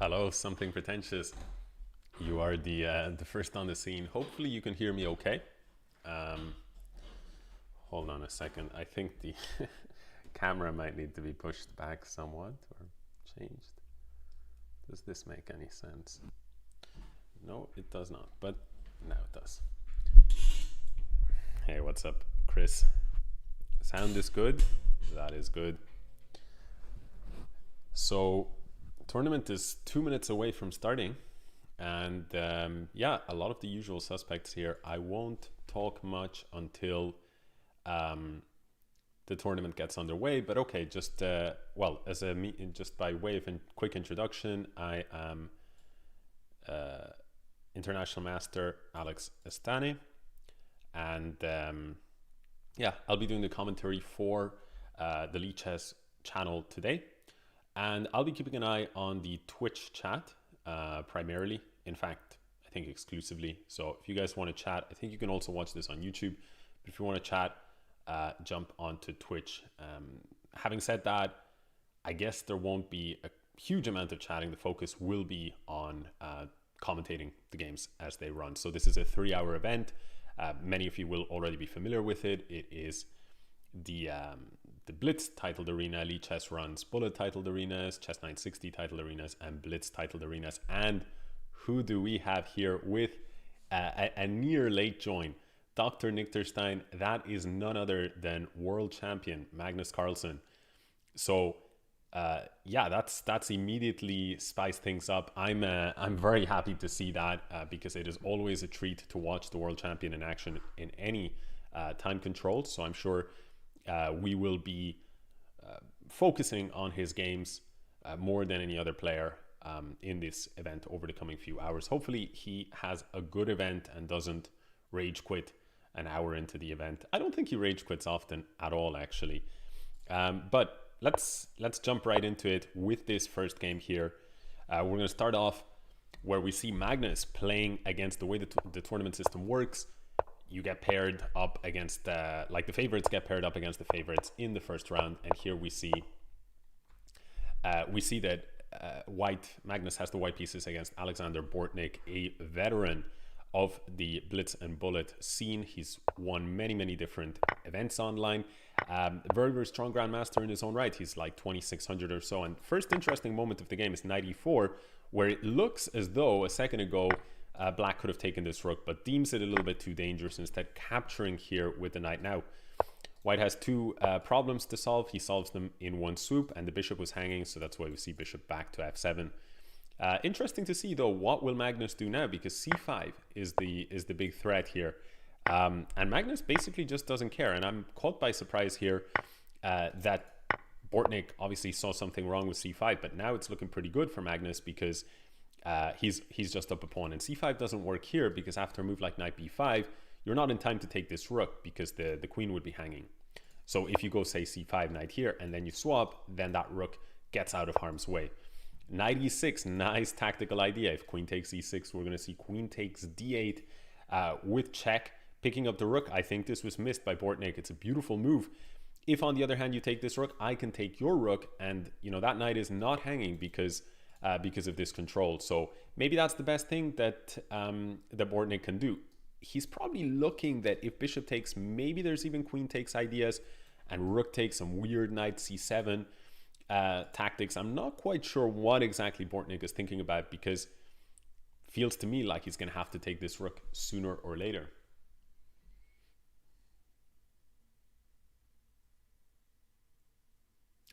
Hello, something pretentious. You are the first on the scene. Hopefully you can hear me okay. Um, Hold on a second. I think the camera might need to be pushed back somewhat or changed. Does this make any sense? No, it does not, but now it does. Hey, what's up, Chris? Sound is good. That is good. So, tournament is 2 minutes away from starting, and yeah, a lot of the usual suspects here. I won't talk much until the tournament gets underway, but okay, just well, as a just by way of a quick introduction, I am international master Alex Astaneh, and yeah, I'll be doing the commentary for the Lichess channel today, and I'll be keeping an eye on the Twitch chat primarily. In fact, I think exclusively. So if you guys want to chat, I think you can also watch this on YouTube. But if you want to chat, jump onto Twitch. Having said that, I guess there won't be a huge amount of chatting. The focus will be on commentating the games as they run. So this is a 3-hour event. Many of you will already be familiar with it. It is the Blitz Titled Arena. Lichess runs Bullet Titled Arenas, Chess 960 Titled Arenas, and Blitz Titled Arenas. And who do we have here with a near late join? Dr. Nichterstein. That is none other than world champion Magnus Carlsen. So yeah, that's immediately spiced things up. I'm very happy to see that because it is always a treat to watch the world champion in action in any time control. So I'm sure we will be focusing on his games more than any other player in this event over the coming few hours. Hopefully he has a good event and doesn't rage quit an hour into the event. I don't think he rage quits often at all, actually. But let's jump right into it with this first game here. We're going to start off where we see Magnus playing against the way the tournament system works. You get paired up against, like the favorites get paired up against the favorites in the first round. And here we see that Magnus has the white pieces against Alexander Bortnick, a veteran of the Blitz and Bullet scene. He's won many different events online. Very strong Grandmaster in his own right. He's like 2600 or so. And first interesting moment of the game is knight e4, where it looks as though a second ago Black could have taken this rook, but deems it a little bit too dangerous, instead capturing here with the knight. Now White has two problems to solve. He solves them in one swoop, and the bishop was hanging, so that's why we see bishop back to f7. Interesting to see though, what will Magnus do now, because c5 is the big threat here, and Magnus basically just doesn't care. And I'm caught by surprise here that Bortnick obviously saw something wrong with c5, but now it's looking pretty good for Magnus because he's just up a pawn, and c5 doesn't work here because after a move like knight b5, you're not in time to take this rook because the queen would be hanging. So if you go say c5 knight here and then you swap, then that rook gets out of harm's way. Knight e6, nice tactical idea. If queen takes e6, we're going to see queen takes d8 with check, picking up the rook. I think this was missed by Bortnick. It's a beautiful move. If on the other hand you take this rook, I can take your rook, and you know that knight is not hanging because of this control. So maybe that's the best thing that that Bortnick can do. He's probably looking that if bishop takes, maybe there's even queen takes ideas, and rook takes some weird knight c7 tactics. I'm not quite sure what exactly Bortnick is thinking about, because it feels to me like he's going to have to take this rook sooner or later.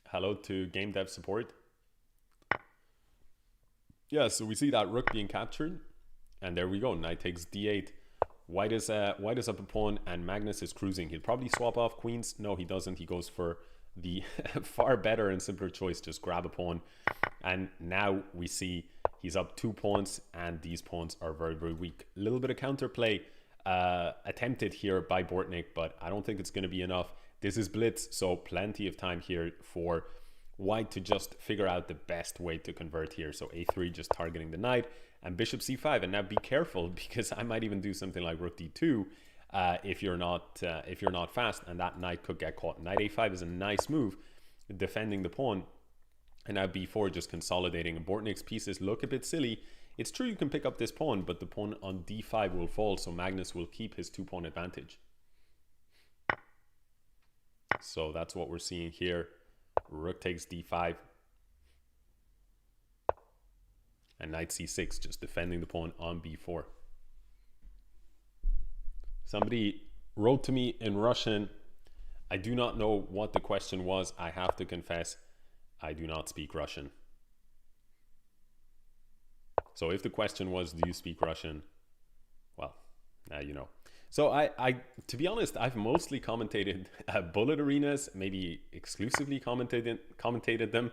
Hello to game dev support. Yeah, so we see that rook being captured, and there we go. Knight takes d8. White is up a pawn, and Magnus is cruising. He'll probably swap off queens. No, he doesn't. He goes for the far better and simpler choice, just grab a pawn. And now we see he's up 2 pawns, and these pawns are very weak. A little bit of counterplay attempted here by Bortnick, but I don't think it's going to be enough. This is Blitz, so plenty of time here for White to just figure out the best way to convert here. So a3, just targeting the knight, and bishop c5. And now be careful, because I might even do something like rook d2 if you're not fast, and that knight could get caught. Knight a5 is a nice move, defending the pawn. And now b4 just consolidating. And Bortnick's pieces look a bit silly. It's true you can pick up this pawn, but the pawn on d5 will fall, so Magnus will keep his 2-pawn advantage. So that's what we're seeing here. Rook takes d5. And knight c6, just defending the pawn on b4. Somebody wrote to me in Russian. I do not know what the question was. I have to confess, I do not speak Russian. So if the question was, do you speak Russian? Well, now you know. So I to be honest, I've mostly commentated bullet arenas, maybe exclusively commentated them.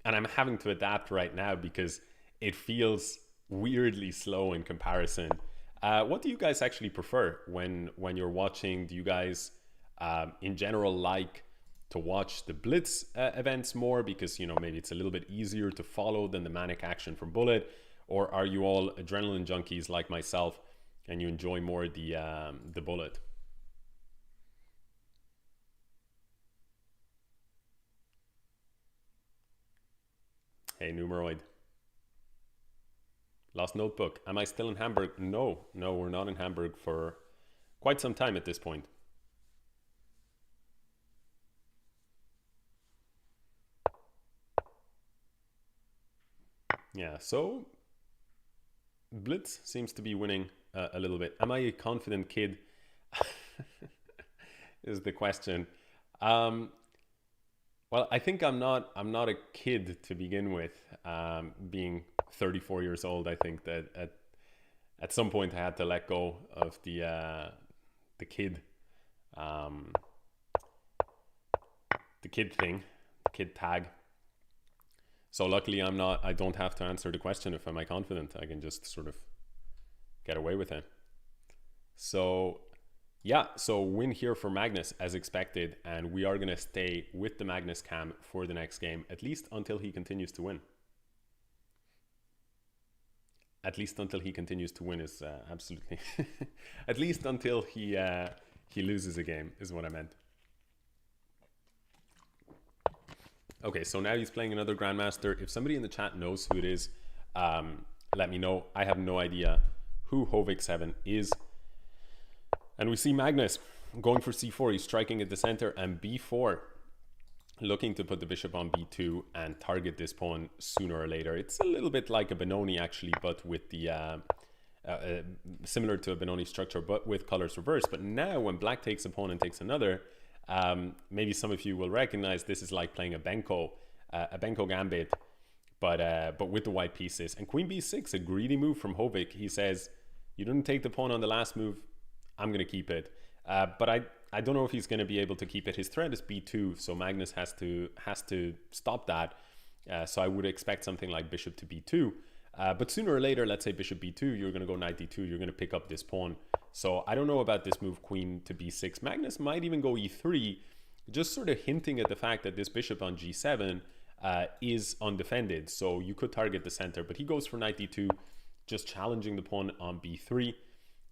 And I'm having to adapt right now because it feels weirdly slow in comparison. What do you guys actually prefer when you're watching? Do you guys in general like to watch the blitz events more because, you know, maybe it's a little bit easier to follow than the manic action from bullet? Or are you all adrenaline junkies like myself and you enjoy more the bullet? Hey, Numeroid. Lost notebook. Am I still in Hamburg? No, we're not in Hamburg for quite some time at this point. Yeah, so blitz seems to be winning a little bit. Am I a confident kid? Is the question. Well, I think I'm not a kid to begin with. Being 34 years old, I think that at some point I had to let go of the kid thing, the kid tag. So luckily I don't have to answer the question if am I confident. I can just sort of get away with it. So yeah, so win here for Magnus as expected, and we are going to stay with the Magnus cam for the next game, at least until he continues to win. At least until he continues to win is absolutely... At least until he loses a game is what I meant. Okay, so now he's playing another Grandmaster. If somebody in the chat knows who it is, let me know. I have no idea who Hovik 7 is. And we see Magnus going for c4. He's striking at the center, and b4, looking to put the bishop on b2 and target this pawn sooner or later. It's a little bit like a Benoni actually, but with the similar to a Benoni structure, but with colors reversed. But now when black takes a pawn and takes another, maybe some of you will recognize this is like playing a Benko gambit, but with the white pieces. And queen b6, a greedy move from Hovik. He says, you didn't take the pawn on the last move, I'm going to keep it. But I don't know if he's going to be able to keep it. His threat is b2, so Magnus has to stop that. So I would expect something like bishop to b2. But sooner or later, let's say bishop b2, you're going to go knight d2, you're going to pick up this pawn. So I don't know about this move, queen to b6. Magnus might even go e3, just sort of hinting at the fact that this bishop on g7 is undefended. So you could target the center, but he goes for knight d2, just challenging the pawn on b3.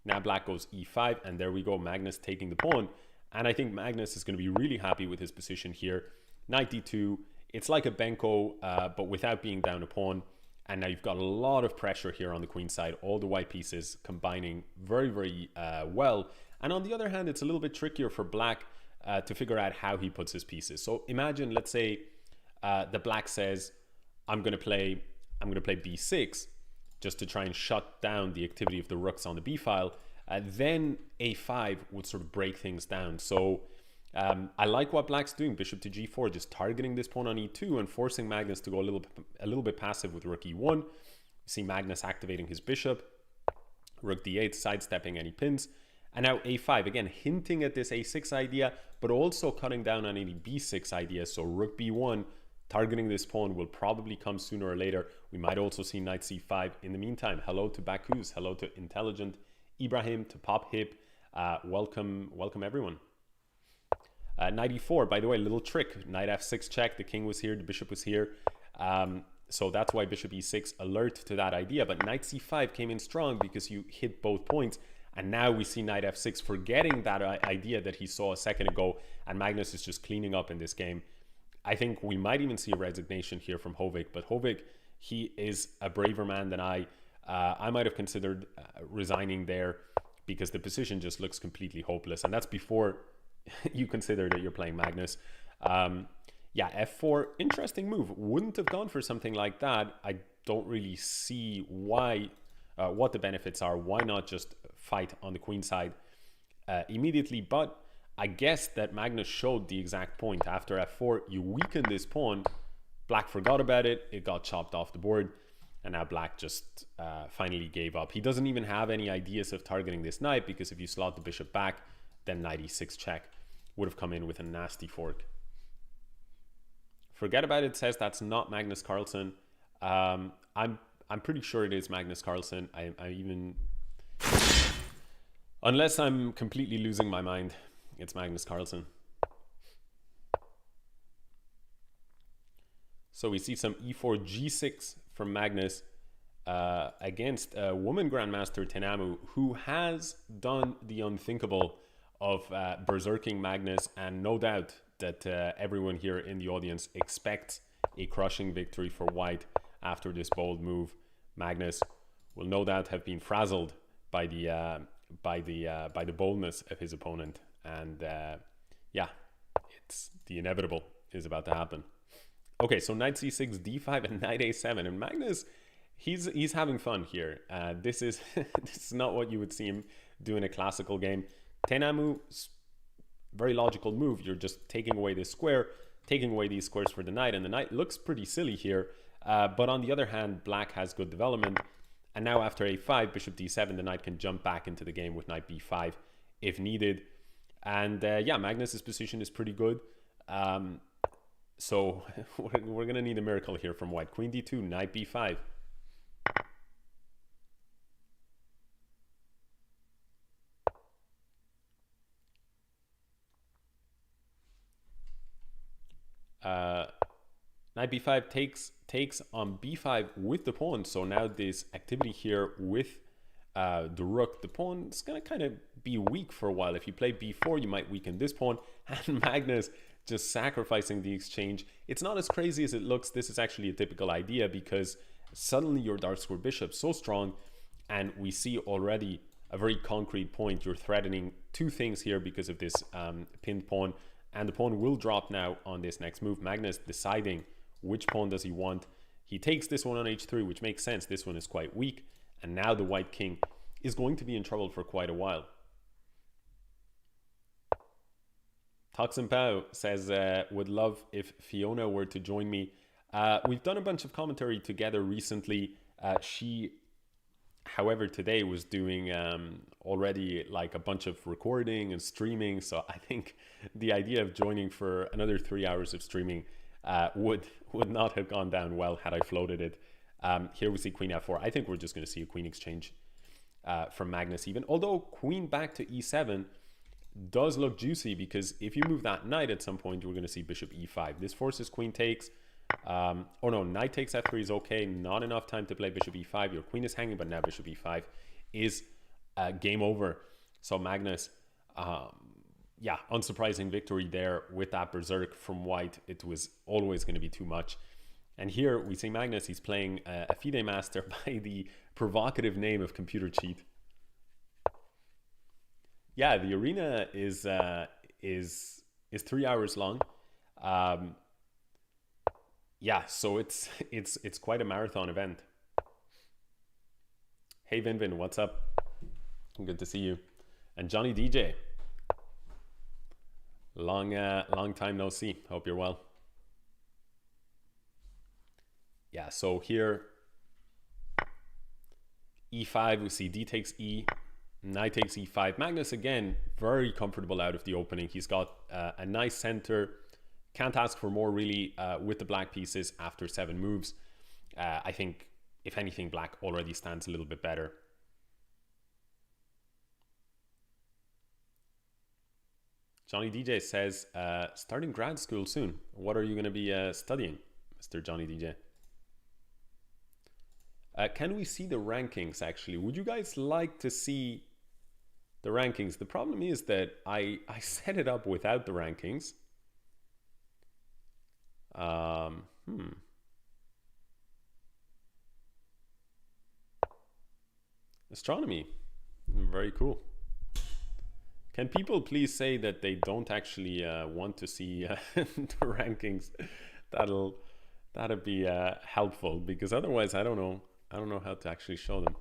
Now black goes e5, and there we go, Magnus taking the pawn. And I think Magnus is going to be really happy with his position here. Knight d2, it's like a Benko, but without being down a pawn. And now you've got a lot of pressure here on the queen side, all the white pieces combining very, very well. And on the other hand, it's a little bit trickier for black to figure out how he puts his pieces. So imagine, let's say the black says, I'm going to play b6, just to try and shut down the activity of the rooks on the b file. Then a5 would sort of break things down. So I like what black's doing, bishop to g4, just targeting this pawn on e2 and forcing Magnus to go a little bit passive with rook e1. You see Magnus activating his bishop, rook d8, sidestepping any pins. And now a5, again, hinting at this a6 idea, but also cutting down on any b6 idea. So rook b1, targeting this pawn will probably come sooner or later. We might also see knight c5 in the meantime. Hello to Bakus, hello to Intelligent Ibrahim, to Pop Hip. Welcome everyone. Knight e4, by the way, little trick. Knight f6 check, the king was here, the bishop was here. So that's why bishop e6 alert to that idea. But knight c5 came in strong because you hit both points. And now we see knight f6 forgetting that idea that he saw a second ago. And Magnus is just cleaning up in this game. I think we might even see a resignation here from Hovik, but Hovik, he is a braver man than I. I might have considered resigning there because the position just looks completely hopeless. And that's before you consider that you're playing Magnus. Yeah, f4, interesting move. Wouldn't have gone for something like that. I don't really see why, what the benefits are. Why not just fight on the queen side immediately? But I guess that Magnus showed the exact point. After f4, you weaken this pawn. Black forgot about it. It got chopped off the board. And now Black just finally gave up. He doesn't even have any ideas of targeting this knight, because if you slot the bishop back, then knight e6 check would have come in with a nasty fork. Forget about it says that's not Magnus Carlsen. I'm pretty sure it is Magnus Carlsen. I even, unless I'm completely losing my mind, it's Magnus Carlsen. So we see some e4 g6 from Magnus against a woman grandmaster, Tanumu, who has done the unthinkable of berserking Magnus, and no doubt that everyone here in the audience expects a crushing victory for White after this bold move. Magnus will no doubt have been frazzled by the boldness of his opponent, and yeah, it's the inevitable is about to happen. Okay, so knight c6, d5, and knight a7, and Magnus, he's having fun here. This is this is not what you would see him do in a classical game. Tanumu, very logical move. You're just taking away this square, taking away these squares for the knight, and the knight looks pretty silly here. But on the other hand, Black has good development, and now after a5, bishop d7, the knight can jump back into the game with knight b5 if needed. And yeah, Magnus's position is pretty good. So we're going to need a miracle here from White. Queen d2, knight b5. Knight b5 takes on b5 with the pawn. So now this activity here with the rook, the pawn is going to kind of be weak for a while. If you play b4, you might weaken this pawn, and Magnus just sacrificing the exchange. It's not as crazy as it looks. This is actually a typical idea, because suddenly your dark square bishop's so strong, and we see already a very concrete point. You're threatening two things here because of this pinned pawn, and the pawn will drop now on this next move. Magnus deciding which pawn does he want. He takes this one on h3, which makes sense. This one is quite weak, and now the white king is going to be in trouble for quite a while. Toxin Pao says, would love if Fiona were to join me. We've done a bunch of commentary together recently. She, however, today was doing already like a bunch of recording and streaming. So I think the idea of joining for another 3 hours of streaming would not have gone down well had I floated it. Here we see queen f4. I think we're just going to see a queen exchange from Magnus even. Although queen back to e7 does look juicy, because if you move that knight at some point, we're going to see bishop e5. This forces queen takes. Oh no, knight takes f3 is okay. Not enough time to play bishop e5. Your queen is hanging, but now bishop e5 is game over. So Magnus, yeah, unsurprising victory there with that berserk from White. It was always going to be too much. And here we see Magnus, he's playing a FIDE master by the provocative name of Computer Cheat. Yeah, the arena is 3 hours long. Yeah, so it's quite a marathon event. Hey Vinvin, what's up? Good to see you. And Johnny DJ, long time no see. Hope you're well. Yeah, so here e5, we see d takes e, knight takes e5. Magnus again very comfortable out of the opening. He's got a nice center. Can't ask for more really with the black pieces after 7 moves. I think if anything, black already stands a little bit better. Johnny DJ says, starting grad school soon. What are you going to be studying, Mr. Johnny DJ? Can we see the rankings actually? Would you guys like to see the rankings? The problem is that I set it up without the rankings. Astronomy. Very cool. Can people please say that they don't actually want to see the rankings? That'd be helpful, because otherwise I don't know how to actually show them.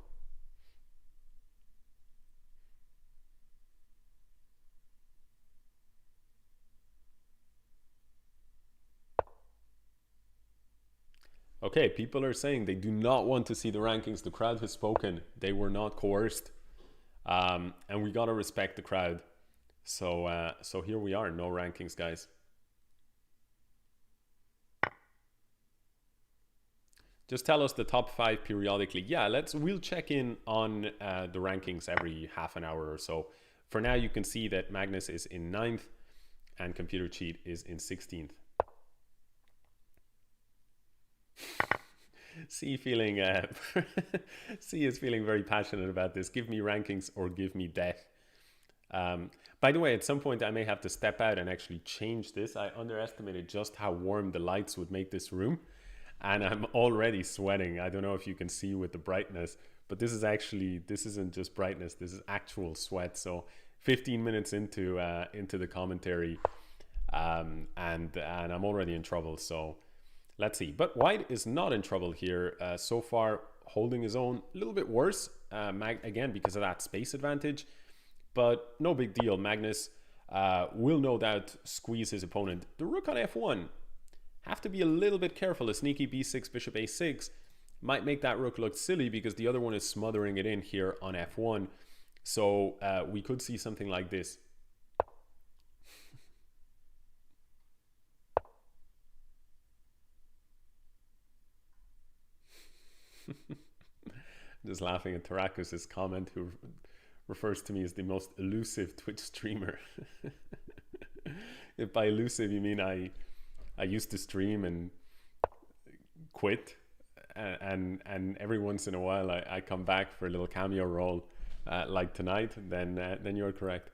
Okay, people are saying they do not want to see the rankings. The crowd has spoken. They were not coerced. And we got to respect the crowd. So so here we are, no rankings, guys. Just tell us the top 5 periodically. Yeah, we'll check in on the rankings every half an hour or so. For now, you can see that Magnus is in 9th and Computer Cheat is in 16th. C is feeling very passionate about this. Give me rankings or give me death. By the way, at some point I may have to step out and actually change this. I underestimated just how warm the lights would make this room, and I'm already sweating. I don't know if you can see with the brightness, but this isn't just brightness, this is actual sweat. So 15 minutes into the commentary, and I'm already in trouble. So let's see. But White is not in trouble here so far, holding his own. A little bit worse, again, because of that space advantage, but no big deal. Magnus will no doubt squeeze his opponent. The rook on f1. Have to be a little bit careful. A sneaky b6, bishop a6 might make that rook look silly, because the other one is smothering it in here on f1. So we could see something like this. Just laughing at Tarakus' comment, who refers to me as the most elusive Twitch streamer. If by elusive you mean I used to stream and quit, and every once in a while I come back for a little cameo role like tonight, then you're correct.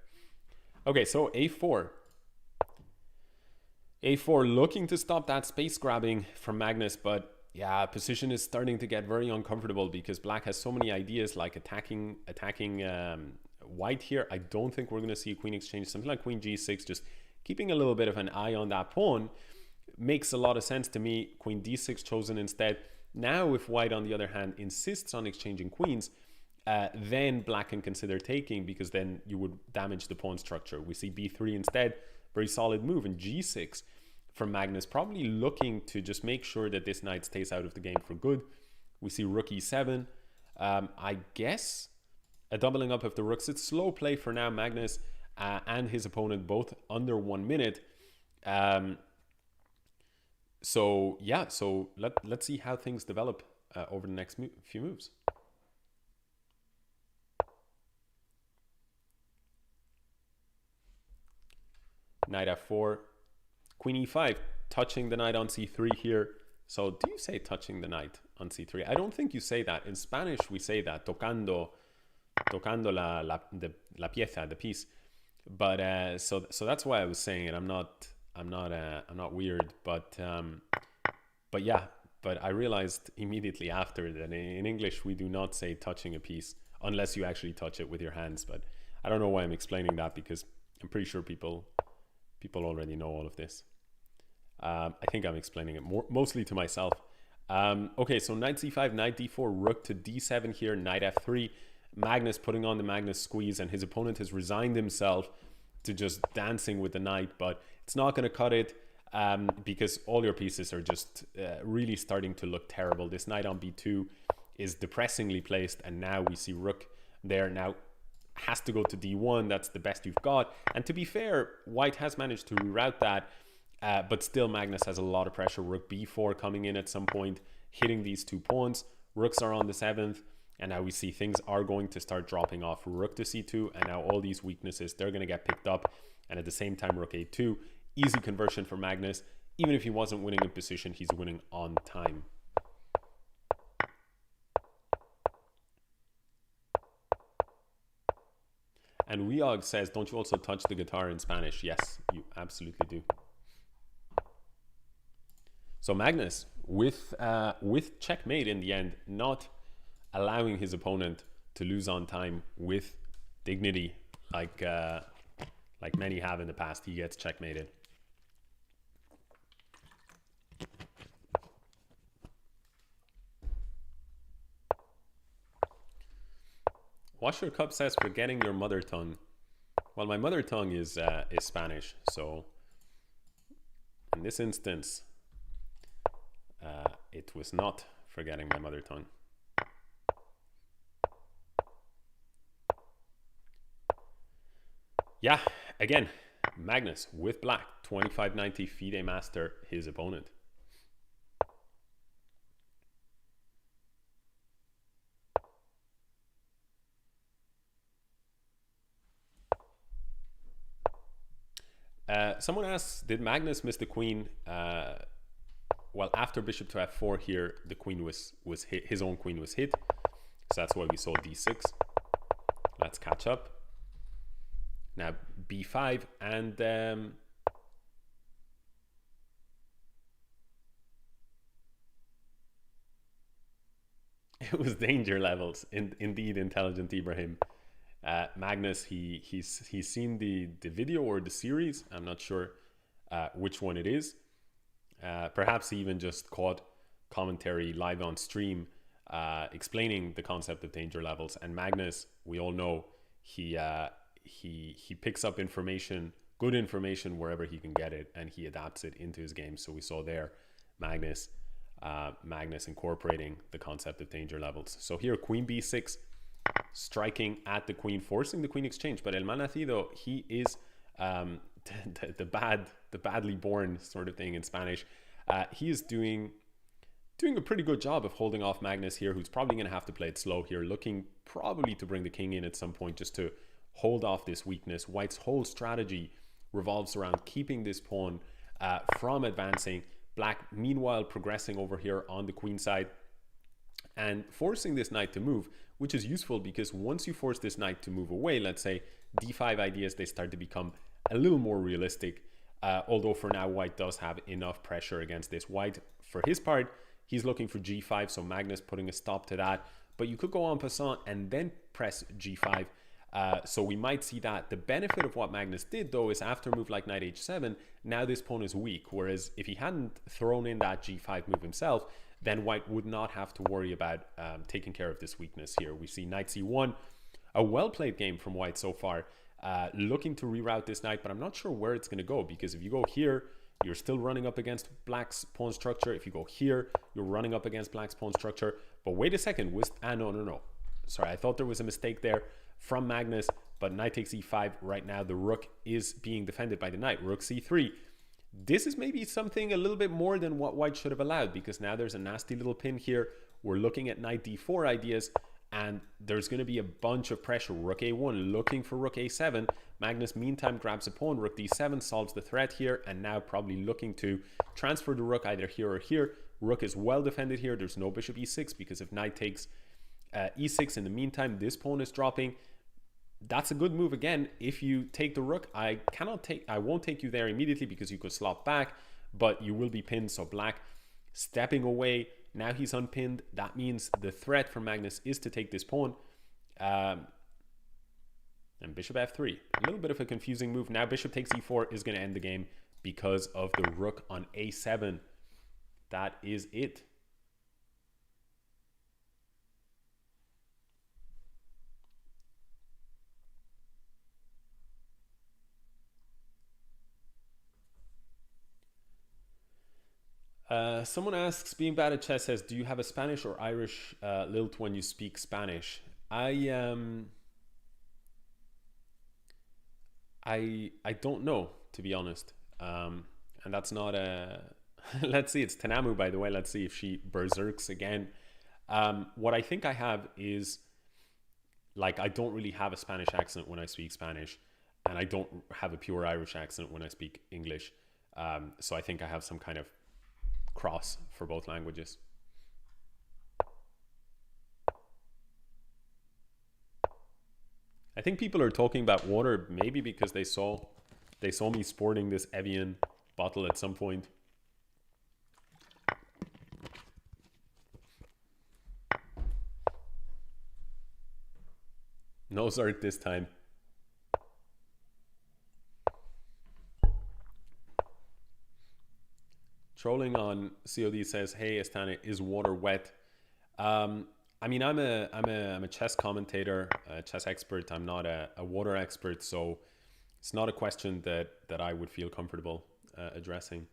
Okay, so a4. a4 looking to stop that space grabbing from Magnus, but yeah, position is starting to get very uncomfortable because black has so many ideas, like attacking white here. I don't think we're going to see a queen exchange. Something like queen g6, just keeping a little bit of an eye on that pawn, makes a lot of sense to me. Queen d6 chosen instead. Now if white, on the other hand, insists on exchanging queens, then black can consider taking, because then you would damage the pawn structure. We see b3 instead. Very solid move. And g6 from Magnus, probably looking to just make sure that this knight stays out of the game for good. We see rook e7. I guess a doubling up of the rooks. It's slow play for now. Magnus and his opponent both under 1 minute. So yeah, so let's see how things develop over the next few moves. Knight f4, queen e5, touching the knight on c3 here. So do you say touching the knight on c3? I don't think you say that. In Spanish we say that, tocando la pieza, the piece. But so that's why I was saying it. I'm not weird, but yeah. But I realized immediately after that in English we do not say touching a piece unless you actually touch it with your hands. But I don't know why I'm explaining that, because I'm pretty sure people already know all of this. I think I'm explaining it mostly to myself. Okay, so knight c5, knight d4, rook to d7 here, knight f3. Magnus putting on the Magnus squeeze, and his opponent has resigned himself to just dancing with the knight, but it's not going to cut it because all your pieces are just really starting to look terrible. This knight on b2 is depressingly placed, and now we see rook there. Now has to go to d1. That's the best you've got. And to be fair, white has managed to reroute that, but still Magnus has a lot of pressure. Rook b4 coming in at some point, hitting these two pawns. Rooks are on the 7th, and now we see things are going to start dropping off. Rook to c2, and now all these weaknesses, they're going to get picked up. And at the same time, rook a2, easy conversion for Magnus. Even if he wasn't winning in position, he's winning on time. And Weog says, don't you also touch the guitar in Spanish? Yes, you absolutely do. So Magnus, with checkmate in the end, not allowing his opponent to lose on time with dignity, like many have in the past, he gets checkmated. Washer Cup says, forgetting your mother tongue. Well, my mother tongue is Spanish, so in this instance, it was not forgetting my mother tongue. Yeah, again, Magnus with black, 2590 FIDE master his opponent. Someone asks, did Magnus miss the queen? Well, after bishop to f4 here, the queen was hit, his own queen was hit. So that's why we saw d6. Let's catch up. Now b5, and it was danger levels. Indeed, intelligent Ibrahim. Magnus, he's seen the video or the series. I'm not sure which one it is. Perhaps he even just caught commentary live on stream explaining the concept of danger levels. And Magnus, we all know, he picks up information, good information, wherever he can get it, and he adapts it into his game. So we saw there Magnus incorporating the concept of danger levels. So here, queen b6, striking at the queen, forcing the queen exchange. But El Malnacido, he is the badly born sort of thing in Spanish. He is doing a pretty good job of holding off Magnus here, who's probably going to have to play it slow here, looking probably to bring the king in at some point just to hold off this weakness. White's whole strategy revolves around keeping this pawn from advancing. Black, meanwhile, progressing over here on the queen side and forcing this knight to move, which is useful because once you force this knight to move away, let's say d5 ideas, they start to become a little more realistic. Although for now, White does have enough pressure against this. White, for his part, he's looking for g5, so Magnus putting a stop to that. But you could go en passant and then press g5. So we might see that. The benefit of what Magnus did, though, is after a move like knight h7, now this pawn is weak. Whereas if he hadn't thrown in that g5 move himself, then White would not have to worry about taking care of this weakness here. We see knight c1, a well-played game from White so far, looking to reroute this knight, but I'm not sure where it's going to go, because if you go here, you're still running up against Black's pawn structure. If you go here, you're running up against Black's pawn structure. But wait a second, no. Sorry, I thought there was a mistake there from Magnus, but knight takes e5. Right now, the rook is being defended by the knight. Rook c3. This is maybe something a little bit more than what White should have allowed, because now there's a nasty little pin here. We're looking at knight d4 ideas, and there's going to be a bunch of pressure. Rook a1, looking for rook a7. Magnus, meantime, grabs a pawn. Rook d7 solves the threat here, and now probably looking to transfer the rook either here or here. Rook is well defended here. There's no bishop e6, because if knight takes e6 in the meantime, this pawn is dropping. That's a good move again. If you take the rook, I won't take you there immediately because you could slot back, but you will be pinned. So Black stepping away. Now he's unpinned. That means the threat for Magnus is to take this pawn. And bishop f3. A little bit of a confusing move. Now bishop takes e4 is going to end the game because of the rook on a7. That is it. Someone asks, being bad at chess, says, do you have a Spanish or Irish lilt when you speak Spanish? I don't know, to be honest. And that's not a... Let's see, it's Tanumu, by the way. Let's see if she berserks again. What I think I have is, like, I don't really have a Spanish accent when I speak Spanish, and I don't have a pure Irish accent when I speak English. So I think I have some kind of cross for both languages. I think people are talking about water, maybe because they saw me sporting this Evian bottle at some point. No Zerk this time. Trolling on COD says, "Hey Astaneh, is water wet?" I mean, I'm a chess commentator, a chess expert. I'm not a water expert, so it's not a question that I would feel comfortable addressing.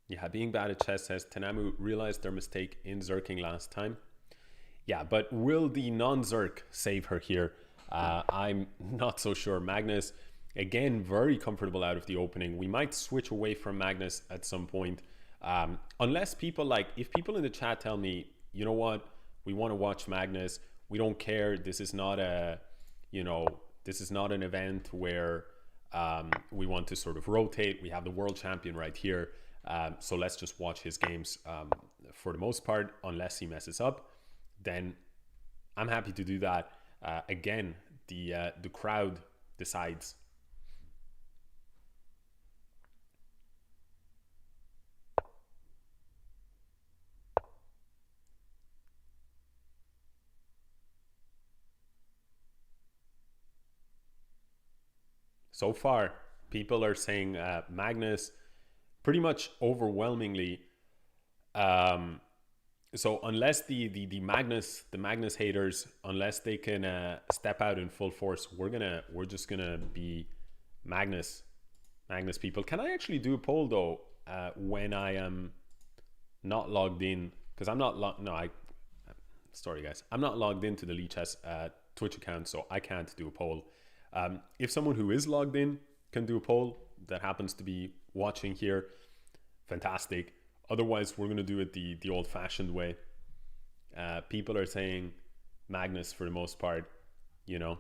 Yeah, being bad at chess, says Tanumu, realized their mistake in zerking last time. Yeah, but will the non-zerk save her here? I'm not so sure. Magnus, again, very comfortable out of the opening. We might switch away from Magnus at some point. Unless people if people in the chat tell me, you know what, we want to watch Magnus, we don't care. This is not this is not an event where we want to sort of rotate. We have the world champion right here. So let's just watch his games for the most part, unless he messes up. Then I'm happy to do that. Again, the crowd decides. So far, people are saying Magnus pretty much overwhelmingly. So unless the Magnus haters, unless they can step out in full force, we're just gonna be Magnus people. Can I actually do a poll though when I am not logged in? Because I'm not sorry guys, I'm not logged into the Lichess Twitch account, so I can't do a poll. If someone who is logged in can do a poll that happens to be watching here, fantastic. Otherwise, we're going to do it the old-fashioned way. People are saying Magnus for the most part, you know.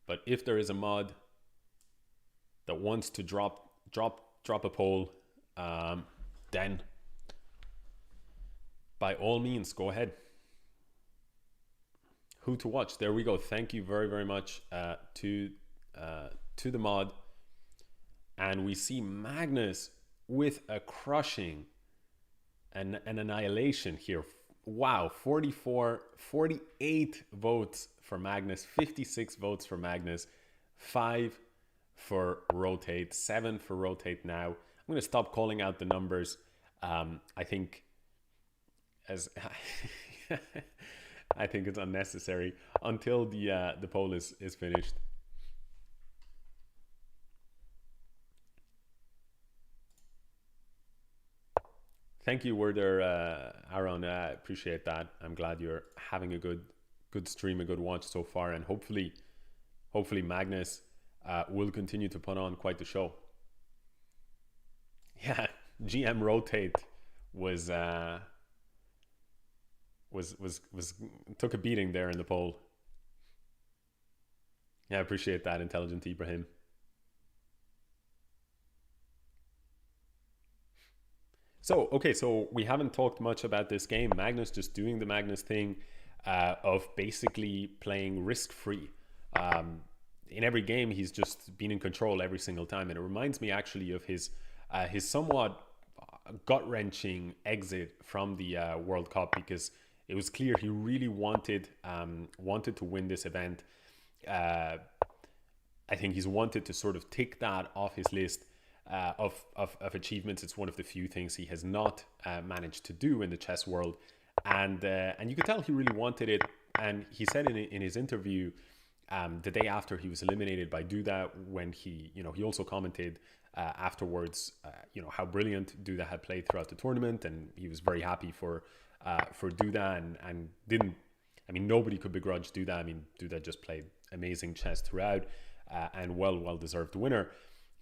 But if there is a mod that wants to drop a poll, then by all means, go ahead. Who to watch? There we go. Thank you very, very much to the mod. And we see Magnus with a crushing and an annihilation here. Wow, 48 votes for Magnus, 56 votes for Magnus, 5 for rotate, 7 for rotate now. I'm going to stop calling out the numbers. I think I think it's unnecessary until the poll is finished. Thank you, Werder, Aaron. I appreciate that. I'm glad you're having a good stream, a good watch so far, and hopefully Magnus will continue to put on quite the show. Yeah, GM rotate was took a beating there in the poll. Yeah, I appreciate that, Intelligent Ibrahim. So, okay, so we haven't talked much about this game. Magnus just doing the Magnus thing of basically playing risk-free. In every game, he's just been in control every single time. And it reminds me actually of his somewhat gut-wrenching exit from the World Cup, because it was clear he really wanted to win this event. I think he's wanted to sort of tick that off his list of achievements. It's one of the few things he has not managed to do in the chess world, and you could tell he really wanted it. And he said in his interview the day after he was eliminated by Duda, when he also commented afterwards, how brilliant Duda had played throughout the tournament, and he was very happy for Duda, and didn't. I mean, nobody could begrudge Duda. I mean, Duda just played amazing chess throughout, and well deserved winner.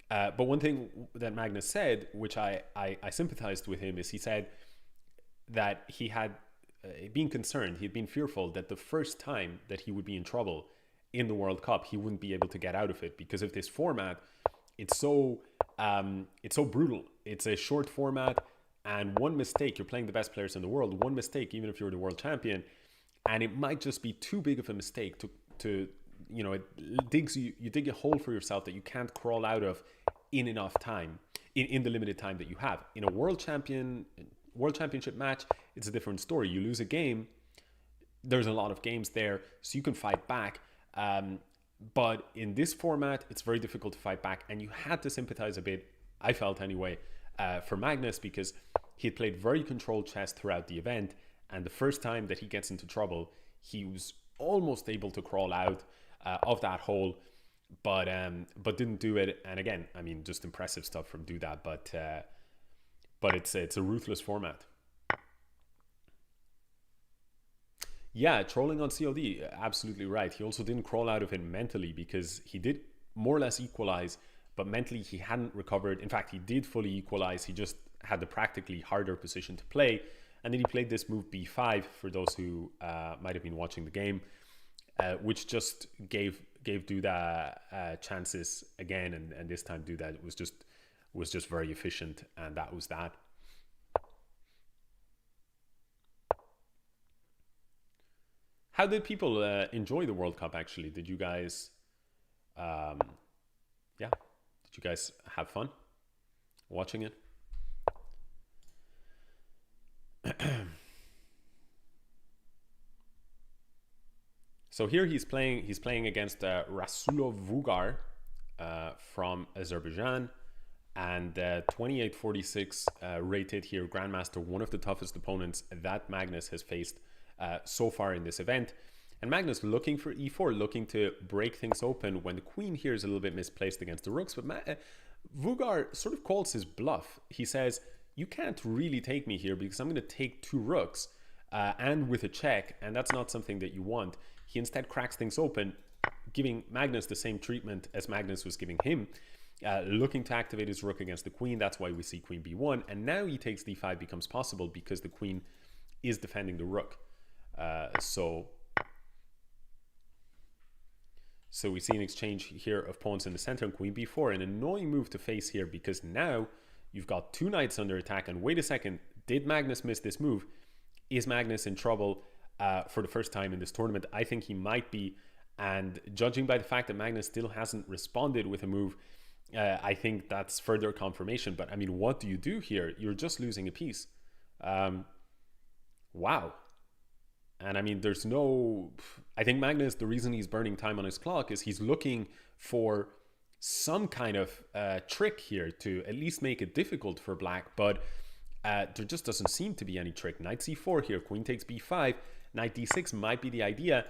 But one thing that Magnus said, which I sympathized with him, is he said that he had been concerned, he'd been fearful that the first time that he would be in trouble in the World Cup, he wouldn't be able to get out of it because of this format. It's so brutal. It's a short format, and one mistake, you're playing the best players in the world, one mistake, even if you're the world champion, and it might just be too big of a mistake to it digs you dig a hole for yourself that you can't crawl out of in enough time. in the limited time that you have. In a world championship match, it's a different story. You lose a game, there's a lot of games there, so you can fight back. But in this format, it's very difficult to fight back, and you had to sympathize a bit, I felt anyway, for Magnus, because he had played very controlled chess throughout the event, and the first time that he gets into trouble, he was almost able to crawl out of that hole, but didn't do it. And again, I mean, just impressive stuff from Duda, but it's a ruthless format. Yeah, trolling on COD, absolutely right. He also didn't crawl out of it mentally, because he did more or less equalize, but mentally he hadn't recovered. In fact, he did fully equalize. He just had the practically harder position to play. And then he played this move b5, for those who might have been watching the game, which just gave Duda chances again. And this time Duda was just very efficient, and that was that. How did people enjoy the World Cup, actually? Did you guys, did you guys have fun watching it? So here he's playing against Rasulov Vugar from Azerbaijan, and 2846 rated here, Grandmaster, one of the toughest opponents that Magnus has faced so far in this event. And Magnus looking for e4, looking to break things open when the queen here is a little bit misplaced against the rooks. But Vugar sort of calls his bluff. He says, you can't really take me here because I'm going to take 2 rooks and with a check, and that's not something that you want. He instead cracks things open, giving Magnus the same treatment as Magnus was giving him, looking to activate his rook against the queen. That's why we see queen b1. And now he takes d5 becomes possible because the queen is defending the rook. So we see an exchange here of pawns in the center, and queen b4, an annoying move to face here, because now you've got 2 knights under attack. And wait a second, did Magnus miss this move? Is Magnus in trouble for the first time in this tournament? I think he might be, and judging by the fact that Magnus still hasn't responded with a move, I think that's further confirmation. But I mean, what do you do here? You're just losing a piece. Wow. And I mean, I think Magnus, the reason he's burning time on his clock is he's looking for some kind of trick here to at least make it difficult for black, but there just doesn't seem to be any trick. Knight c4 here, queen takes b5, knight d6 might be the idea.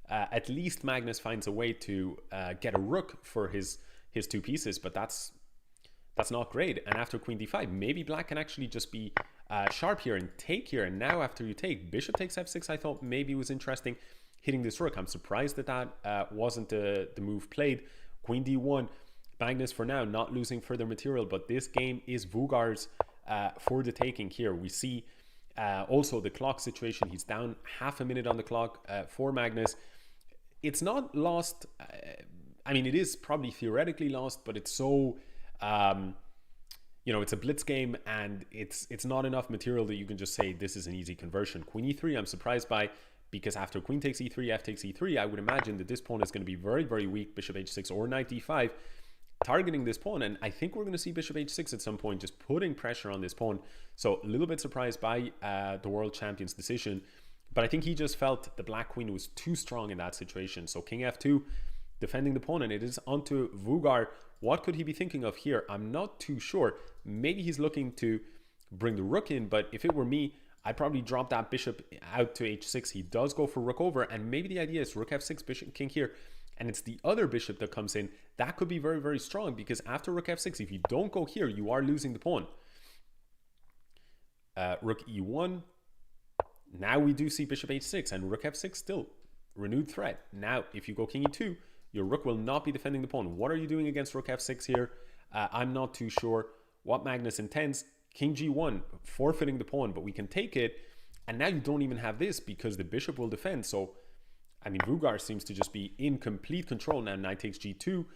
At least Magnus finds a way to get a rook for his 2 pieces, but that's not great. And after queen d5, maybe black can actually just be sharp here and take here. And now after you take, bishop takes f6, I thought maybe was interesting, hitting this rook. I'm surprised that wasn't the move played. Queen d1, Magnus for now not losing further material, but this game is Vugar's for the taking here. We see also the clock situation. He's down half a minute on the clock for Magnus. It's not lost. I mean, it is probably theoretically lost, but it's so... it's a blitz game, and it's not enough material that you can just say this is an easy conversion. Queen e3, I'm surprised by, because after queen takes e3, f takes e3, I would imagine that this pawn is going to be very, very weak. Bishop h6 or knight d5, targeting this pawn, and I think we're going to see bishop h6 at some point, just putting pressure on this pawn. So a little bit surprised by the world champion's decision, but I think he just felt the black queen was too strong in that situation. So king f2, defending the pawn, and it is onto Vugar. What could he be thinking of here? I'm not too sure. Maybe he's looking to bring the rook in, but if it were me, I'd probably drop that bishop out to h6. He does go for rook over, and maybe the idea is rook f6, bishop king here, and it's the other bishop that comes in. That could be very, very strong, because after rook f6, if you don't go here, you are losing the pawn. Rook e1. Now we do see bishop h6, and rook f6 still renewed threat. Now, if you go king e2, your rook will not be defending the pawn. What are you doing against rook f6 here? I'm not too sure what Magnus intends. King g1, forfeiting the pawn, but we can take it. And now you don't even have this because the bishop will defend. So, I mean, Vugar seems to just be in complete control. Now knight takes g2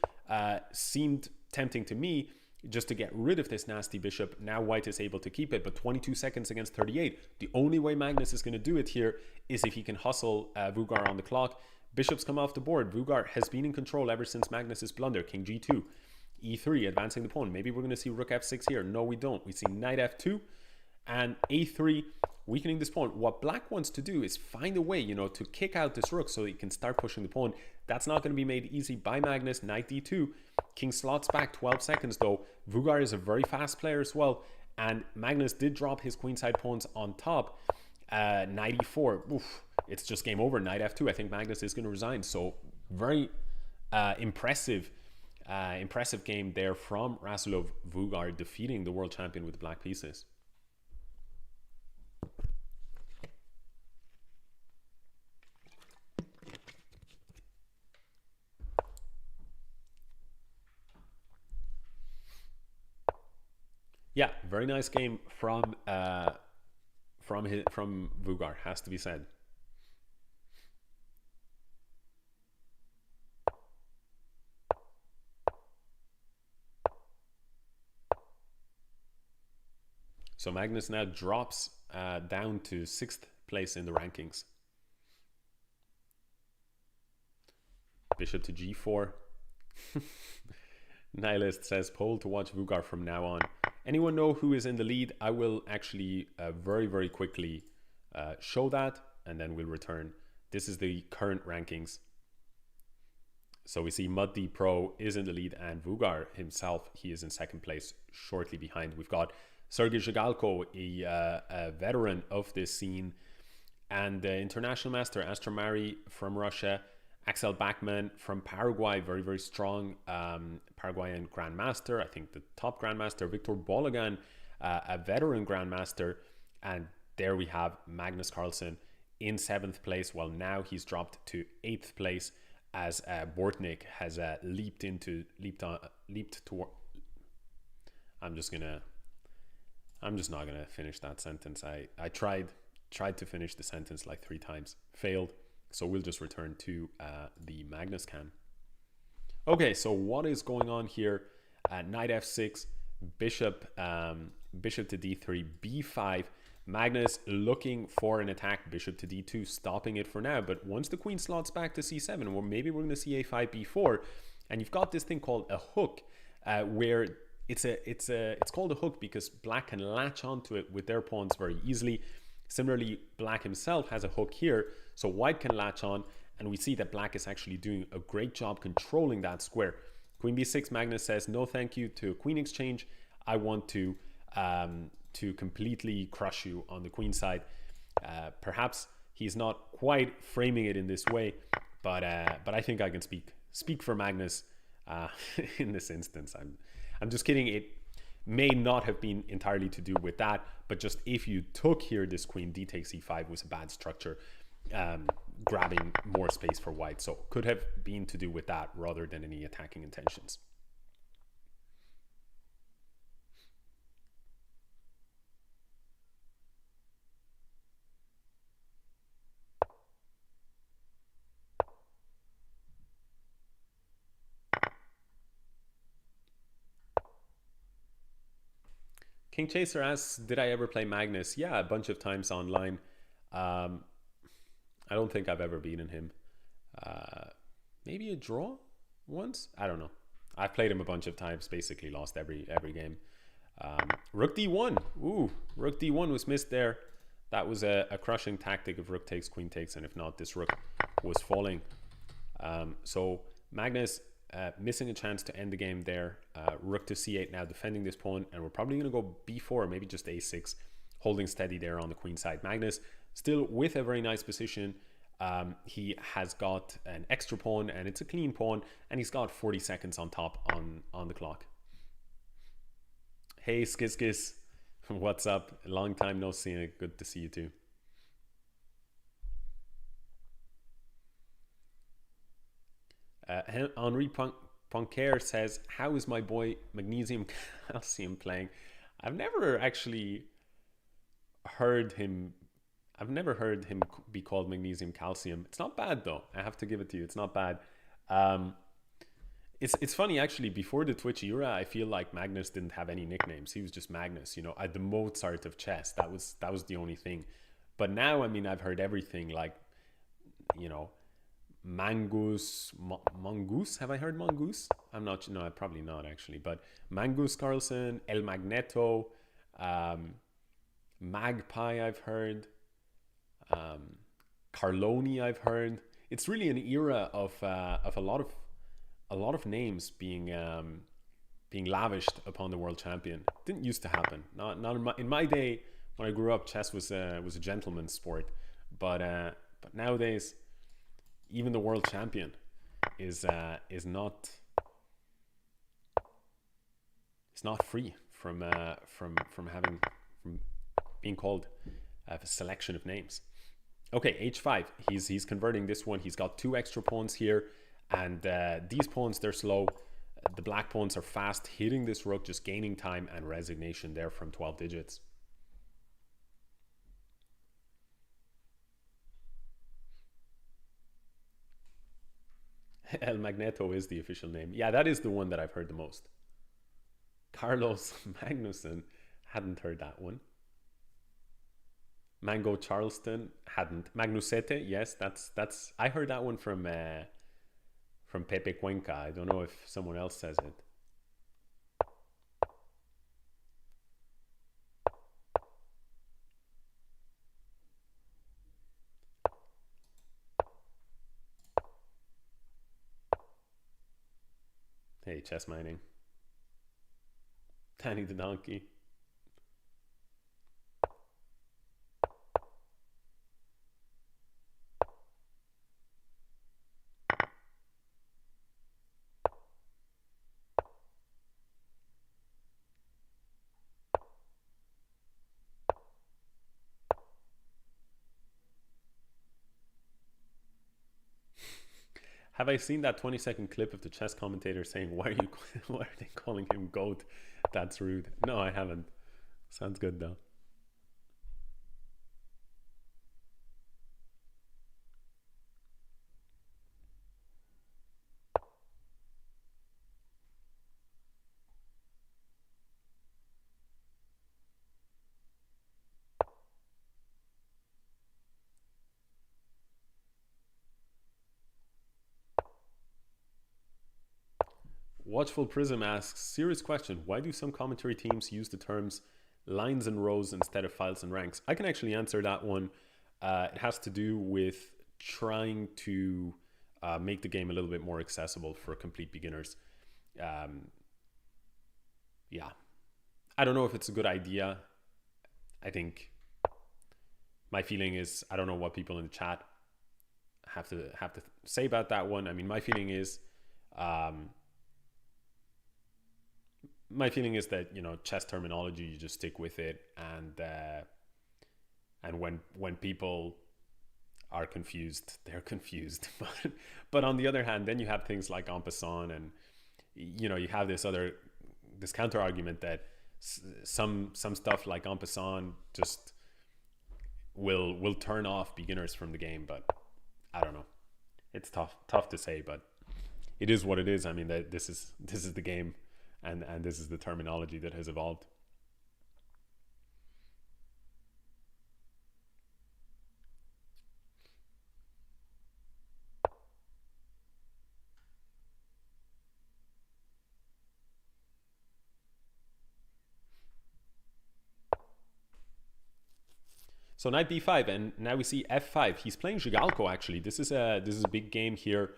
seemed tempting to me, just to get rid of this nasty bishop. Now white is able to keep it, but 22 seconds against 38. The only way Magnus is going to do it here is if he can hustle Vugar on the clock. Bishops come off the board. Vugar has been in control ever since Magnus's blunder. King g2. e3, advancing the pawn. Maybe we're going to see rook f6 here. No, we don't. We see knight f2 and a3, weakening this pawn. What black wants to do is find a way, you know, to kick out this rook so he can start pushing the pawn. That's not going to be made easy by Magnus. Knight d2. King slots back 12 seconds though. Vugar is a very fast player as well. And Magnus did drop his queenside pawns on top. Knight e4. Oof, it's just game over. Knight f2. I think Magnus is going to resign. So very impressive game there from Rasulov. Vugar defeating the world champion with the black pieces. Yeah, very nice game from Vugar, has to be said. So Magnus now drops down to 6th place in the rankings. Bishop to g4. Nihilist says poll to watch Vugar from now on. Anyone know who is in the lead? I will actually very, very quickly show that, and then we'll return. This is the current rankings. So we see Muddy Pro is in the lead, and Vugar himself, he is in 2nd place, shortly behind. We've got Sergei Zhigalko, a veteran of this scene, and the international master Astro Mari from Russia, Axel Bachmann from Paraguay, very, very strong Paraguayan grandmaster. I think the top grandmaster, Victor Bologan, a veteran grandmaster. And there we have Magnus Carlsen in 7th place. Well, now he's dropped to 8th place as Bortnick has leaped toward. I'm just not gonna finish that sentence. I tried to finish the sentence like 3 times, failed. So we'll just return to the Magnus cam. Okay, so what is going on here? Knight f6, bishop to d3, b5. Magnus looking for an attack, bishop to d2, stopping it for now. But once the queen slots back to c7, well, maybe we're going to see a5, b4, and you've got this thing called a hook, where it's called a hook because black can latch onto it with their pawns very easily. Similarly, black himself has a hook here, so white can latch on, and we see that black is actually doing a great job controlling that square. Queen b6, Magnus says, no thank you to queen exchange. I want to completely crush you on the queen side. Perhaps he's not quite framing it in this way, but I think I can speak for Magnus in this instance. I'm just kidding. It may not have been entirely to do with that, but just if you took here this queen, d takes e5 was a bad structure, grabbing more space for white. So could have been to do with that rather than any attacking intentions. King Chaser asks, did I ever play Magnus? Yeah, a bunch of times online. I don't think I've ever beaten him. Maybe a draw once? I don't know. I've played him a bunch of times, basically lost every game. Rook d1. Ooh, rook d1 was missed there. That was a crushing tactic if rook takes, queen takes, and if not, this rook was falling. So Magnus missing a chance to end the game there. Rook to c8 now, defending this pawn, and we're probably going to go b4, maybe just a6, holding steady there on the queen side. Magnus still with a very nice position. He has got an extra pawn, and it's a clean pawn, and he's got 40 seconds on top on the clock. Hey Skis, what's up? Long time no see. Good to see you too. Henri Ponquer says, how is my boy Magnesium Calcium playing? I've never actually heard him. I've never heard him be called Magnesium Calcium. It's not bad though. I have to give it to you. It's not bad. It's funny actually. Before the Twitch era, I feel like Magnus didn't have any nicknames. He was just Magnus. You know, at the Mozart of chess. That was the only thing. But now, I mean, I've heard everything like, you know, Mongoose. Have I heard Mongoose? I'm not. No, probably not actually. But Magnus Carlsen, El Magneto, Magpie. I've heard. Carloni. I've heard. It's really an era of a lot of names being lavished upon the world champion. Didn't used to happen. Not in my day when I grew up. Chess was a gentleman's sport, but nowadays, even the world champion is not free from being called a selection of names. Okay, h5. He's converting this one. He's got 2 extra pawns here, and these pawns, they're slow. The black pawns are fast, hitting this rook, just gaining time and resignation there from 12 digits. El Magneto is the official name. Yeah, that is the one that I've heard the most. Carlos Magnussen, hadn't heard that one. Mango Charleston, hadn't. Magnusete, yes, that's I heard that one from Pepe Cuenca. I don't know if someone else says it. Hey, chess mining. Danny the Donkey. Have I seen that 20-second clip of the chess commentator saying, why are they calling him GOAT? That's rude. No, I haven't. Sounds good though. Watchful Prism asks, serious question, why do some commentary teams use the terms lines and rows instead of files and ranks? I can actually answer that one. It has to do with trying to make the game a little bit more accessible for complete beginners. Yeah. I don't know if it's a good idea. I think my feeling is, I don't know what people in the chat have to say about that one. I mean, my feeling is that, you know, chess terminology, you just stick with it, and when people are confused, they're confused. But on the other hand, then you have things like en passant, and you know, you have this counter argument that some stuff like en passant just will turn off beginners from the game. But I don't know. It's tough to say, but it is what it is. I mean, this is the game. And this is the terminology that has evolved. So knight b5, and now we see f5. He's playing Zhigalko actually. This is a big game here.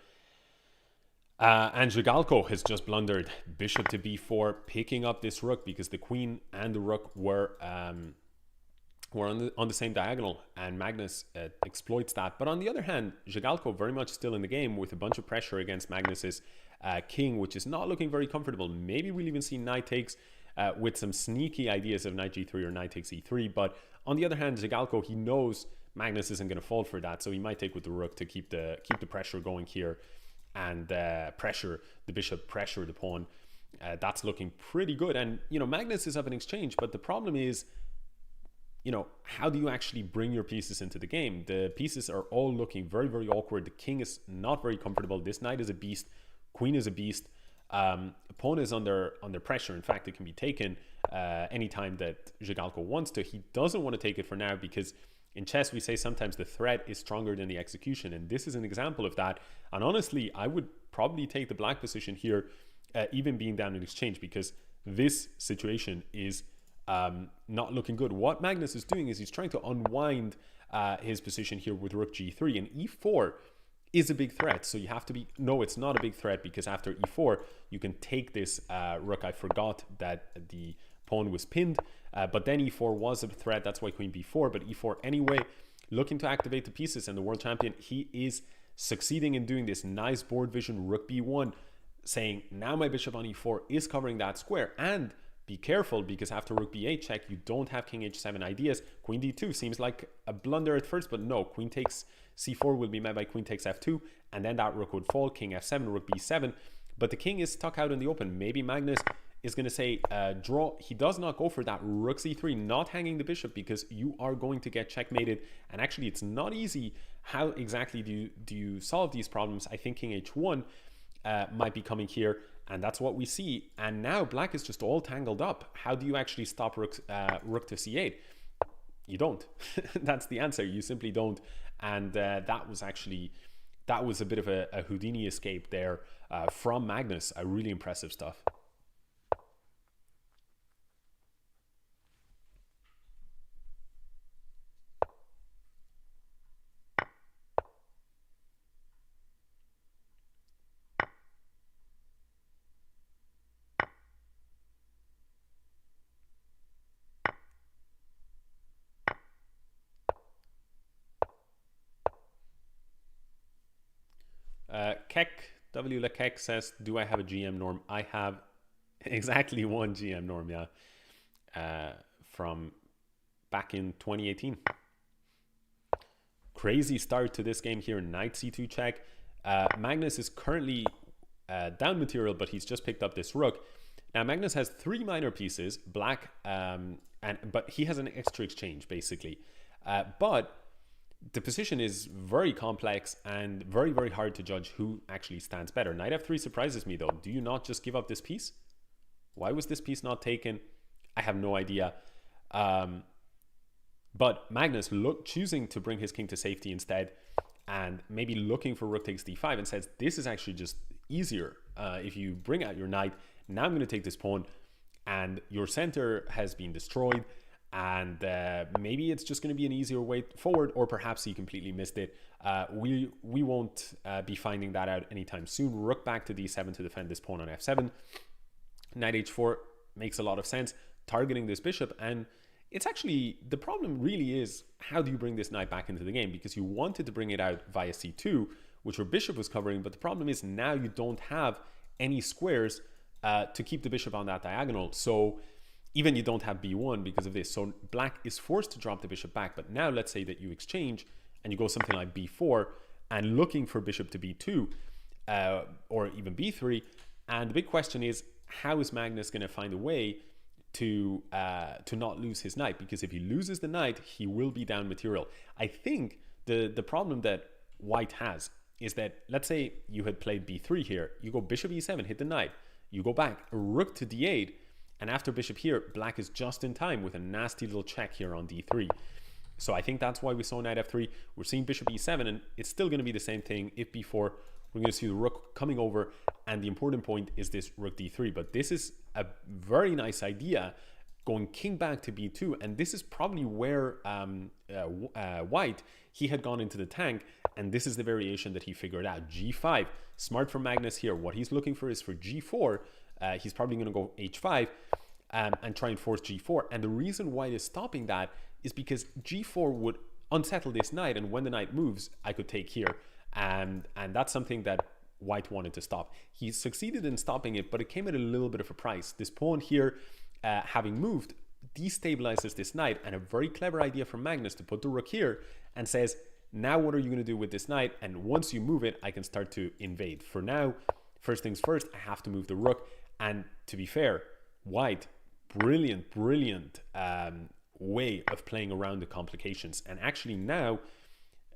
And Zhigalko has just blundered bishop to b4, picking up this rook because the queen and the rook were on the same diagonal, and Magnus exploits that. But on the other hand, Zhigalko very much still in the game with a bunch of pressure against Magnus's king, which is not looking very comfortable. Maybe we'll even see knight takes with some sneaky ideas of knight g3 or knight takes e3. But on the other hand, Zhigalko, he knows Magnus isn't going to fall for that, so he might take with the rook to keep the pressure going here. And pressure the bishop, pressure the pawn. That's looking pretty good. And, you know, Magnus is up in exchange, but the problem is, you know, how do you actually bring your pieces into the game? The pieces are all looking very, very awkward. The king is not very comfortable. This knight is a beast. Queen is a beast. Pawn is under pressure. In fact, it can be taken anytime that Zhigalko wants to. He doesn't want to take it for now because In chess, we say sometimes the threat is stronger than the execution, and this is an example of that. And honestly, I would probably take the black position here, even being down in exchange, because this situation is not looking good. What Magnus is doing is he's trying to unwind his position here with rook g3, and e4 is a big threat. So you have to be, no, it's not a big threat, because after e4, you can take this rook. I forgot that the pawn was pinned, but then e4 was a threat. That's why queen b4, but e4 anyway, looking to activate the pieces. And the world champion, he is succeeding in doing this nice board vision, rook b1, saying now my bishop on e4 is covering that square. And be careful, because after rook b8 check, you don't have king h7 ideas. Queen d2 seems like a blunder at first, but no, queen takes c4 will be met by queen takes f2, and then that rook would fall, king f7, rook b7. But the king is stuck out in the open. Maybe Magnus is going to say draw. He does not go for that rook c3, not hanging the bishop, because you are going to get checkmated. And actually, it's not easy. How exactly do you solve these problems? I think king h1 might be coming here, and that's what we see. And now black is just all tangled up. How do you actually stop rook to c8? You don't. That's the answer. You simply don't. And that was a bit of a Houdini escape there from Magnus. Really impressive stuff. W. Lekek says, do I have a GM norm? I have exactly one GM norm, yeah, from back in 2018. Crazy start to this game here, knight c2 check. Magnus is currently down material, but he's just picked up this rook. Now Magnus has 3 minor pieces, black, but he has an extra exchange basically. But the position is very complex and very, very hard to judge who actually stands better. Knight f3 surprises me though. Do you not just give up this piece? Why was this piece not taken? I have no idea. But Magnus choosing to bring his king to safety instead, and maybe looking for rook takes d5, and says this is actually just easier. If you bring out your knight, now I'm going to take this pawn, and your center has been destroyed. And maybe it's just going to be an easier way forward, or perhaps he completely missed it. We won't be finding that out anytime soon. Rook back to d7 to defend this pawn on f7. Knight h4 makes a lot of sense, targeting this bishop. And it's actually, the problem really is, how do you bring this knight back into the game? Because you wanted to bring it out via c2, which your bishop was covering, but the problem is now you don't have any squares to keep the bishop on that diagonal. So even you don't have b1 because of this. So black is forced to drop the bishop back. But now let's say that you exchange and you go something like b4 and looking for bishop to b2 or even b3. And the big question is, how is Magnus going to find a way to not lose his knight? Because if he loses the knight, he will be down material. I think the problem that white has is that, let's say you had played b3 here. You go bishop e7, hit the knight. You go back, rook to d8. And after bishop here, black is just in time with a nasty little check here on d3. So I think that's why we saw knight f3. We're seeing bishop e7, and it's still going to be the same thing. If b4, we're going to see the rook coming over, and the important point is this rook d3. But this is a very nice idea, going king back to b2, and this is probably where white, he had gone into the tank, and this is the variation that he figured out. g5, smart for Magnus here. What he's looking for is for g4. He's probably going to go h5 and try and force g4. And the reason white is stopping that is because g4 would unsettle this knight, and when the knight moves, I could take here. And that's something that white wanted to stop. He succeeded in stopping it, but it came at a little bit of a price. This pawn here, having moved, destabilizes this knight, and a very clever idea from Magnus to put the rook here and says, now what are you going to do with this knight? And once you move it, I can start to invade. For now, first things first, I have to move the rook. And to be fair, white, brilliant way of playing around the complications. And actually now,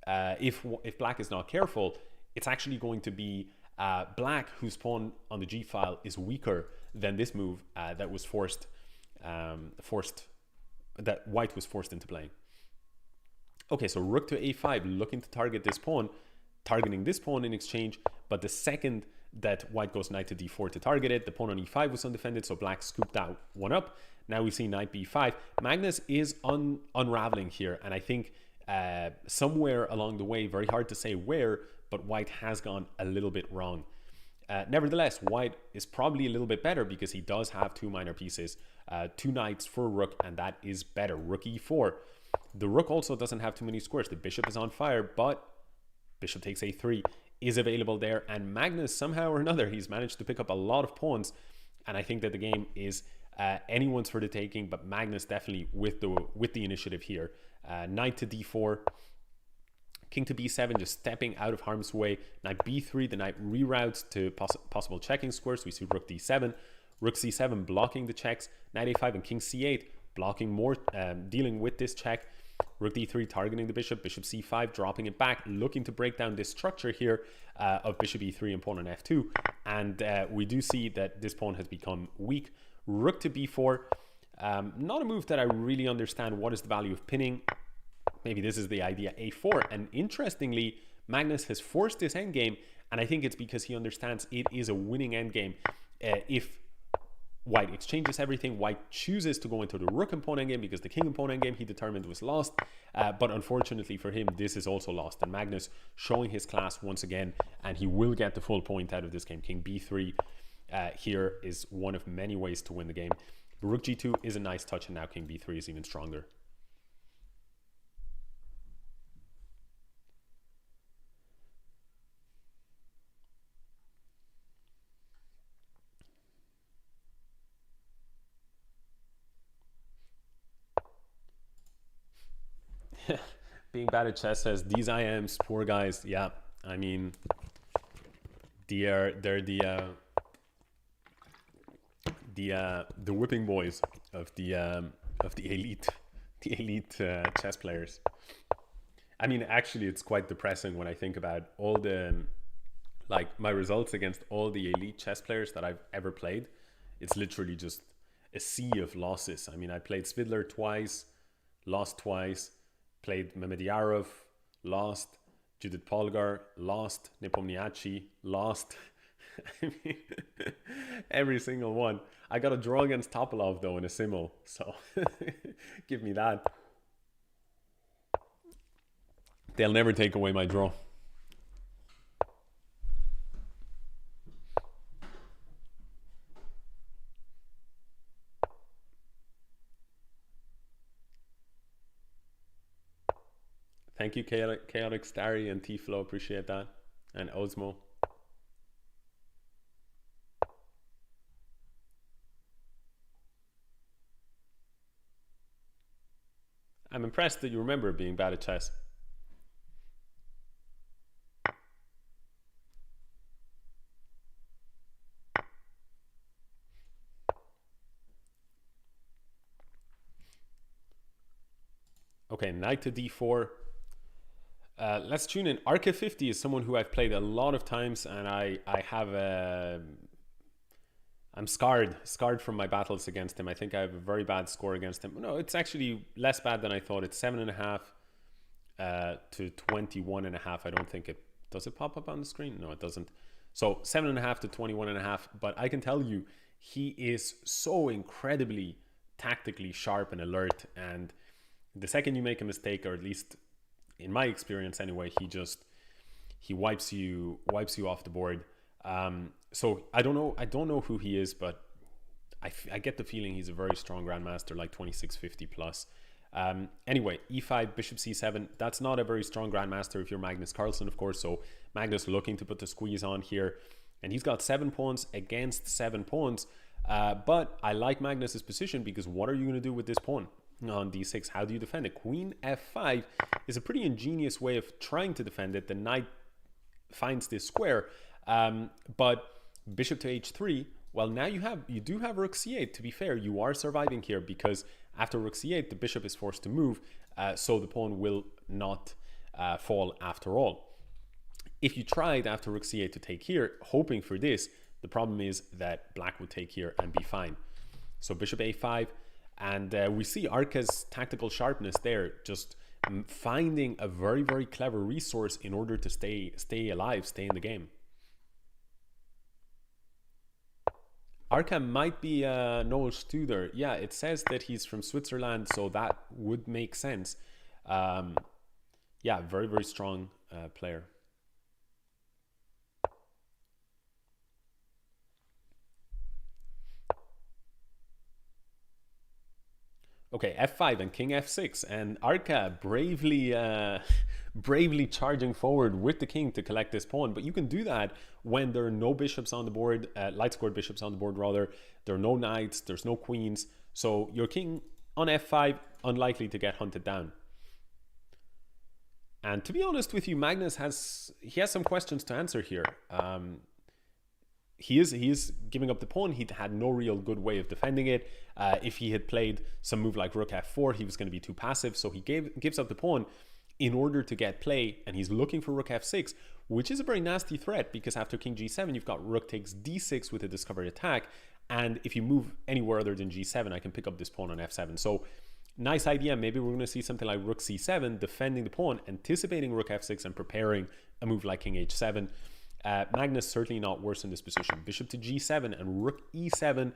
if black is not careful, it's actually going to be black, whose pawn on the g file is weaker than this move that was that white was forced into playing. Okay, so rook to a5, looking to target this pawn, targeting this pawn in exchange. But the second that white goes knight to d4 to target it, the pawn on e5 was undefended, so black scooped that one up. Now we see knight b5. Magnus is unraveling here, and I think somewhere along the way, very hard to say where, but white has gone a little bit wrong. Nevertheless, white is probably a little bit better because he does have two minor pieces, two knights for a rook, and that is better. Rook e4. The rook also doesn't have too many squares. The bishop is on fire, but bishop takes a3 is available there. And Magnus, somehow or another, he's managed to pick up a lot of pawns. And I think that the game is anyone's for the taking, but Magnus definitely with the initiative here. Knight to d4. King to b7, just stepping out of harm's way. Knight b3, the knight reroutes to possible checking squares. We see rook d7, rook c7 blocking the checks, knight a5 and king c8 blocking more, dealing with this check. Rook d3 targeting the bishop, bishop c5 dropping it back, looking to break down this structure here of bishop e3 and pawn on f2. And we do see that this pawn has become weak. Rook to b4, not a move that I really understand. What is the value of pinning? Maybe this is the idea, a4. And interestingly, Magnus has forced this endgame, and I think it's because he understands it is a winning endgame. If white exchanges everything, white chooses to go into the rook and pawn endgame because the king and pawn endgame he determined was lost. But unfortunately for him, this is also lost. And Magnus showing his class once again, and he will get the full point out of this game. King b3 here is one of many ways to win the game. Rook g2 is a nice touch, and now king b3 is even stronger. Being bad at chess says these IMs, poor guys. Yeah, I mean, they're the whipping boys of the elite chess players. I mean, actually, it's quite depressing when I think about all the my results against all the elite chess players that I've ever played. It's literally just a sea of losses. I mean, I played Svidler twice, lost twice. Played Mehmediyarov, lost. Judith Polgar, lost. Nepomniachtchi, lost. I mean, every single one. I got a draw against Topalov, though, in a simul. So, give me that. They'll never take away my draw. Thank you, Chaotic Starry and T-Flow. Appreciate that. And Osmo. I'm impressed that you remember being bad at chess. Okay, knight to d4. Let's tune in. Arca50 is someone who I've played a lot of times, and I have I'm scarred from my battles against him. I think I have a very bad score against him. No, it's actually less bad than I thought. It's 7.5 to 21.5. I don't think it does. It pop up on the screen? No, it doesn't. So 7.5 to 21.5. But I can tell you, he is so incredibly tactically sharp and alert. And the second you make a mistake, or at least in my experience anyway, he wipes you off the board. So I don't know who he is, but I get the feeling he's a very strong grandmaster, like 2650 plus. Anyway, e5, bishop c7. That's not a very strong grandmaster if you're Magnus Carlsen, of course. So Magnus looking to put the squeeze on here, and he's got 7 pawns against 7 pawns. But I like Magnus's position because what are you going to do with this pawn on d6? How do you defend it? Queen f5 is a pretty ingenious way of trying to defend it. The knight finds this square, but bishop to h3. Well, now you do have rook c8. To be fair, you are surviving here because after rook c8, the bishop is forced to move, so the pawn will not fall after all. If you tried after rook c8 to take here, hoping for this, the problem is that black would take here and be fine. So bishop a5, and we see Arca's tactical sharpness there, just finding a very, very clever resource in order to stay alive, stay in the game. Arca might be Noel Studer. Yeah, it says that he's from Switzerland, so that would make sense. Yeah, very, very strong player. Okay, f5 and king f6, and Arca bravely bravely charging forward with the king to collect this pawn. But you can do that when there are no bishops on the board, light scored bishops on the board rather. There are no knights, there's no queens, so your king on f5 unlikely to get hunted down. And to be honest with you, Magnus has some questions to answer here. He is giving up the pawn. He had no real good way of defending it. If he had played some move like rook f4, he was going to be too passive. So he gives up the pawn in order to get play, and he's looking for rook f6, which is a very nasty threat because after king g7, you've got rook takes d6 with a discovery attack. And if you move anywhere other than g7, I can pick up this pawn on f7. So nice idea. Maybe we're going to see something like rook c7, defending the pawn, anticipating rook f6, and preparing a move like king h7. Magnus certainly not worse in this position. Bishop to g7 and rook e7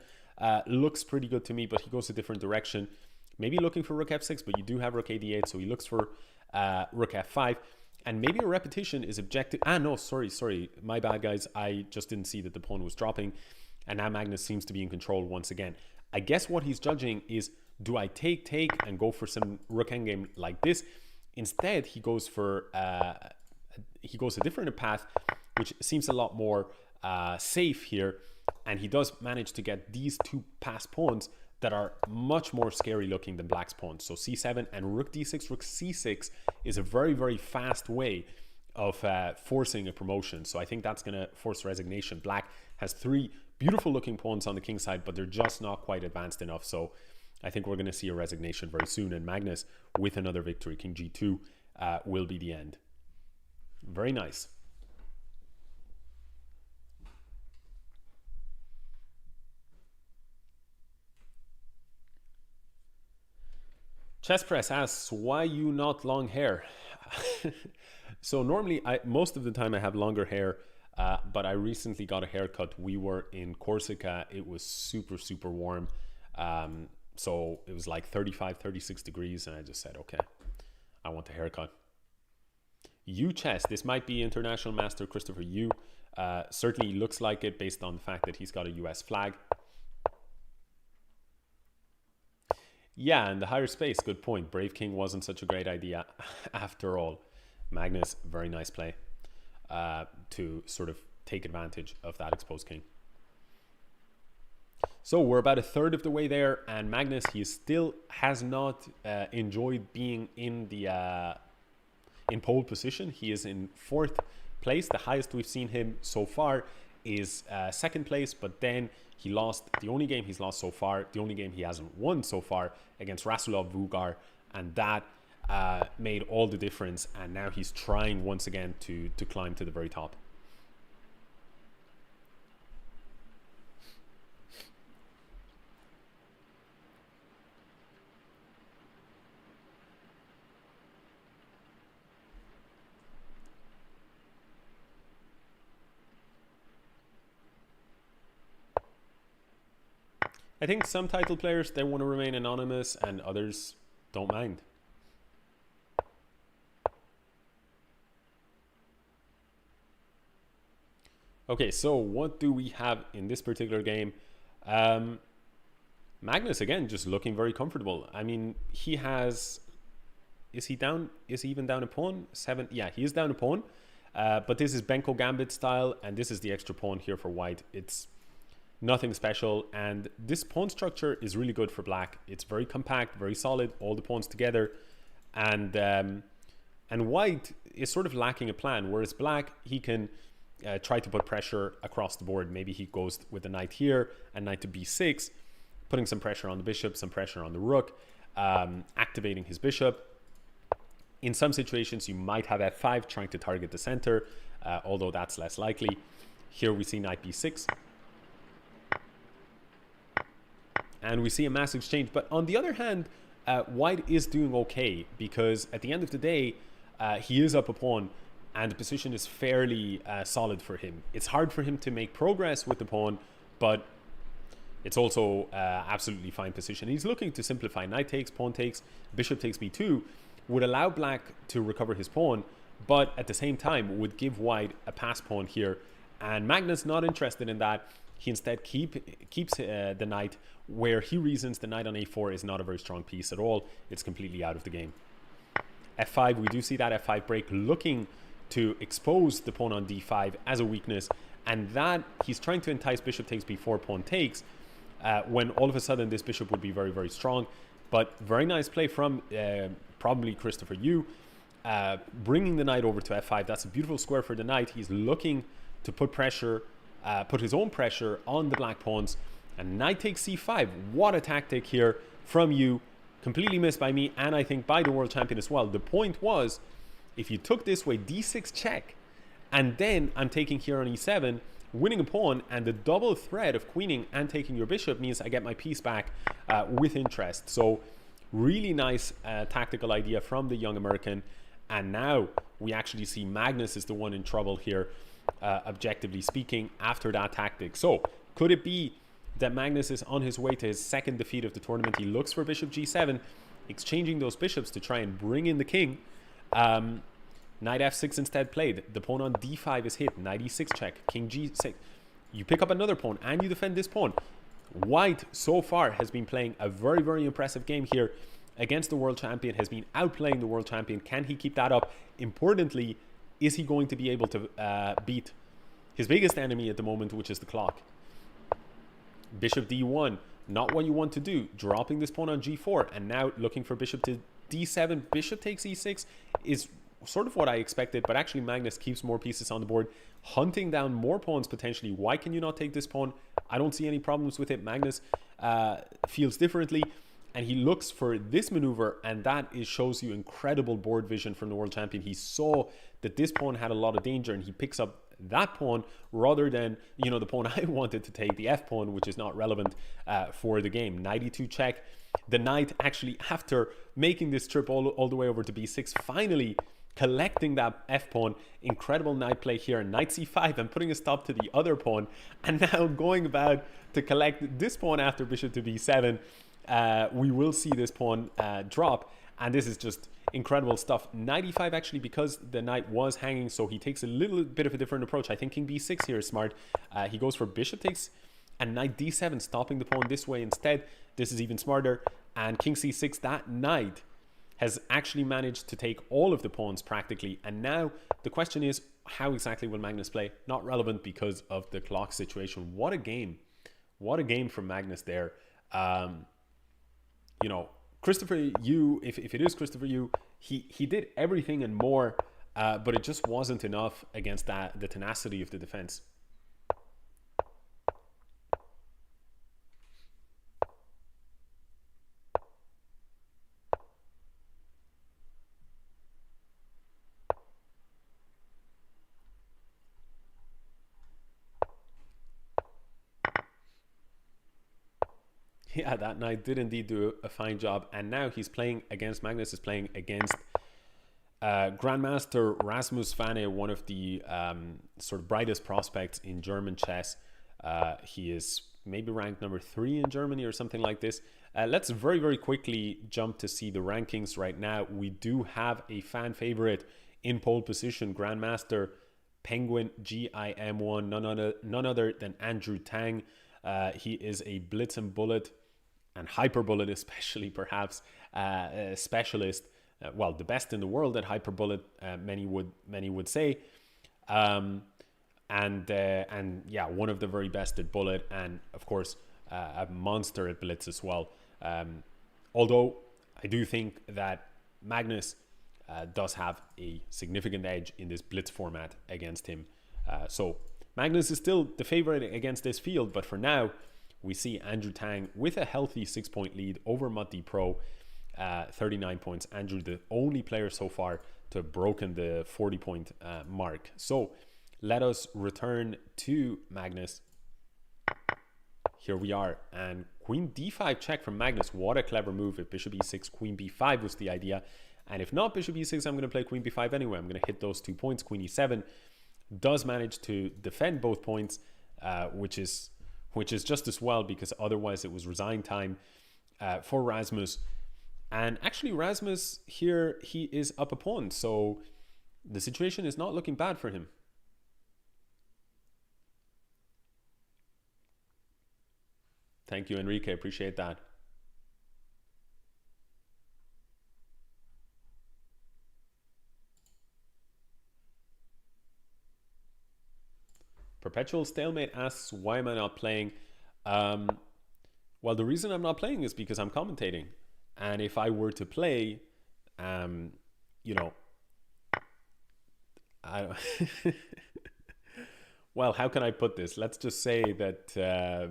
looks pretty good to me, but he goes a different direction. Maybe looking for rook f6, but you do have rook ad8, so he looks for rook f5. And maybe a repetition is objective. No, sorry. My bad, guys. I just didn't see that the pawn was dropping. And now Magnus seems to be in control once again. I guess what he's judging is, do I take and go for some rook endgame like this? Instead, he goes for a different path, which seems a lot more safe here. And he does manage to get these two passed pawns that are much more scary looking than black's pawns. So c7 and rook d6, rook c6 is a very, very fast way of forcing a promotion. So I think that's going to force resignation. Black has three beautiful looking pawns on the king side, but they're just not quite advanced enough. So I think we're going to see a resignation very soon. And Magnus, with another victory, king g2, will be the end. Very nice. Chess Press asks, why you not long hair? So normally, most of the time I have longer hair, but I recently got a haircut. We were in Corsica. It was super, super warm. So it was like 35, 36 degrees. And I just said, okay, I want a haircut. Yu Chess, this might be International Master Christopher Yu. Certainly looks like it based on the fact that he's got a US flag. Yeah, and the higher space, good point. Brave King wasn't such a great idea after all. Magnus, very nice play to sort of take advantage of that exposed king. So we're about a third of the way there, and Magnus, he still has not enjoyed being in the in pole position. He is in 4th place. The highest we've seen him so far is 2nd place, but then he lost the only game he's lost so far, the only game he hasn't won so far, against Rasulov Vugar, and that made all the difference. And now he's trying once again to climb to the very top. I think some title players, they want to remain anonymous, and others don't mind. Okay, so what do we have in this particular game? Magnus, again, just looking very comfortable. I mean, he has... Is he even down a pawn? 7? Yeah, he is down a pawn. But this is Benko Gambit style, and this is the extra pawn here for white. It's nothing special, and this pawn structure is really good for black. It's very compact, very solid, all the pawns together, and white is sort of lacking a plan, whereas black, he can try to put pressure across the board. Maybe he goes with the knight here and knight to b6, putting some pressure on the bishop, some pressure on the rook, activating his bishop. In some situations, you might have f5 trying to target the center, although that's less likely. Here we see knight b6. And we see a mass exchange. But on the other hand, white is doing okay, because at the end of the day, he is up a pawn and the position is fairly solid for him. It's hard for him to make progress with the pawn, but it's also absolutely fine position. He's looking to simplify. Knight takes, pawn takes, bishop takes b2 would allow black to recover his pawn, but at the same time would give white a pass pawn here. And Magnus not interested in that. He instead keeps the knight, where he reasons the knight on a4 is not a very strong piece at all. It's completely out of the game. f5, we do see that f5 break, looking to expose the pawn on d5 as a weakness, and that he's trying to entice bishop takes b4, pawn takes, when all of a sudden this bishop would be very, very strong. But very nice play from probably Christopher Yu, bringing the knight over to f5. That's a beautiful square for the knight. He's looking to put pressure, put his own pressure on the black pawns, and knight takes c5. What a tactic here from Yu, completely missed by me, and I think by the world champion as well. The point was, if you took this way, d6 check, and then I'm taking here on e7, winning a pawn, and the double threat of queening and taking your bishop means I get my piece back with interest. So really nice tactical idea from the young American. And now we actually see Magnus is the one in trouble here, objectively speaking, after that tactic. So could it be that Magnus is on his way to his second defeat of the tournament? He looks for bishop g7, exchanging those bishops to try and bring in the king. Knight f6 instead played. The pawn on d5 is hit. Knight e6 check. King g6. You pick up another pawn and you defend this pawn. White so far has been playing a very, very impressive game here against the world champion, has been outplaying the world champion. Can he keep that up? Importantly, is he going to be able to beat his biggest enemy at the moment, which is the clock? Bishop d1, not what you want to do. Dropping this pawn on g4, and now looking for bishop to d7. Bishop takes e6 is sort of what I expected, but actually Magnus keeps more pieces on the board, hunting down more pawns potentially. Why can you not take this pawn? I don't see any problems with it. Magnus feels differently, and he looks for this maneuver, and that shows you incredible board vision from the world champion. He saw that this pawn had a lot of danger, and he picks up that pawn rather than, you know, the pawn I wanted to take, the f pawn, which is not relevant for the game. Knight e2 check. The knight actually, after making this trip all the way over to b6, finally collecting that f pawn. Incredible knight play here. Knight c5 and putting a stop to the other pawn, and now going about to collect this pawn after bishop to b7. We will see this pawn drop, and this is just incredible stuff. Knight e5 actually, because the knight was hanging, so he takes a little bit of a different approach. I think king b6 here is smart. He goes for bishop takes and knight d7, stopping the pawn this way instead. This is even smarter. And king c6, that knight has actually managed to take all of the pawns practically. And now the question is, how exactly will Magnus play? Not relevant because of the clock situation. What a game. What a game from Magnus there. You know, Christopher Yu, if it is Christopher Yu, he did everything and more, but it just wasn't enough against the tenacity of the defense. Yeah, that knight did indeed do a fine job. And now he's playing against, Magnus is playing against Grandmaster Rasmus Vane, one of the sort of brightest prospects in German chess. He is maybe ranked number 3 in Germany or something like this. Let's very, very quickly jump to see the rankings right now. We do have a fan favorite in pole position, Grandmaster Penguin GIM1, none other than Andrew Tang. He is a blitz and bullet and hyper bullet especially, perhaps, specialist. Well, the best in the world at hyper bullet, many would say. And yeah, one of the very best at bullet, and of course a monster at blitz as well. Although I do think that Magnus does have a significant edge in this blitz format against him. So Magnus is still the favorite against this field, but for now we see Andrew Tang with a healthy 6-point lead over Muddy Pro, 39 points. Andrew, the only player so far to have broken the 40-point mark. So let us return to Magnus. here we are. And queen d5 check from Magnus. What a clever move. If bishop e6, queen b5 was the idea. And if not bishop e6, I'm going to play queen b5 anyway. I'm going to hit those 2 points. Queen e7 does manage to defend both points, which is just as well, because otherwise it was resign time for Rasmus. And actually Rasmus here, he is up a pawn. So the situation is not looking bad for him. Thank you, Enrique. Appreciate that. Perpetual Stalemate asks, why am I not playing? Well, the reason I'm not playing is because I'm commentating. And if I were to play, you know, well, how can I put this? Let's just say that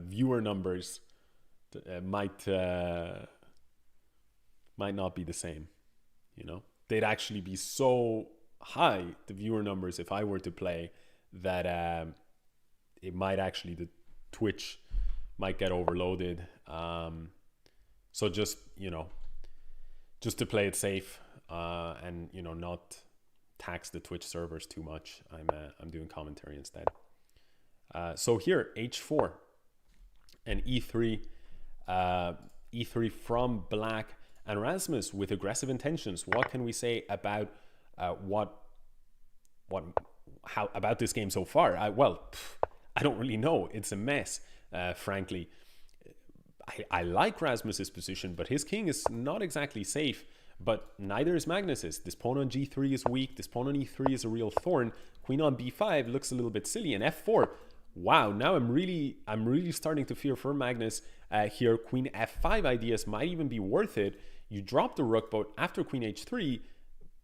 viewer numbers might not be the same. You know, they'd actually be so high, the viewer numbers, if I were to play, that it might actually, the Twitch might get overloaded. So just, you know, just to play it safe and, you know, not tax the Twitch servers too much, I'm doing commentary instead. So here, h4 and e3, e3 from black, and Rasmus with aggressive intentions. What can we say about how about this game so far? Well, I don't really know. It's a mess, frankly. I like Rasmus's position, but his king is not exactly safe. But neither is Magnus's. This pawn on g3 is weak. This pawn on e3 is a real thorn. Queen on b5 looks a little bit silly, and f4. Wow, now I'm really starting to fear for Magnus here. Queen f5 ideas might even be worth it. You drop the rook, but after queen h3,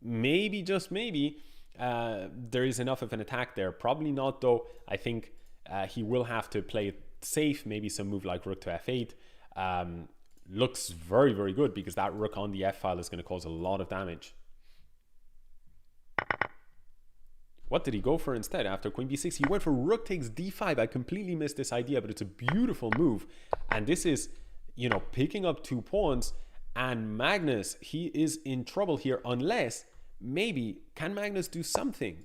maybe, just maybe, there is enough of an attack there. Probably not, though. I think he will have to play it safe. Maybe some move like rook to f8 looks very, very good, because that rook on the f file is going to cause a lot of damage. What did he go for instead after queen b6? He went for rook takes d5. I completely missed this idea, but it's a beautiful move. And this is, you know, picking up 2 pawns. And Magnus, he is in trouble here, unless maybe, can Magnus do something?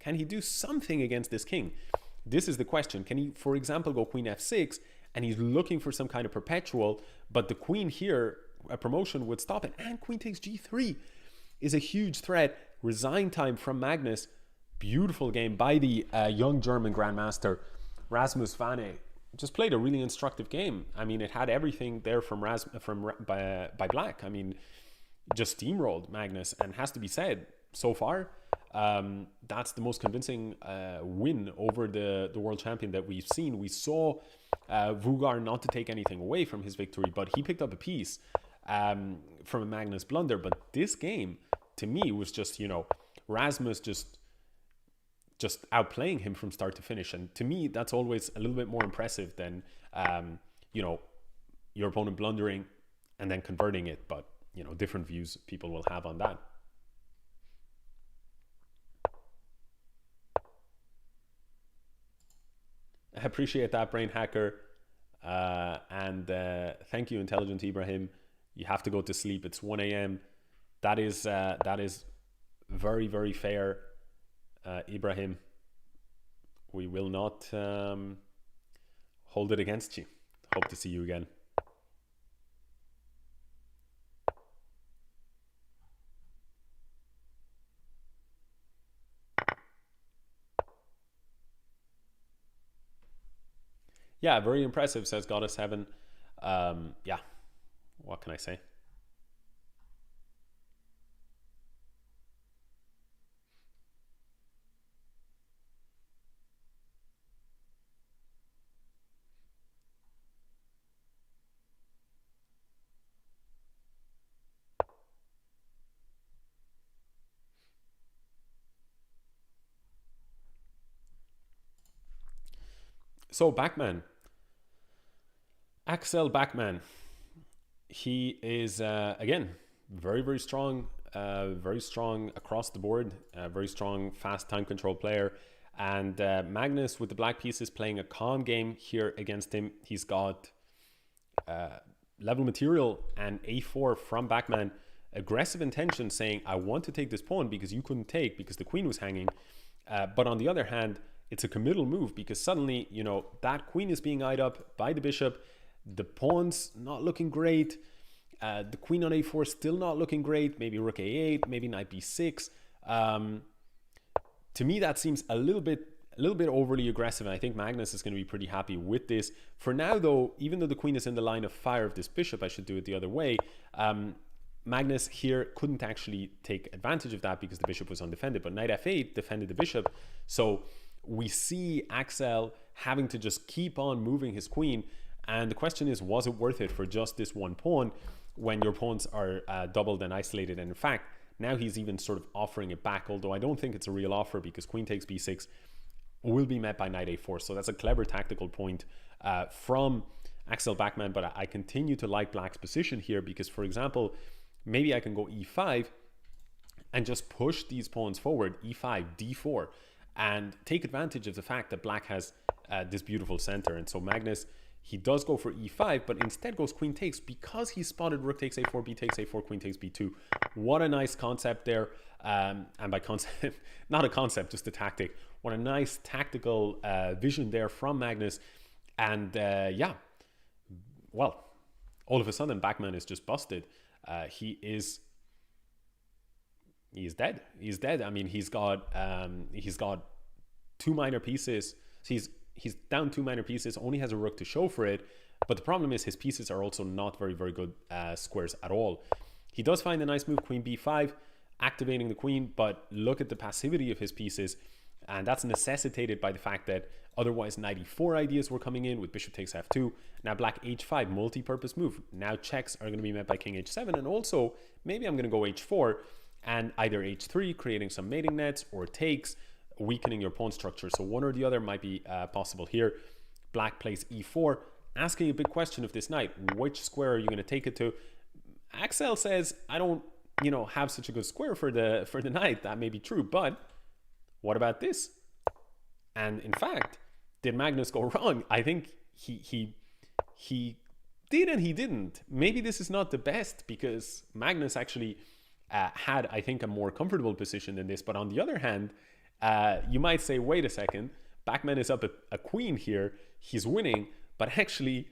Can he do something against this king? This is the question. Can he, for example, go queen f6, and he's looking for some kind of perpetual, but the queen here, a promotion would stop it. And queen takes g3 is a huge threat. Resign time from Magnus. Beautiful game by the young German Grandmaster Rasmus Vane. Just played a really instructive game. I mean, it had everything there by black. I mean, just steamrolled Magnus, and has to be said, so far, that's the most convincing win over the world champion that we've seen. We saw Vugar not to take anything away from his victory, but he picked up a piece from a Magnus blunder. But this game, to me, was just, you know, Rasmus just outplaying him from start to finish. And to me, that's always a little bit more impressive than, you know, your opponent blundering and then converting it. But, you know, different views people will have on that. I appreciate that, Brain Hacker. And thank you, Intelligent Ibrahim. You have to go to sleep. It's 1 a.m. That is very, very fair, Ibrahim. We will not hold it against you. Hope to see you again. Yeah, very impressive, says Goddess Heaven. Yeah, what can I say? So Backman, Axel Backman, he is again very, very strong across the board, very strong fast time control player. And Magnus, with the black pieces, playing a calm game here against him. He's got level material and a4 from backman. Aggressive intention, saying, I want to take this pawn because you couldn't take, because the queen was hanging. But on the other hand, it's a committal move, because suddenly, you know, that queen is being eyed up by the bishop. The pawn's not looking great. The queen on a4 still not looking great. Maybe rook a8, maybe knight b6. To me, that seems a little bit overly aggressive, and I think Magnus is going to be pretty happy with this. For now, though, even though the queen is in the line of fire of this bishop, I should do it the other way. Magnus here couldn't actually take advantage of that because the bishop was undefended, but knight f8 defended the bishop. So we see Axel having to just keep on moving his queen, and the question is, was it worth it for just this one pawn when your pawns are doubled and isolated? And in fact, now he's even sort of offering it back, although I don't think it's a real offer, because queen takes b6 will be met by knight a4. So that's a clever tactical point from Axel Backman, but I continue to like black's position here, because, for example, maybe I can go e5 and just push these pawns forward, e5, d4, and take advantage of the fact that black has this beautiful center. And so Magnus, he does go for e5, but instead goes queen takes, because he spotted rook takes a4, b takes a4, queen takes b2. What a nice concept there. And by concept, not a concept, just a tactic. What a nice tactical vision there from Magnus. And yeah, well, all of a sudden, Backman is just busted. He is dead. He's dead. I mean, he's got two minor pieces. So he's down two minor pieces, only has a rook to show for it. But the problem is his pieces are also not very, very good squares at all. He does find a nice move, queen b5, activating the queen, but look at the passivity of his pieces. And that's necessitated by the fact that otherwise knight e4 ideas were coming in with bishop takes f2. Now black h5, multi-purpose move. Now checks are going to be met by king h7. And also, maybe I'm going to go h4 and either h3, creating some mating nets, or takes, weakening your pawn structure. So one or the other might be possible here. Black plays e4, asking a big question of this knight. Which square are you going to take it to? Axel says, I don't, you know, have such a good square for the knight. That may be true, but what about this? And in fact, did Magnus go wrong? I think he did and he didn't. Maybe this is not the best, because Magnus actually had, I think, a more comfortable position than this. But on the other hand, you might say, wait a second, Backman is up a queen here. He's winning, but actually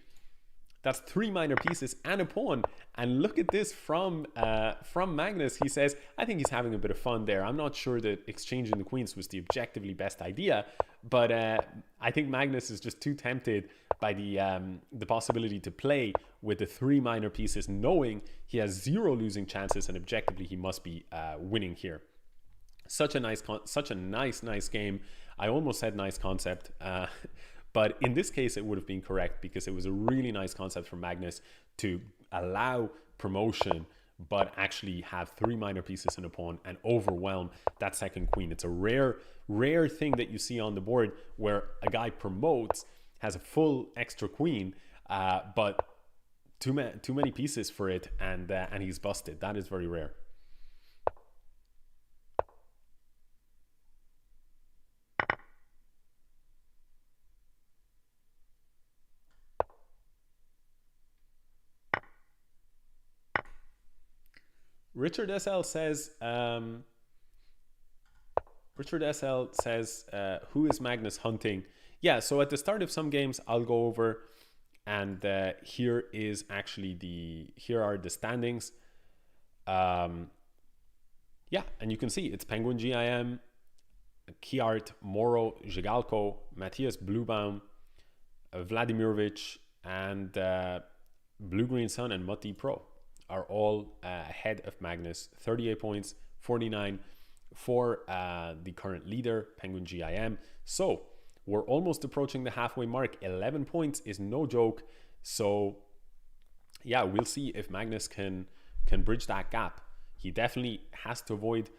that's three minor pieces and a pawn. And look at this from Magnus. He says, I think he's having a bit of fun there. I'm not sure that exchanging the queens was the objectively best idea, but I think Magnus is just too tempted by the possibility to play with the three minor pieces, knowing he has zero losing chances, and objectively he must be winning here. Such a nice game. I almost said nice concept. But in this case, it would have been correct, because it was a really nice concept for Magnus to allow promotion, but actually have three minor pieces in a pawn and overwhelm that second queen. It's a rare thing that you see on the board where a guy promotes, has a full extra queen, but too many pieces for it, and he's busted. That is very rare. Richard SL says, who is Magnus hunting? Yeah, so at the start of some games, I'll go over, and here are the standings. Yeah, and you can see it's Penguin GIM, Kiart, Moro, Zhigalko, Matthias Bluebaum, Vladimirovich, and Blue Green Sun and Mutti Pro are all ahead of Magnus. 38 points, 49 for the current leader, Penguin GIM. So we're almost approaching the halfway mark. 11 points is no joke. So yeah, we'll see if Magnus can bridge that gap. He definitely has to avoid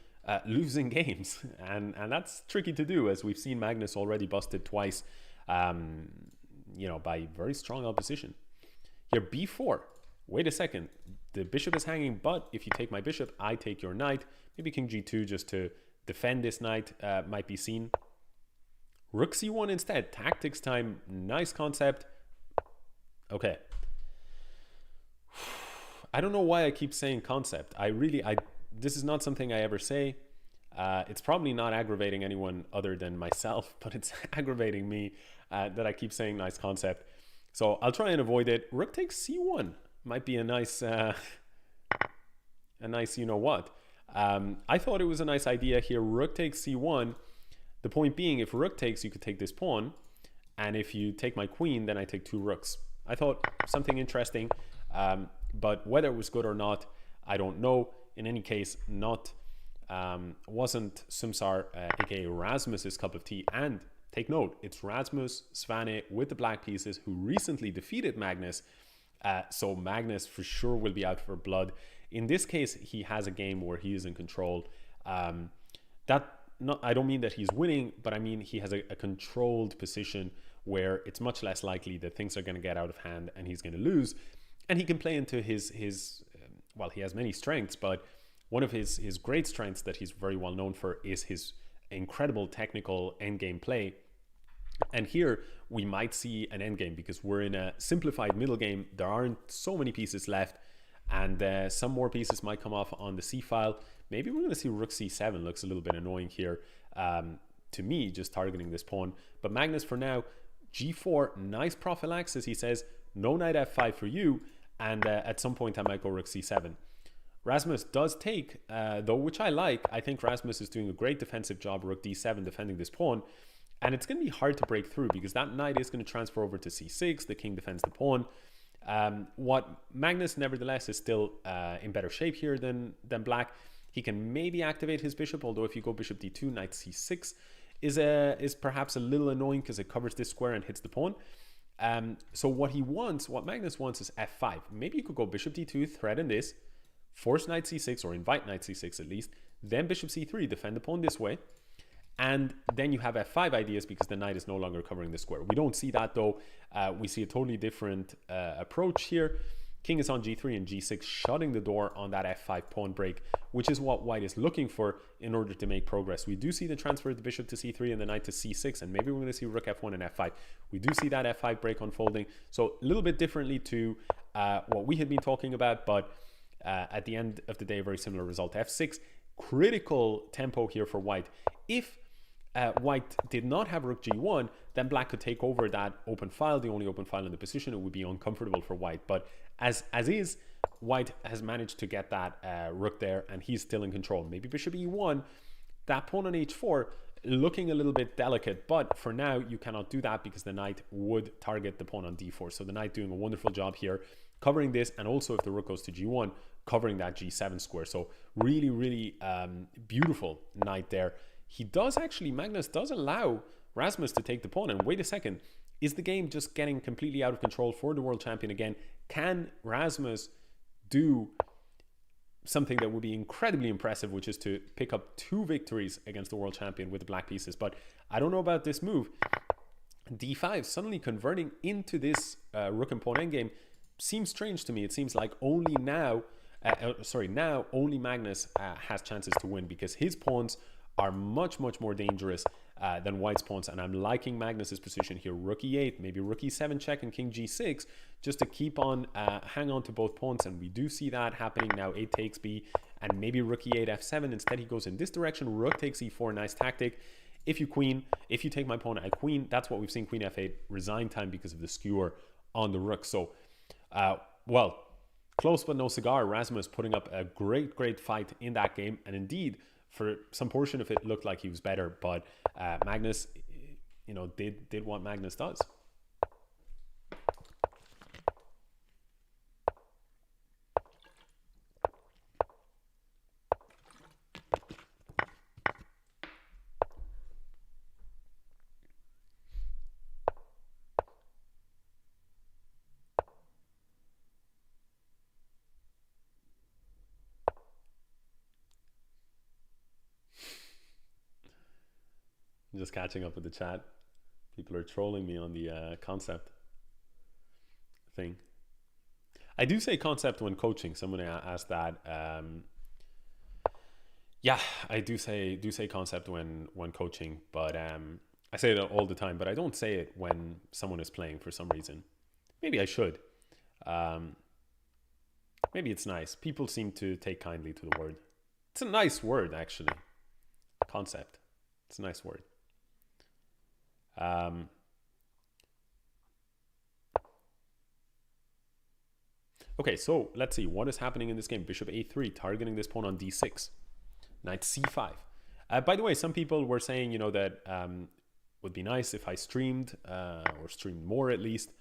losing games, and that's tricky to do, as we've seen Magnus already busted twice, you know, by very strong opposition. Here, b4. Wait a second, the bishop is hanging, but if you take my bishop, I take your knight. Maybe king g2 just to defend this knight might be seen. Rook c1 instead. Tactics time. Nice concept. Okay. I don't know why I keep saying concept. This is not something I ever say. It's probably not aggravating anyone other than myself, but it's aggravating me that I keep saying nice concept. So I'll try and avoid it. Rook takes c1 might be a nice, you know what. I thought it was a nice idea here. Rook takes c1. The point being, if rook takes, you could take this pawn. And if you take my queen, then I take 2 rooks. I thought something interesting, but whether it was good or not, I don't know. In any case, wasn't Sumsar, aka Rasmus's cup of tea. And take note, it's Rasmus Svane with the black pieces who recently defeated Magnus. So Magnus for sure will be out for blood. In this case, he has a game where he is in control. I don't mean that he's winning, but I mean he has a controlled position where it's much less likely that things are going to get out of hand and he's going to lose. And he can play into his well, he has many strengths, but one of his great strengths that he's very well known for is his incredible technical endgame play. And here we might see an endgame because we're in a simplified middle game. There aren't so many pieces left, and some more pieces might come off on the c file. Maybe we're going to see rook c7. Looks a little bit annoying here to me, just targeting this pawn. But Magnus for now, g4, nice prophylaxis, he says. No knight f5 for you, and at some point I might go rook c7. Rasmus does take, though, which I like. I think Rasmus is doing a great defensive job, rook d7, defending this pawn. And it's going to be hard to break through because that knight is going to transfer over to c6. The king defends the pawn. What Magnus, nevertheless, is still in better shape here than black. He can maybe activate his bishop, although if you go bishop d2, knight c6 is perhaps a little annoying because it covers this square and hits the pawn. So what Magnus wants is f5. Maybe you could go bishop d2, threaten this, force knight c6, or invite knight c6 at least, then bishop c3, defend the pawn this way, and then you have f5 ideas because the knight is no longer covering the square. We don't see that though. We see a totally different approach here. King is on g3 and g6, shutting the door on that f5 pawn break, which is what white is looking for in order to make progress. We do see the transfer of the bishop to c3 and the knight to c6, and maybe we're going to see rook f1 and f5. We do see that f5 break unfolding, so a little bit differently to what we had been talking about, but at the end of the day, a very similar result. f6, critical tempo here for white. If white did not have rook g1, then black could take over that open file, the only open file in the position. It would be uncomfortable for white, but as is, white has managed to get that rook there, and he's still in control. Maybe bishop e1, that pawn on h4 looking a little bit delicate, but for now you cannot do that because the knight would target the pawn on d4. So the knight doing a wonderful job here covering this, and also if the rook goes to g1, covering that g7 square. So really, really beautiful knight there. Magnus does allow Rasmus to take the pawn, and wait a second, is the game just getting completely out of control for the world champion again? Can Rasmus do something that would be incredibly impressive, which is to pick up 2 victories against the world champion with the black pieces? But I don't know about this move. d5 suddenly converting into this rook and pawn endgame seems strange to me. It seems like only now only Magnus has chances to win because his pawns are much more dangerous than white's pawns, and I'm liking Magnus's position here. Rook e8, maybe rook e7 check and king g6, just to keep on hang on to both pawns, and we do see that happening now. 8 takes b, and maybe rook e8 f7. Instead he goes in this direction. Rook takes e4, nice tactic. If you take my pawn, I queen. That's what we've seen. Queen f8, resign time because of the skewer on the rook. So well, close but no cigar. Rasmus putting up a great fight in that game, and indeed for some portion of it looked like he was better, but Magnus, did what Magnus does. Just catching up with the chat. People are trolling me on the concept thing. I do say concept when coaching. Someone asked that. Yeah, I do say concept when coaching, but I say it all the time, but I don't say it when someone is playing for some reason. Maybe I should. Maybe it's nice. People seem to take kindly to the word. It's a nice word, actually. Concept. It's a nice word. Okay, so let's see. What is happening in this game? Bishop a3, targeting this pawn on d6. Knight c5. By the way, some people were saying, you know, that would be nice if I streamed, or streamed more at least.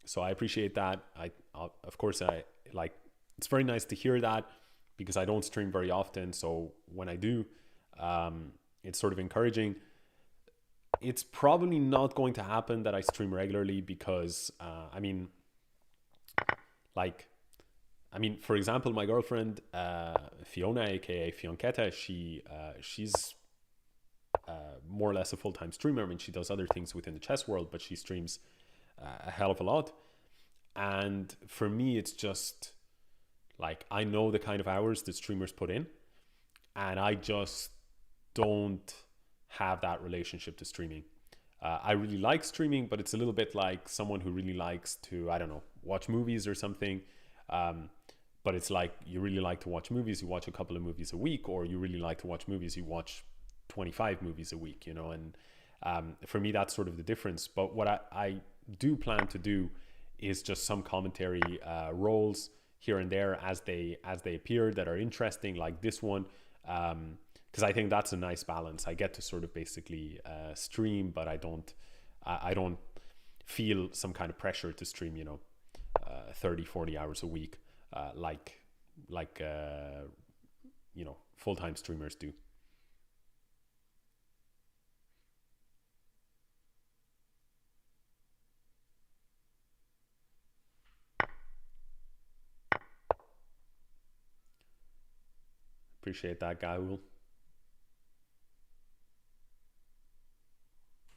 So I appreciate that. Of course, it's very nice to hear that, because I don't stream very often. So when I do, it's sort of encouraging. It's probably not going to happen that I stream regularly, because, for example, my girlfriend, Fiona, aka Fionketta, she's more or less a full-time streamer. I mean, she does other things within the chess world, but she streams a hell of a lot. And for me, it's just like, I know the kind of hours that streamers put in, and I just don't have that relationship to streaming. I really like streaming, but it's a little bit like someone who really likes to, I don't know, watch movies or something. But it's like, you really like to watch movies, you watch a couple of movies a week, or you really like to watch movies, you watch 25 movies a week, you know. And for me, that's sort of the difference. But what I do plan to do is just some commentary roles here and there as they appear that are interesting, like this one, because I think that's a nice balance. I get to sort of basically stream, but I don't feel some kind of pressure to stream, you know, 30-40 hours a week, like you know, full-time streamers do. Appreciate that, Gaul.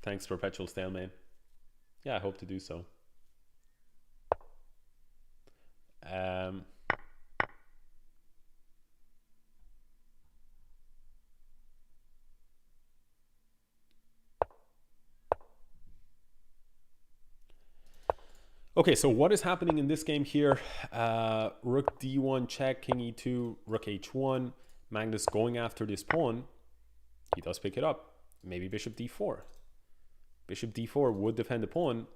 Thanks, Perpetual Stalemate. Yeah, I hope to do so. Okay, so what is happening in this game here? Rook d1 check, king e2, rook h1. Magnus going after this pawn. He does pick it up. Maybe bishop d4. Bishop d4 would defend the pawn.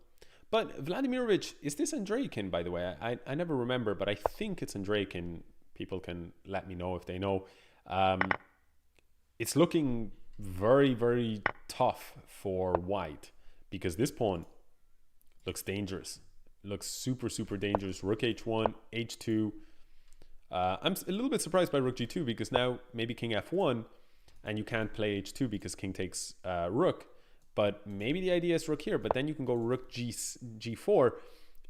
But Vladimirovich, is this Andreikin, by the way? I never remember, but I think it's Andreikin. People can let me know if they know. It's looking very, very tough for white, because this pawn looks dangerous. Looks super, super dangerous. Rook h1, h2. I'm a little bit surprised by rook g2, because now maybe king f1, and you can't play h2 because king takes rook. But maybe the idea is rook here, but then you can go rook g4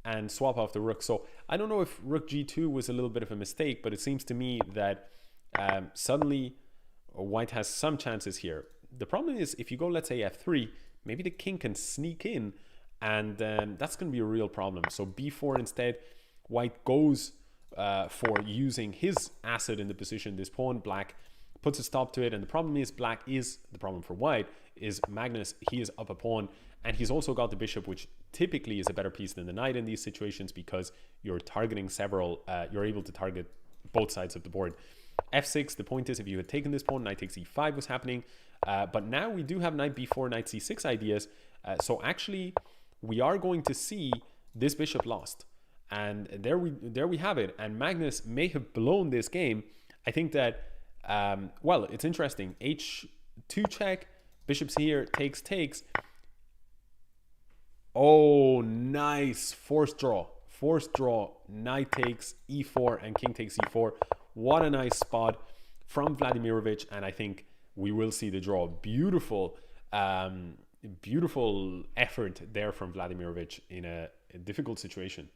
and swap off the rook. So I don't know if rook g2 was a little bit of a mistake, but it seems to me that suddenly white has some chances here. The problem is, if you go, let's say, f3, maybe the king can sneak in, and that's going to be a real problem. So b4 instead. White goes for using his asset in the position, this pawn. Black puts a stop to it, and the problem is, the problem for white is Magnus, he is up a pawn, and he's also got the bishop, which typically is a better piece than the knight in these situations, because you're targeting you're able to target both sides of the board. f6, the point is, if you had taken this pawn, knight takes e5 was happening, but now we do have knight b4, knight c6 ideas, so actually we are going to see this bishop lost, and there we have it. And Magnus may have blown this game. I think that well, it's interesting. h2 check, bishops here, takes. Oh, nice. Forced draw. Knight takes e4 and king takes e4. What a nice spot from Vladimirovich. And I think we will see the draw. Beautiful effort there from Vladimirovich in a difficult situation.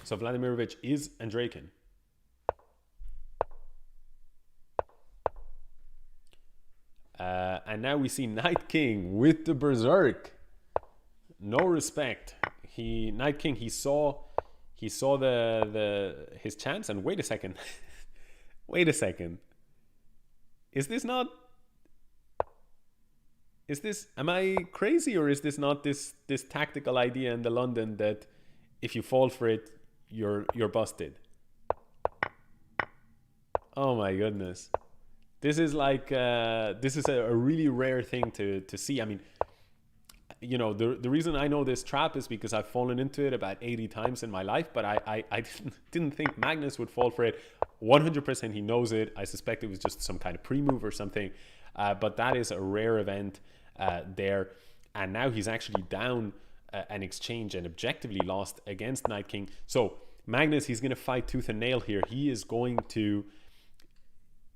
So Vladimirovich is Andreikin. And now we see Knight King with the Berserk. No respect. Knight King, he saw his chance, and wait a second. Wait a second. Is this not... am I crazy, or is this not this tactical idea in the London that if you fall for it, you're busted? Oh my goodness. This is like, this is a really rare thing to see. I mean, you know, the reason I know this trap is because I've fallen into it about 80 times in my life, but I didn't think Magnus would fall for it. 100% he knows it. I suspect it was just some kind of pre-move or something, but that is a rare event there. And now he's actually down an exchange and objectively lost against Knight King. So Magnus, he's going to fight tooth and nail here. He is going to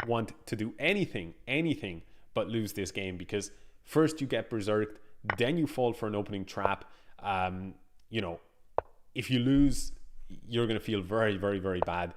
want to do anything but lose this game, because first you get berserked, then you fall for an opening trap. You know, if you lose, you're going to feel very, very, very bad.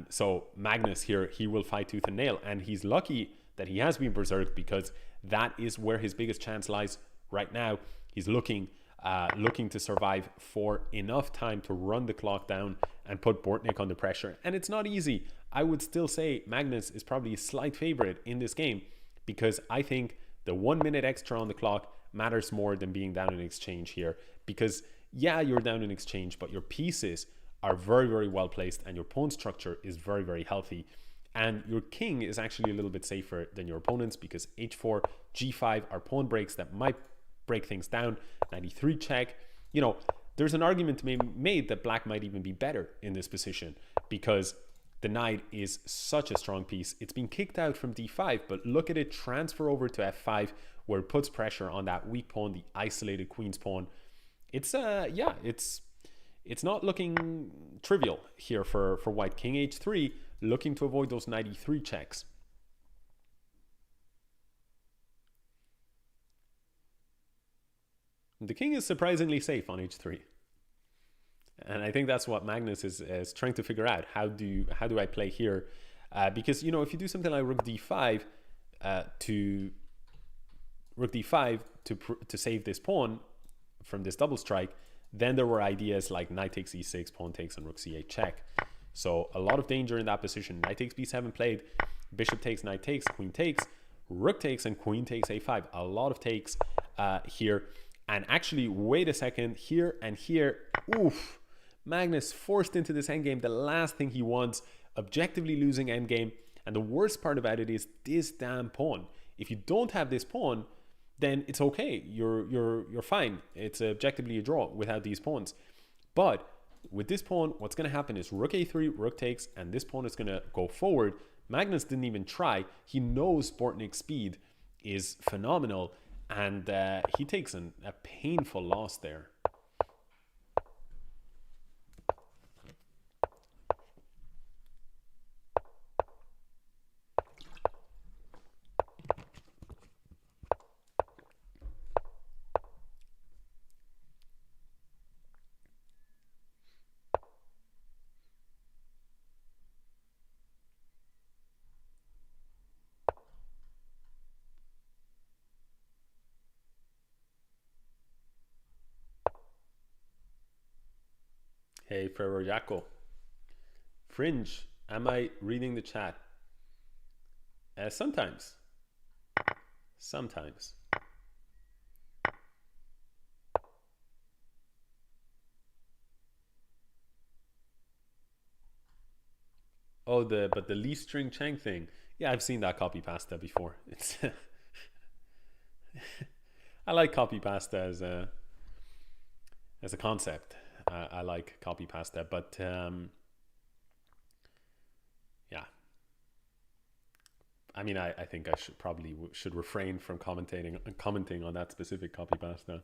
So Magnus here, he will fight tooth and nail, and he's lucky that he has been berserked, because that is where his biggest chance lies right now. He's looking to survive for enough time to run the clock down and put Bortnick under pressure. And it's not easy. I would still say Magnus is probably a slight favorite in this game, because I think the 1 minute extra on the clock matters more than being down in exchange here. Because yeah, you're down in exchange, but your pieces are very, very well placed, and your pawn structure is very, very healthy. And your king is actually a little bit safer than your opponents, because h4, g5 are pawn breaks that might break things down. 93 check. You know, there's an argument to be made that black might even be better in this position, because the knight is such a strong piece. It's been kicked out from d5, but look at it transfer over to f5, where it puts pressure on that weak pawn, the isolated queen's pawn. It's yeah, it's not looking trivial here for white. King h3, looking to avoid those 93 checks. The king is surprisingly safe on h3. And I think that's what Magnus is trying to figure out. How do I play here? Because, you know, if you do something like rook d5 to save this pawn from this double strike, then there were ideas like knight takes e6, pawn takes, and rook c8 check. So a lot of danger in that position. Knight takes b7 played, bishop takes, knight takes, queen takes, rook takes, and queen takes a5. A lot of takes here. And actually, wait a second, here and here, oof, Magnus forced into this endgame the last thing he wants, objectively losing endgame. And the worst part about it is this damn pawn. If you don't have this pawn, then it's okay. You're fine. It's objectively a draw without these pawns. But with this pawn, what's going to happen is rook a3, rook takes, and this pawn is going to go forward. Magnus didn't even try. He knows Bortnick's speed is phenomenal, and he takes a painful loss there. Hey, Ferro Jaco. Fringe, am I reading the chat? Sometimes. Sometimes. Oh, but the Lee String Chang thing. Yeah, I've seen that copy pasta before. It's I like copy pasta as a concept. I like copy pasta, but yeah, I mean, I think I should refrain from commenting on that specific copy pasta.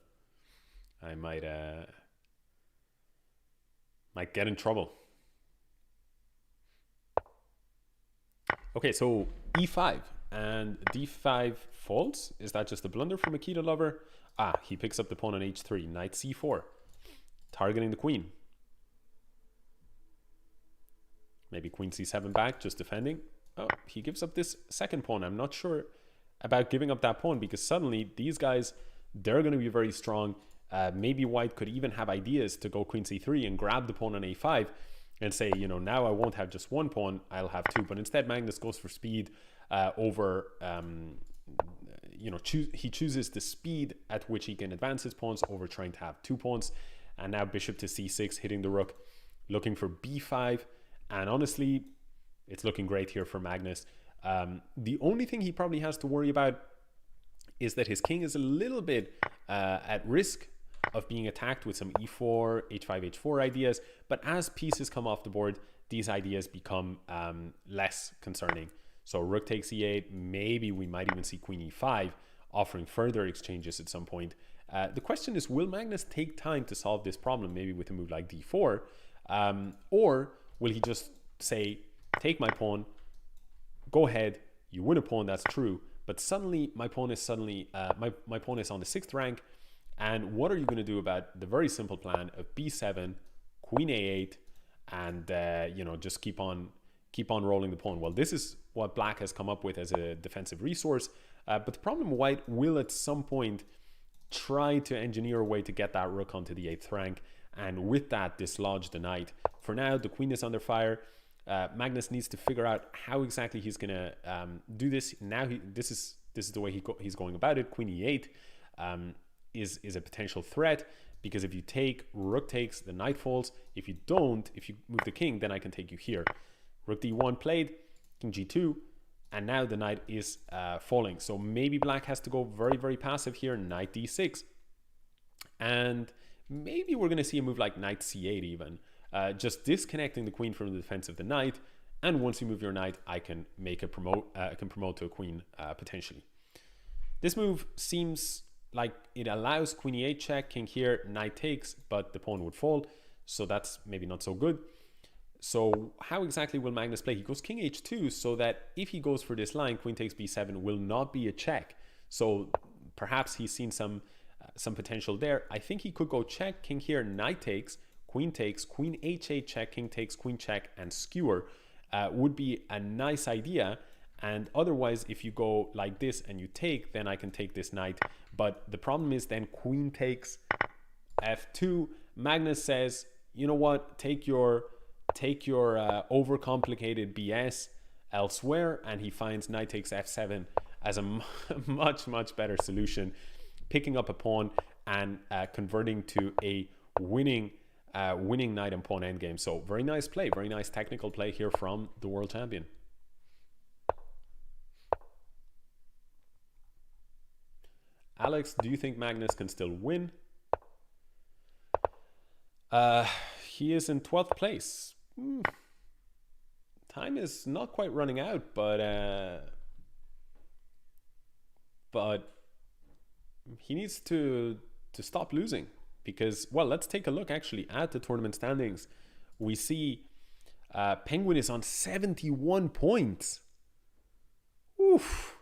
I might get in trouble. Okay, so e5 and d5 falls. Is that just a blunder from Akita Lover? Ah, he picks up the pawn on h3, knight c4. Targeting the queen. Maybe queen c7 back, just defending. Oh, he gives up this second pawn. I'm not sure about giving up that pawn, because suddenly these guys, they're going to be very strong. Maybe white could even have ideas to go queen c3 and grab the pawn on a5 and say, you know, now I won't have just one pawn, I'll have two. But instead, Magnus goes for speed. over, he chooses the speed at which he can advance his pawns over trying to have 2 pawns. And now bishop to c6, hitting the rook, looking for b5. And honestly, it's looking great here for Magnus. The only thing he probably has to worry about is that his king is a little bit at risk of being attacked with some e4, h5, h4 ideas. But as pieces come off the board, these ideas become less concerning. So rook takes e8, maybe we might even see queen e5, offering further exchanges at some point. The question is, will Magnus take time to solve this problem, maybe with a move like d4? Or will he just say, take my pawn, go ahead, you win a pawn, that's true, but suddenly my pawn is my pawn is on the 6th rank, and what are you going to do about the very simple plan of b7, queen a8, and just keep on rolling the pawn? Well, this is what black has come up with as a defensive resource, but the problem, white will at some point try to engineer a way to get that rook onto the 8th rank, and with that dislodge the knight. For now, the queen is under fire. Magnus needs to figure out how exactly he's gonna do this. Now this is the way he's going about it. Queen e8 is a potential threat, because if you take, rook takes, the knight falls. If you don't, if you move the king, then I can take you here. Rook d1 played, king g2, and now the knight is falling. So maybe black has to go very, very passive here, knight d6. And maybe we're going to see a move like knight c8 even, just disconnecting the queen from the defense of the knight. And once you move your knight, I can make I can promote to a queen potentially. This move seems like it allows queen e8 check, king here, knight takes, but the pawn would fall. So that's maybe not so good. So how exactly will Magnus play? He goes king h2, so that if he goes for this line, queen takes b7 will not be a check. So perhaps he's seen some potential there. I think he could go check, king here, knight takes, queen h8 check, king takes, queen check, and skewer would be a nice idea. And otherwise, if you go like this and you take, then I can take this knight. But the problem is then queen takes f2. Magnus says, you know what, take your overcomplicated BS elsewhere, and he finds knight takes f7 as a much better solution, picking up a pawn and converting to a winning knight and pawn endgame. So very nice play, very nice technical play here from the world champion. Alex, do you think Magnus can still win? He is in 12th place. Time is not quite running out, but he needs to stop losing, because, well, let's take a look actually at the tournament standings. We see Penguin is on 71 points. Oof.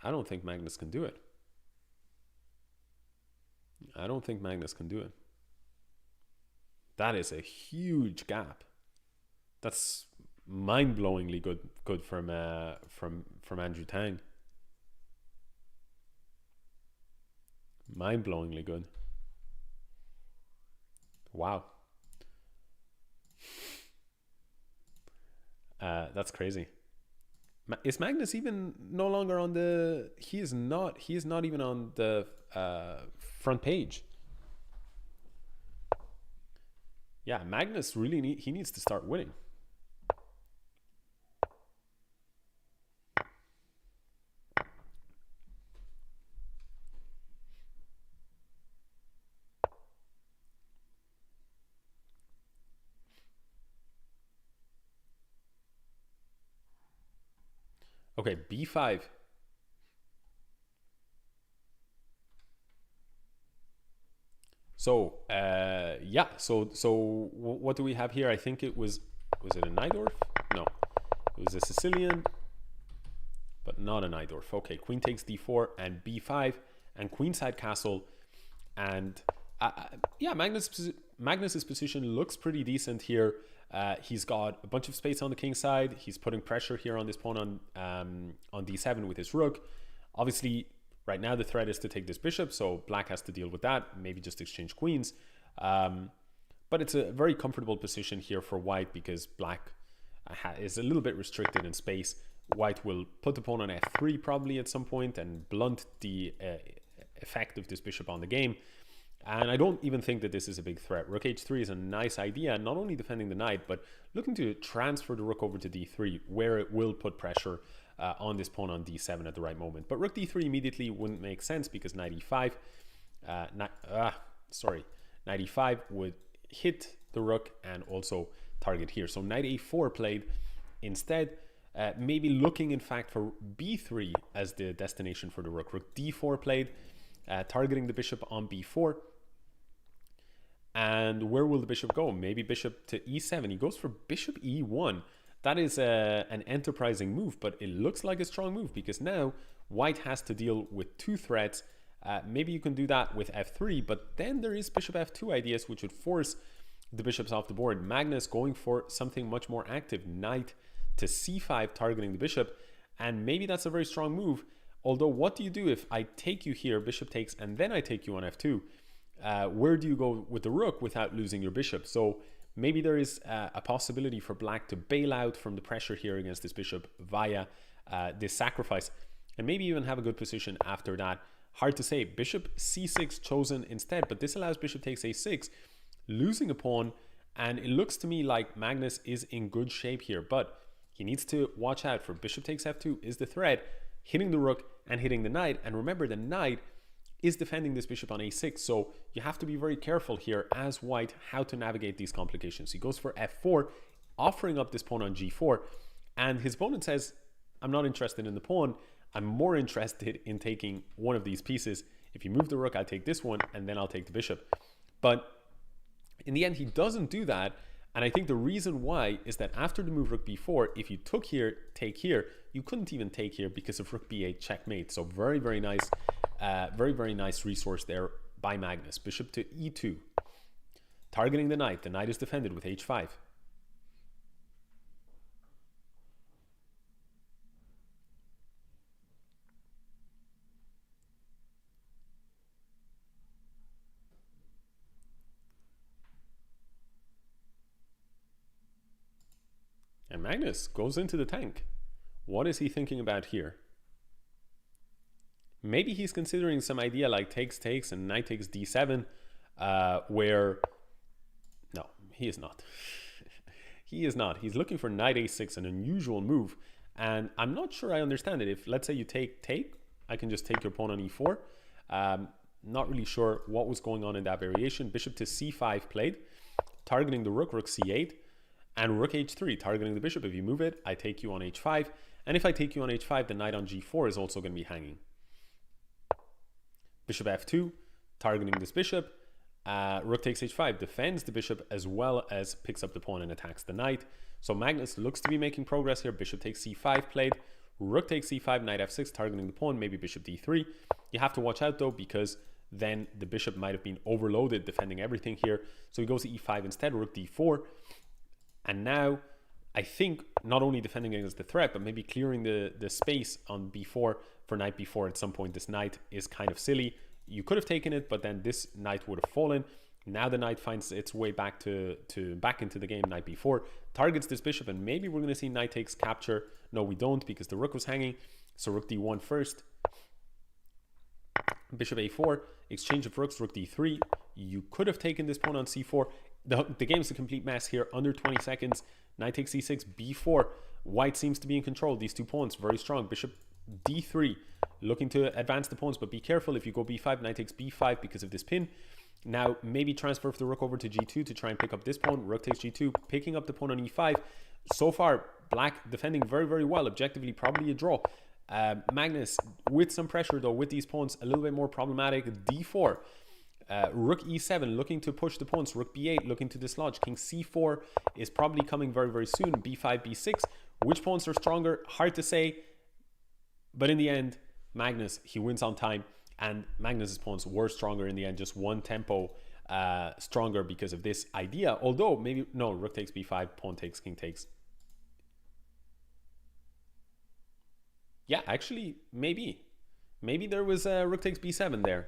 I don't think Magnus can do it. I don't think Magnus can do it. That is a huge gap. That's mind-blowingly good from Andrew Tang. Mind-blowingly good. Wow. That's crazy. Is Magnus even no longer on the... He is not even on the front page. Yeah, Magnus really needs to start winning. Okay, b5. So, yeah, so what do we have here? I think it was it a Najdorf? No, it was a Sicilian, but not a Najdorf. Okay, queen takes d4 and b5 and queenside castle. And yeah, Magnus's position looks pretty decent here. He's got a bunch of space on the king side. He's putting pressure here on this pawn on d7 with his rook. Obviously, right now the threat is to take this bishop, so black has to deal with that. Maybe just exchange queens. But it's a very comfortable position here for white, because black is a little bit restricted in space. White will put the pawn on f3 probably at some point and blunt the effect of this bishop on the game. And I don't even think that this is a big threat. Rook h3 is a nice idea, not only defending the knight, but looking to transfer the rook over to d3, where it will put pressure on this pawn on d7 at the right moment. But rook d3 immediately wouldn't make sense because knight e5, knight e5 would hit the rook and also target here. So knight a4 played instead. Maybe looking in fact for b3 as the destination for the rook. Rook d4 played, targeting the bishop on b4. And where will the bishop go? Maybe bishop to e7. He goes for bishop e1. That is an enterprising move, but it looks like a strong move because now white has to deal with two threats. Maybe you can do that with f3, but then there is bishop f2 ideas which would force the bishops off the board. Magnus going for something much more active, knight to c5, targeting the bishop, and maybe that's a very strong move. Although what do you do if I take you here, bishop takes, and then I take you on f2? Where do you go with the rook without losing your bishop? So maybe there is a possibility for black to bail out from the pressure here against this bishop via this sacrifice, and maybe even have a good position after that. Hard to say. Bishop c6 chosen instead, but this allows bishop takes a6, losing a pawn, and it looks to me like Magnus is in good shape here, but he needs to watch out for bishop takes f2 is the threat, hitting the rook and hitting the knight. And remember, the knight is defending this bishop on a6, so you have to be very careful here as white how to navigate these complications. He goes for f4, offering up this pawn on g4, and his opponent says, I'm not interested in the pawn, I'm more interested in taking one of these pieces. If you move the rook, I'll take this one, and then I'll take the bishop. But in the end, he doesn't do that. And I think the reason why is that after the move rook b4, if you took here, take here, you couldn't even take here because of rook b8 checkmate. So very, very nice, very nice resource there by Magnus. Bishop to e2, targeting the knight. The knight is defended with h5. And Magnus goes into the tank. What is he thinking about here? Maybe he's considering some idea like takes and knight takes d7, where... No, he is not. He is not. He's looking for knight a6, an unusual move. And I'm not sure I understand it. If, let's say you take, I can just take your pawn on e4. Not really sure what was going on in that variation. Bishop to c5 played, targeting the rook, rook c8. And rook h3, targeting the bishop. If you move it, I take you on h5. And if I take you on h5, the knight on g4 is also going to be hanging. Bishop f2, targeting this bishop. Rook takes h5, defends the bishop as well as picks up the pawn and attacks the knight. So Magnus looks to be making progress here. Bishop takes c5 played. Rook takes c5, knight f6, targeting the pawn, maybe bishop d3. You have to watch out though, because then the bishop might have been overloaded defending everything here. So he goes to e5 instead, rook d4. And now, I think, not only defending against the threat, but maybe clearing the space on b4 for knight b4 at some point. This knight is kind of silly. You could have taken it, but then this knight would have fallen. Now the knight finds its way back back into the game, knight b4. Targets this bishop, and maybe we're going to see knight takes capture. No, we don't, because the rook was hanging. So rook d1 first. Bishop a4, exchange of rooks, rook d3. You could have taken this pawn on c4. The game is a complete mess here, under 20 seconds. Knight takes c6, b4. White seems to be in control. These two pawns, very strong. Bishop d3, looking to advance the pawns, but be careful if you go b5, knight takes b5 because of this pin. Now, maybe transfer the rook over to g2 to try and pick up this pawn. Rook takes g2, picking up the pawn on e5. So far, black defending very, very well. Objectively, probably a draw. Magnus, with some pressure though, with these pawns, a little bit more problematic. d4. Rook e7, looking to push the pawns. Rook b8, looking to dislodge. King c4 is probably coming very, very soon. b5, b6. Which pawns are stronger? Hard to say. But in the end, Magnus, he wins on time. And Magnus's pawns were stronger in the end. Just one tempo stronger because of this idea. Although, maybe... No, rook takes b5, pawn takes, king takes. Yeah, actually, maybe. Maybe there was rook takes b7 there.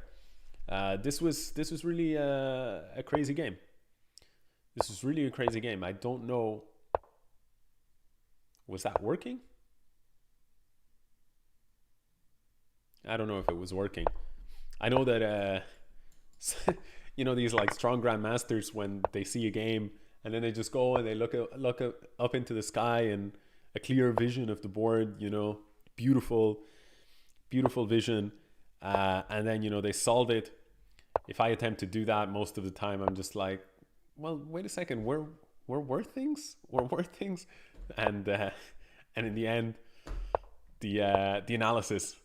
This was really a crazy game. This is really a crazy game. I don't know Was that working? I don't know if it was working. I know that, you know, these like strong grandmasters, when they see a game and then they just go and they look up into the sky and a clear vision of the board, you know, beautiful vision. And then, you know, they solve it. If I attempt to do that, most of the time I'm just like, well, wait a second, where were things? Where were things? And in the end, the analysis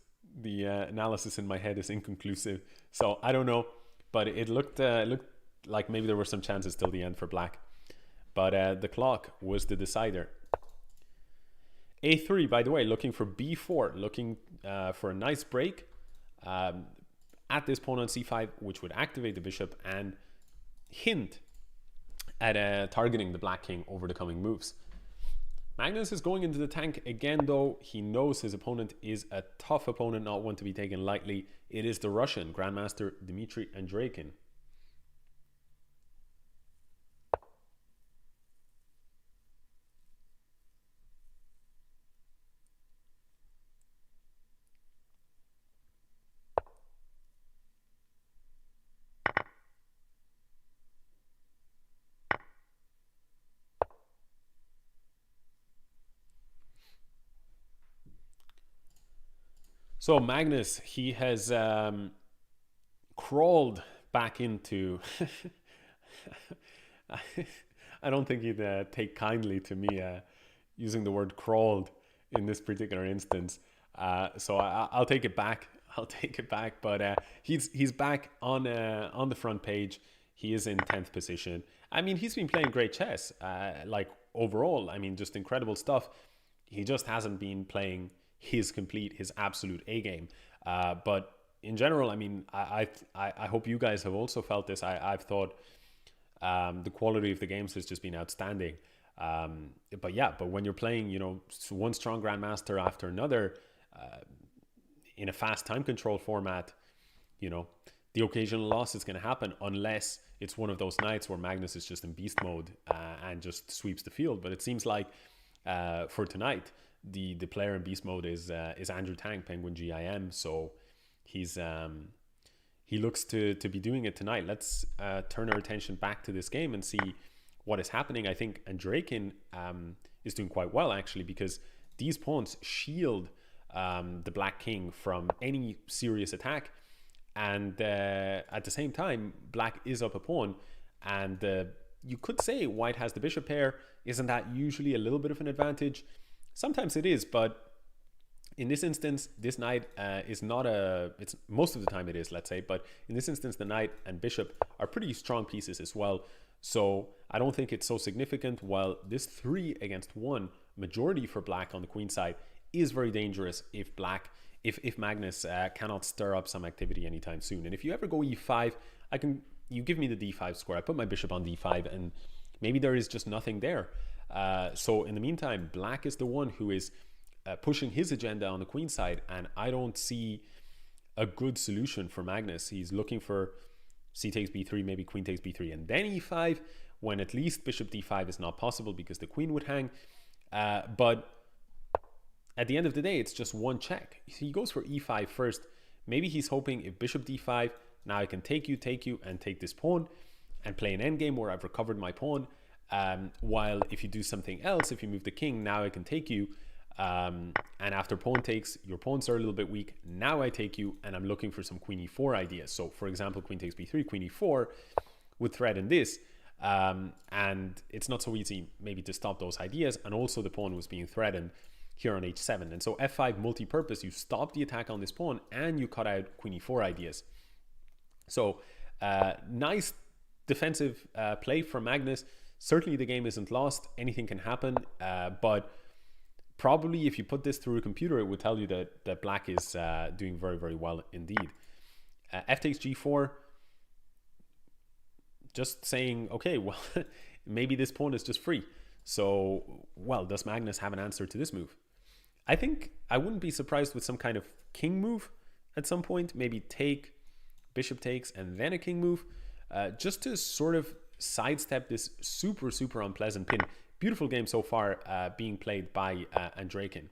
in my head is inconclusive. So I don't know, but it looked like maybe there were some chances till the end for black. But the clock was the decider. A3, by the way, looking for B4, looking for a nice break at this pawn on C5, which would activate the bishop and hint at targeting the black king over the coming moves. Magnus is going into the tank again, though. He knows his opponent is a tough opponent, not one to be taken lightly. It is the Russian Grandmaster Dmitry Andreevkin. So Magnus, he has crawled back into... I don't think he'd take kindly to me using the word crawled in this particular instance. So I'll take it back. I'll take it back. But he's back on the front page. He is in 10th position. I mean, he's been playing great chess. Like overall, I mean, just incredible stuff. He just hasn't been playing his absolute A game. But in general, I mean, I hope you guys have also felt this. I've thought the quality of the games has just been outstanding. But when you're playing, you know, one strong grandmaster after another in a fast time control format, you know, the occasional loss is going to happen unless it's one of those nights where Magnus is just in beast mode and just sweeps the field. But it seems like for tonight, the player in beast mode is Andrew Tang, Penguin GIM. So he looks to be doing it tonight. Let's turn our attention back to this game and see what is happening. I think Andreevkin is doing quite well, actually, because these pawns shield the black king from any serious attack. And at the same time, black is up a pawn. And you could say white has the bishop pair. Isn't that usually a little bit of an advantage? Sometimes it is, but in this instance, this knight is not it's most of the time it is, let's say, but in this instance, the knight and bishop are pretty strong pieces as well. So I don't think it's so significant, while this 3 against 1 majority for black on the queen side is very dangerous if Magnus cannot stir up some activity anytime soon. And if you ever go e5, you give me the d5 square, I put my bishop on d5, and maybe there is just nothing there. So in the meantime, black is the one who is pushing his agenda on the queen side, and I don't see a good solution for Magnus. He's looking for c takes b3, maybe queen takes b3, and then e5, when at least bishop d5 is not possible because the queen would hang. But at the end of the day, it's just one check. He goes for e5 first. Maybe he's hoping if bishop d5, now I can take you, and take this pawn and play an endgame where I've recovered my pawn. While if you do something else, if you move the king, now I can take you. And after pawn takes, your pawns are a little bit weak. Now I take you, and I'm looking for some queen e4 ideas. So for example, queen takes b3, queen e4 would threaten this. And it's not so easy maybe to stop those ideas. And also the pawn was being threatened here on h7. And so f5 multi-purpose, you stop the attack on this pawn and you cut out queen e4 ideas. So nice defensive play from Magnus. Certainly the game isn't lost. Anything can happen. But probably if you put this through a computer, it would tell you that black is doing very, very well indeed. F takes g4. Just saying, okay, well, maybe this pawn is just free. So, well, does Magnus have an answer to this move? I think I wouldn't be surprised with some kind of king move at some point. Maybe take, bishop takes, and then a king move. Just to sort of sidestep this super, super unpleasant pin. Beautiful game so far being played by Andreikin.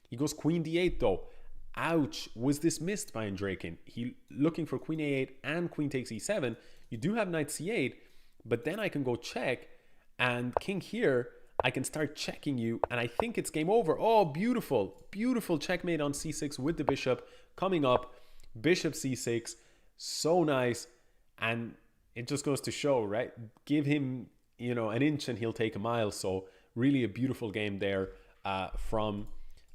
He goes queen d8 though. Ouch, was this missed by Andreikin? He looking for queen a8 and queen takes e7. You do have knight c8, but then I can go check, and king here, I can start checking you, and I think it's game over. Oh, beautiful, beautiful checkmate on c6 with the bishop coming up. Bishop c6, so nice. And it just goes to show, right? Give him, an inch and he'll take a mile. So really a beautiful game there from,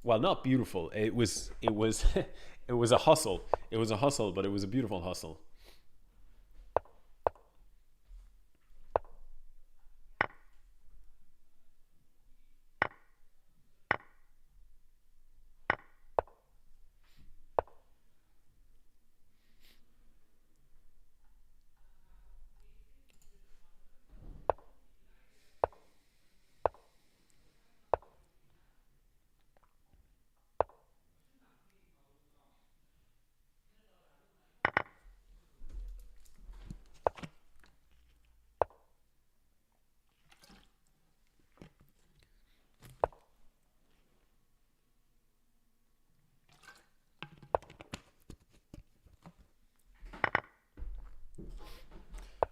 well, not beautiful. It was it was a hustle. It was a hustle, but it was a beautiful hustle.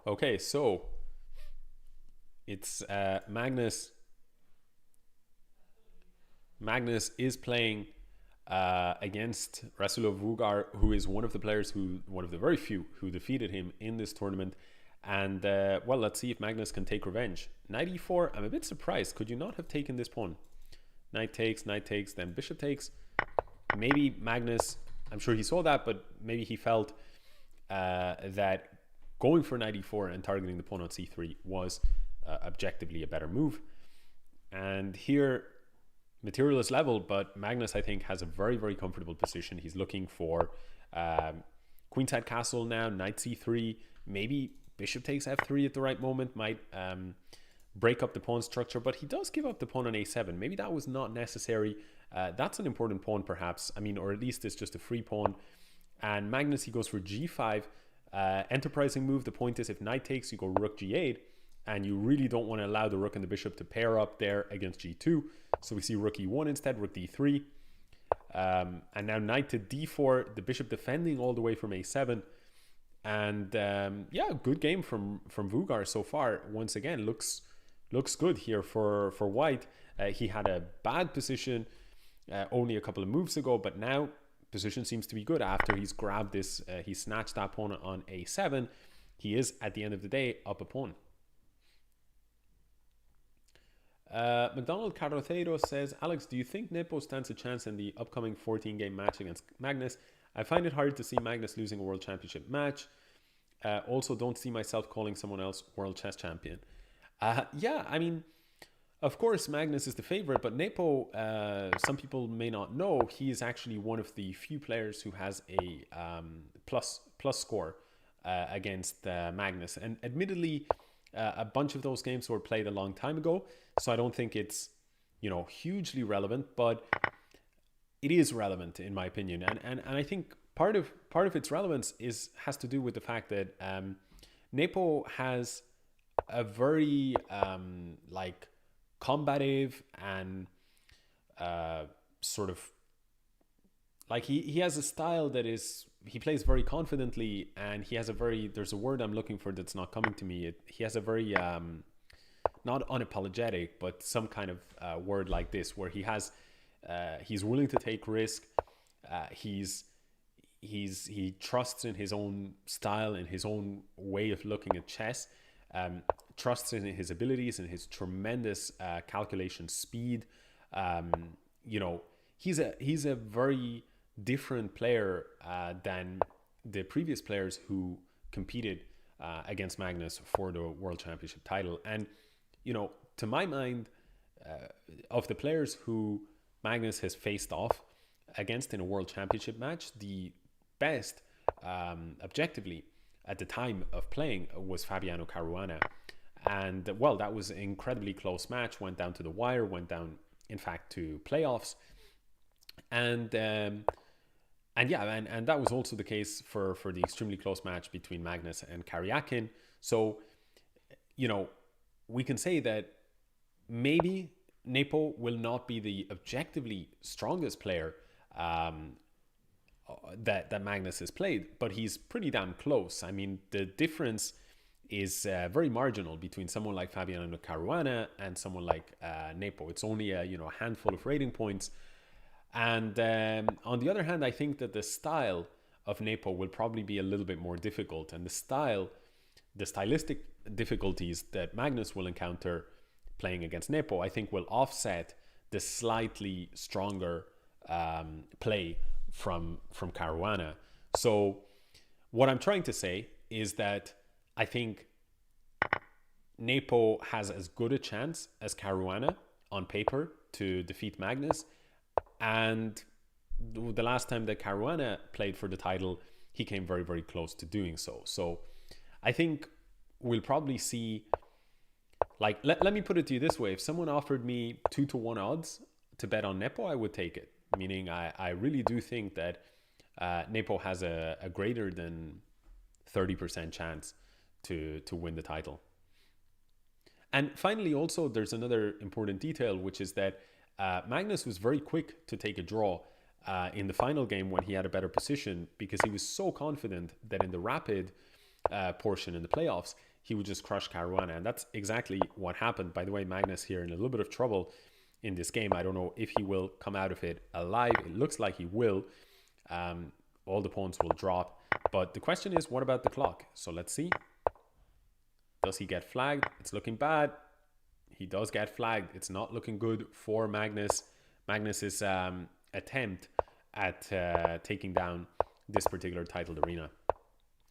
Okay, so it's Magnus. Magnus is playing against Rasulov Vugar, who is one of the very few who defeated him in this tournament. And well, let's see if Magnus can take revenge. Knight e4. I'm a bit surprised. Could you not have taken this pawn? Knight takes, then bishop takes. Maybe Magnus, I'm sure he saw that, but maybe he felt that going for knight e4 and targeting the pawn on c3 was objectively a better move. And here, material is level, but Magnus, I think, has a very, very comfortable position. He's looking for queenside castle now, knight c3, maybe bishop takes f3 at the right moment, might break up the pawn structure, but he does give up the pawn on a7. Maybe that was not necessary. That's an important pawn, perhaps. I mean, or at least it's just a free pawn. And Magnus, he goes for g5. Enterprising move. The point is, if knight takes, you go rook g8, and you really don't want to allow the rook and the bishop to pair up there against g2. So we see rook e1 instead, rook d3, and now knight to d4, the bishop defending all the way from a7. And yeah, good game from Vugar so far. Once again, looks good here for white. He had a bad position only a couple of moves ago, but now position seems to be good after he's grabbed this. He snatched that pawn on a7. He is, at the end of the day, up a pawn. McDonald Carroteiro says, Alex, do you think Nepo stands a chance in the upcoming 14-game match against Magnus? I find it hard to see Magnus losing a world championship match. Also, don't see myself calling someone else world chess champion. Yeah, I mean, of course, Magnus is the favorite, but Nepo, some people may not know, he is actually one of the few players who has a plus score against Magnus. And admittedly, a bunch of those games were played a long time ago, so I don't think it's, hugely relevant, but it is relevant in my opinion. And I think part of its relevance has to do with the fact that Nepo has a very combative and sort of like he has a style that is, he plays very confidently, and he has there's a word I'm looking for that's not coming to me. He has a very not unapologetic, but some kind of word like this, where he's willing to take risk. He trusts in his own style and his own way of looking at chess. Trusts in his abilities and his tremendous calculation speed. He's a very different player than the previous players who competed against Magnus for the World Championship title. And to my mind, of the players who Magnus has faced off against in a World Championship match, the best objectively at the time of playing was Fabiano Caruana. And well, that was an incredibly close match, went down to the wire, went down in fact to playoffs. And that was also the case for the extremely close match between Magnus and Karyakin. So, we can say that maybe Nepo will not be the objectively strongest player that Magnus has played, but he's pretty damn close. I mean, the difference is very marginal between someone like Fabiano Caruana and someone like Nepo. It's only a handful of rating points. And on the other hand, I think that the style of Nepo will probably be a little bit more difficult, and the stylistic difficulties that Magnus will encounter playing against Nepo, I think will offset the slightly stronger play from Caruana. So what I'm trying to say is that I think Nepo has as good a chance as Caruana on paper to defeat Magnus. And the last time that Caruana played for the title, he came very, very close to doing so. So I think we'll probably see, like, let me put it to you this way. If someone offered me 2-to-1 odds to bet on Nepo, I would take it. Meaning I really do think that Nepo has a greater than 30% chance to win the title. And finally, also, there's another important detail, which is that Magnus was very quick to take a draw in the final game when he had a better position, because he was so confident that in the rapid portion in the playoffs, he would just crush Caruana. And that's exactly what happened. By the way, Magnus here in a little bit of trouble in this game. I don't know if he will come out of it alive. It looks like he will. All the pawns will drop. But the question is, what about the clock? So let's see. Does he get flagged? It's looking bad. He does get flagged. It's not looking good for Magnus. Magnus's attempt at taking down this particular titled arena.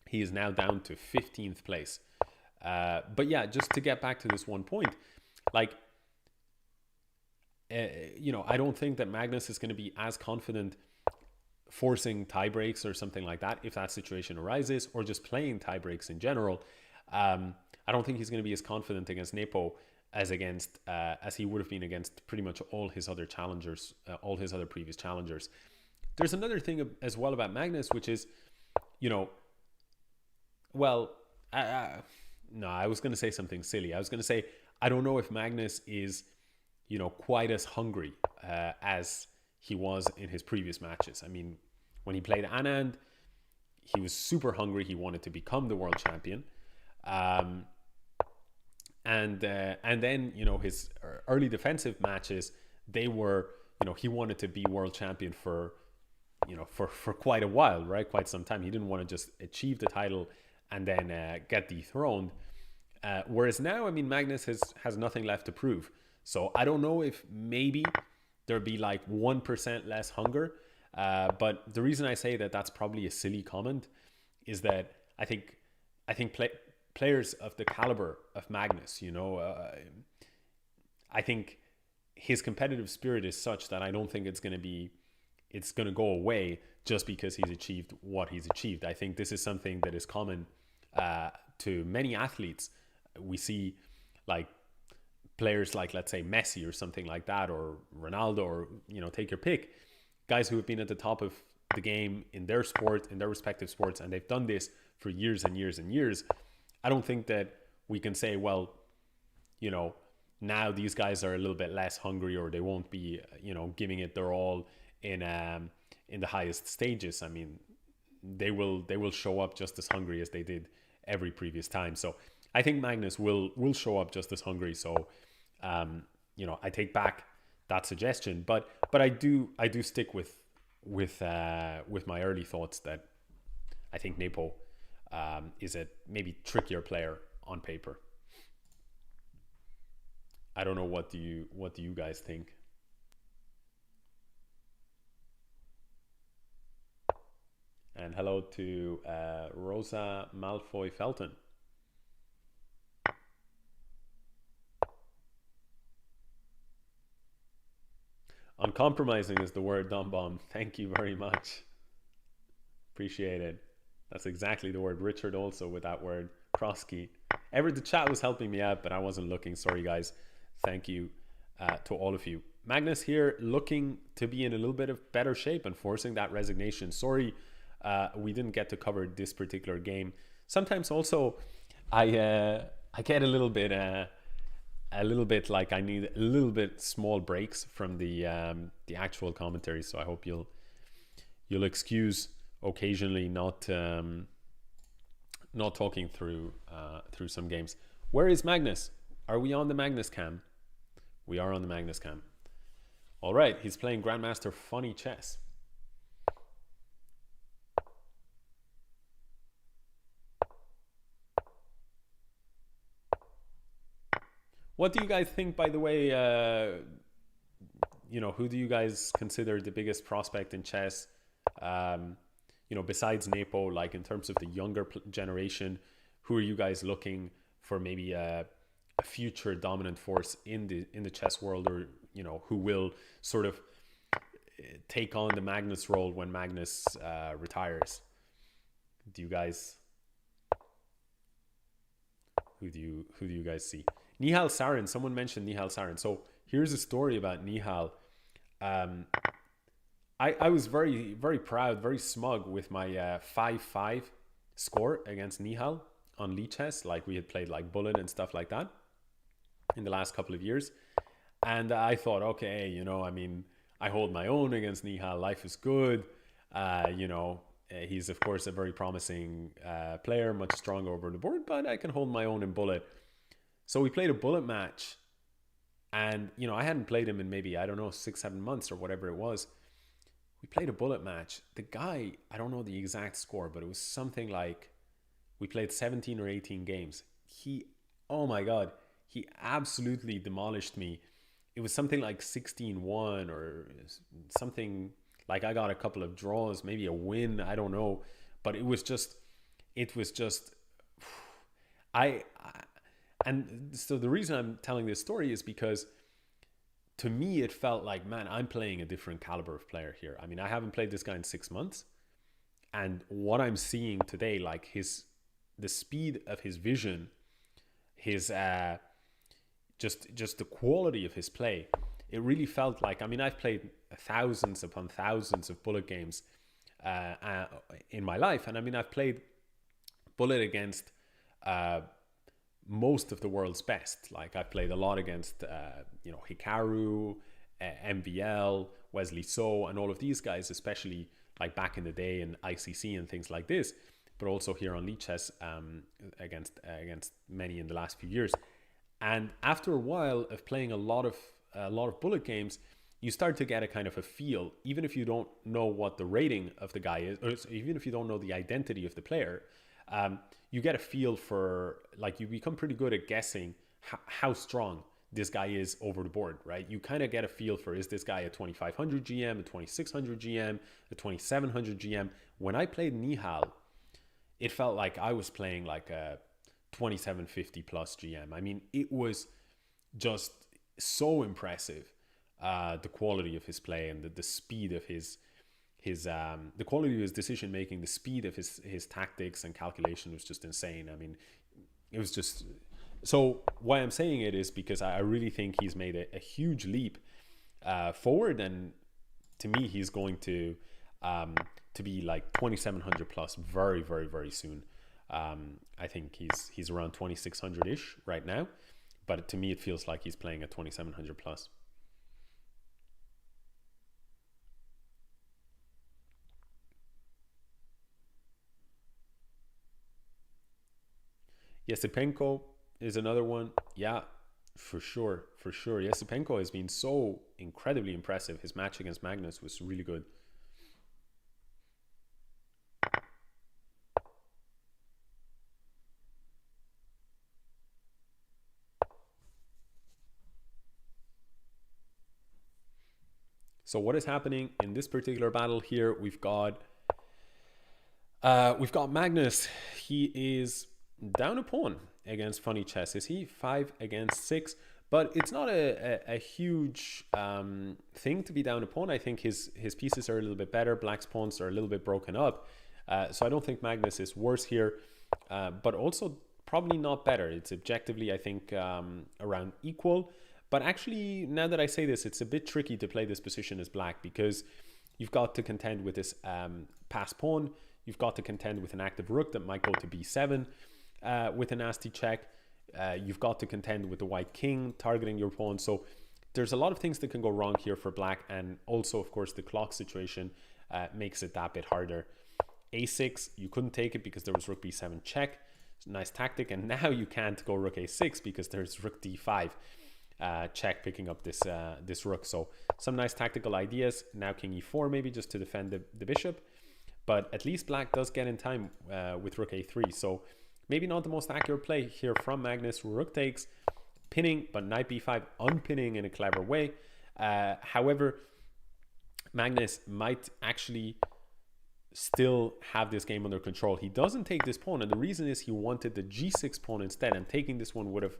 He is now down to 15th place. But yeah, just to get back to this one point, like, I don't think that Magnus is going to be as confident forcing tie breaks or something like that if that situation arises, or just playing tie breaks in general. I don't think he's going to be as confident against Nepo as he would have been against pretty much all his other challengers, all his other previous challengers. There's another thing as well about Magnus, which is, no, I was going to say something silly. I was going to say, I don't know if Magnus is, quite as hungry as he was in his previous matches. I mean, when he played Anand, he was super hungry. He wanted to become the world champion. And then, his early defensive matches, they were, he wanted to be world champion for quite a while, right? Quite some time. He didn't want to just achieve the title and then get dethroned. Whereas now, I mean, Magnus has nothing left to prove. So I don't know if maybe there'd be like 1% less hunger. But the reason I say that that's probably a silly comment is that I think players of the caliber of Magnus, I think his competitive spirit is such that I don't think it's going to go away just because he's achieved what he's achieved. I think this is something that is common to many athletes. We see like players like, let's say, Messi or something like that, or Ronaldo, or, take your pick, guys who have been at the top of the game in their sport, in their respective sports, and they've done this for years and years and years. I don't think that we can say, well, now these guys are a little bit less hungry, or they won't be, giving it their all in the highest stages. I mean, they will show up just as hungry as they did every previous time. So I think Magnus will show up just as hungry. So, I take back that suggestion, but I do stick with my early thoughts that I think Nepo is a maybe trickier player on paper. I don't know, what do you guys think? And hello to Rosa Malfoy Felton. Uncompromising is the word, Don Bomb. Thank you very much. Appreciate it. That's exactly the word. Richard also with that word. Krosky. The chat was helping me out, but I wasn't looking. Sorry, guys. Thank you to all of you. Magnus here looking to be in a little bit of better shape and forcing that resignation. Sorry, we didn't get to cover this particular game. Sometimes also I get a little bit a little bit like I need a little bit small breaks from the actual commentary. So I hope you'll excuse occasionally not talking through some games. Where is Magnus? Are we on the Magnus cam? We are on the Magnus cam. All right, he's playing Grandmaster Funny Chess. What do you guys think, by the way? Who do you guys consider the biggest prospect in chess? Besides Nepo, like in terms of the younger generation, who are you guys looking for maybe a future dominant force in the chess world, or who will sort of take on the Magnus role when Magnus retires? Do you guys? Who do you guys see? Nihal Sarin. Someone mentioned Nihal Sarin. So here's a story about Nihal. I was very, very proud, very smug with my 5-5 score against Nihal on Lichess. Like we had played like Bullet and stuff like that in the last couple of years. And I thought, okay, I hold my own against Nihal. Life is good. He's of course a very promising player, much stronger over the board, but I can hold my own in Bullet. So we played a Bullet match, and I hadn't played him in maybe, I don't know, 6-7 months or whatever it was. We played a Bullet match. The guy, I don't know the exact score, but it was something like we played 17 or 18 games. Oh my God, he absolutely demolished me. It was something like 16-1 or something. Like I got a couple of draws, maybe a win, I don't know. But it was just, and so the reason I'm telling this story is because to me, it felt like, man, I'm playing a different caliber of player here. I mean, I haven't played this guy in 6 months. And what I'm seeing today, like the speed of his vision, his, just the quality of his play, it really felt like, I've played thousands upon thousands of Bullet games in my life. And I've played Bullet against most of the world's best. Like I've played a lot against, Hikaru, MVL, Wesley So, and all of these guys, especially like back in the day in ICC and things like this, but also here on Lichess against many in the last few years. And after a while of playing a lot of Bullet games, you start to get a kind of a feel, even if you don't know what the rating of the guy is, or even if you don't know the identity of the player, you get a feel for, like, you become pretty good at guessing how strong this guy is over the board, right? You kind of get a feel for, is this guy a 2500 GM, a 2600 GM, a 2700 GM? When I played Nihal, it felt like I was playing like a 2750 plus GM. It was just so impressive, the quality of his play and the speed of his the quality of his decision making, the speed of his tactics and calculation was just insane. It was just, so why I'm saying it is because I really think he's made a huge leap forward, and to me he's going to be like 2700 plus very, very, very soon. I think he's around 2600 ish right now, but to me it feels like he's playing at 2700 plus. Yesipenko is another one. Yeah, for sure. Yesipenko has been so incredibly impressive. His match against Magnus was really good. So what is happening in this particular battle here? We've got Magnus. He is down a pawn against Funny Chess. Is he 5 against 6? But it's not a huge thing to be down a pawn. I think his pieces are a little bit better. Black's pawns are a little bit broken up. So I don't think Magnus is worse here, but also probably not better. It's objectively, I think, around equal. But actually, now that I say this, it's a bit tricky to play this position as Black, because you've got to contend with this passed pawn. You've got to contend with an active rook that might go to b7 with a nasty check. You've got to contend with the white king targeting your pawn. So there's a lot of things that can go wrong here for black. And also, of course, the clock situation makes it that bit harder. A6, you couldn't take it because there was rook b7 check. It's a nice tactic. And now you can't go rook a6 because there's rook d5 check, picking up this this rook. So some nice tactical ideas. Now king e4 maybe just to defend the bishop. But at least black does get in time with rook a3. So maybe not the most accurate play here from Magnus. Rook takes, pinning, but knight b5 unpinning in a clever way. However, Magnus might actually still have this game under control. He doesn't take this pawn, and the reason is he wanted the g6 pawn instead, and taking this one would have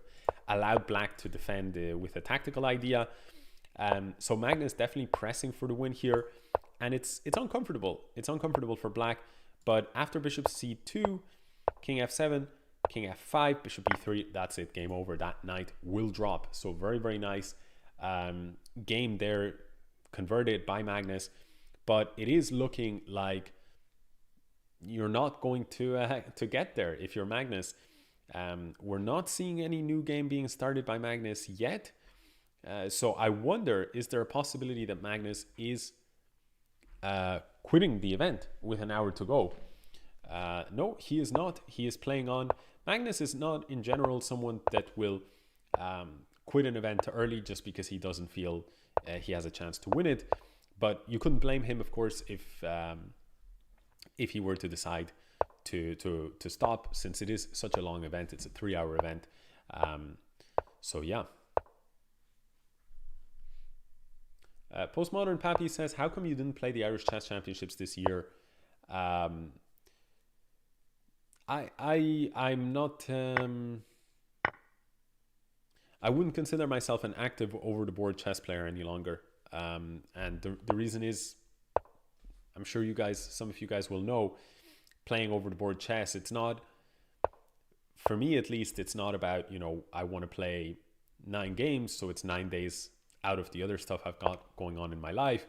allowed black to defend with a tactical idea. So Magnus definitely pressing for the win here, and it's uncomfortable. It's uncomfortable for black, but after bishop c2, king f7, king f5, bishop e3, that's it, game over. That knight will drop. So very, very nice game there, converted by Magnus. But it is looking like you're not going to get there if you're Magnus. We're not seeing any new game being started by Magnus yet. So I wonder, is there a possibility that Magnus is quitting the event with an hour to go? No, he is not. He is playing on. Magnus is not in general someone that will quit an event early just because he doesn't feel he has a chance to win it. But you couldn't blame him, of course, if he were to decide to stop, since it is such a long event. It's a 3-hour event. So yeah. Postmodern Pappy says, how come you didn't play the Irish Chess Championships this year? I'm not I wouldn't consider myself an active over the board chess player any longer. And the reason is, I'm sure you guys, some of you guys will know, playing over the board chess, it's not, for me at least, it's not about, you know, I want to play 9 games, so it's 9 days out of the other stuff I've got going on in my life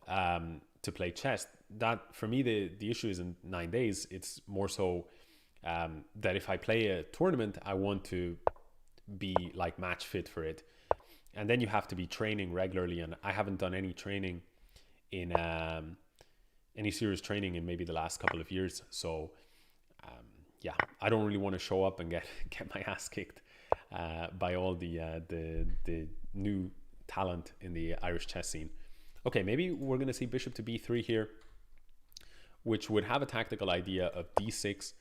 to play chess. That, for me, the issue isn't 9 days. It's more so that if I play a tournament, I want to be like match fit for it. And then you have to be training regularly, and I haven't done any training in any serious training in maybe the last couple of years. So yeah, I don't really want to show up and get my ass kicked by all the new talent in the Irish chess scene. Okay, maybe we're going to see bishop to b3 here, which would have a tactical idea of d6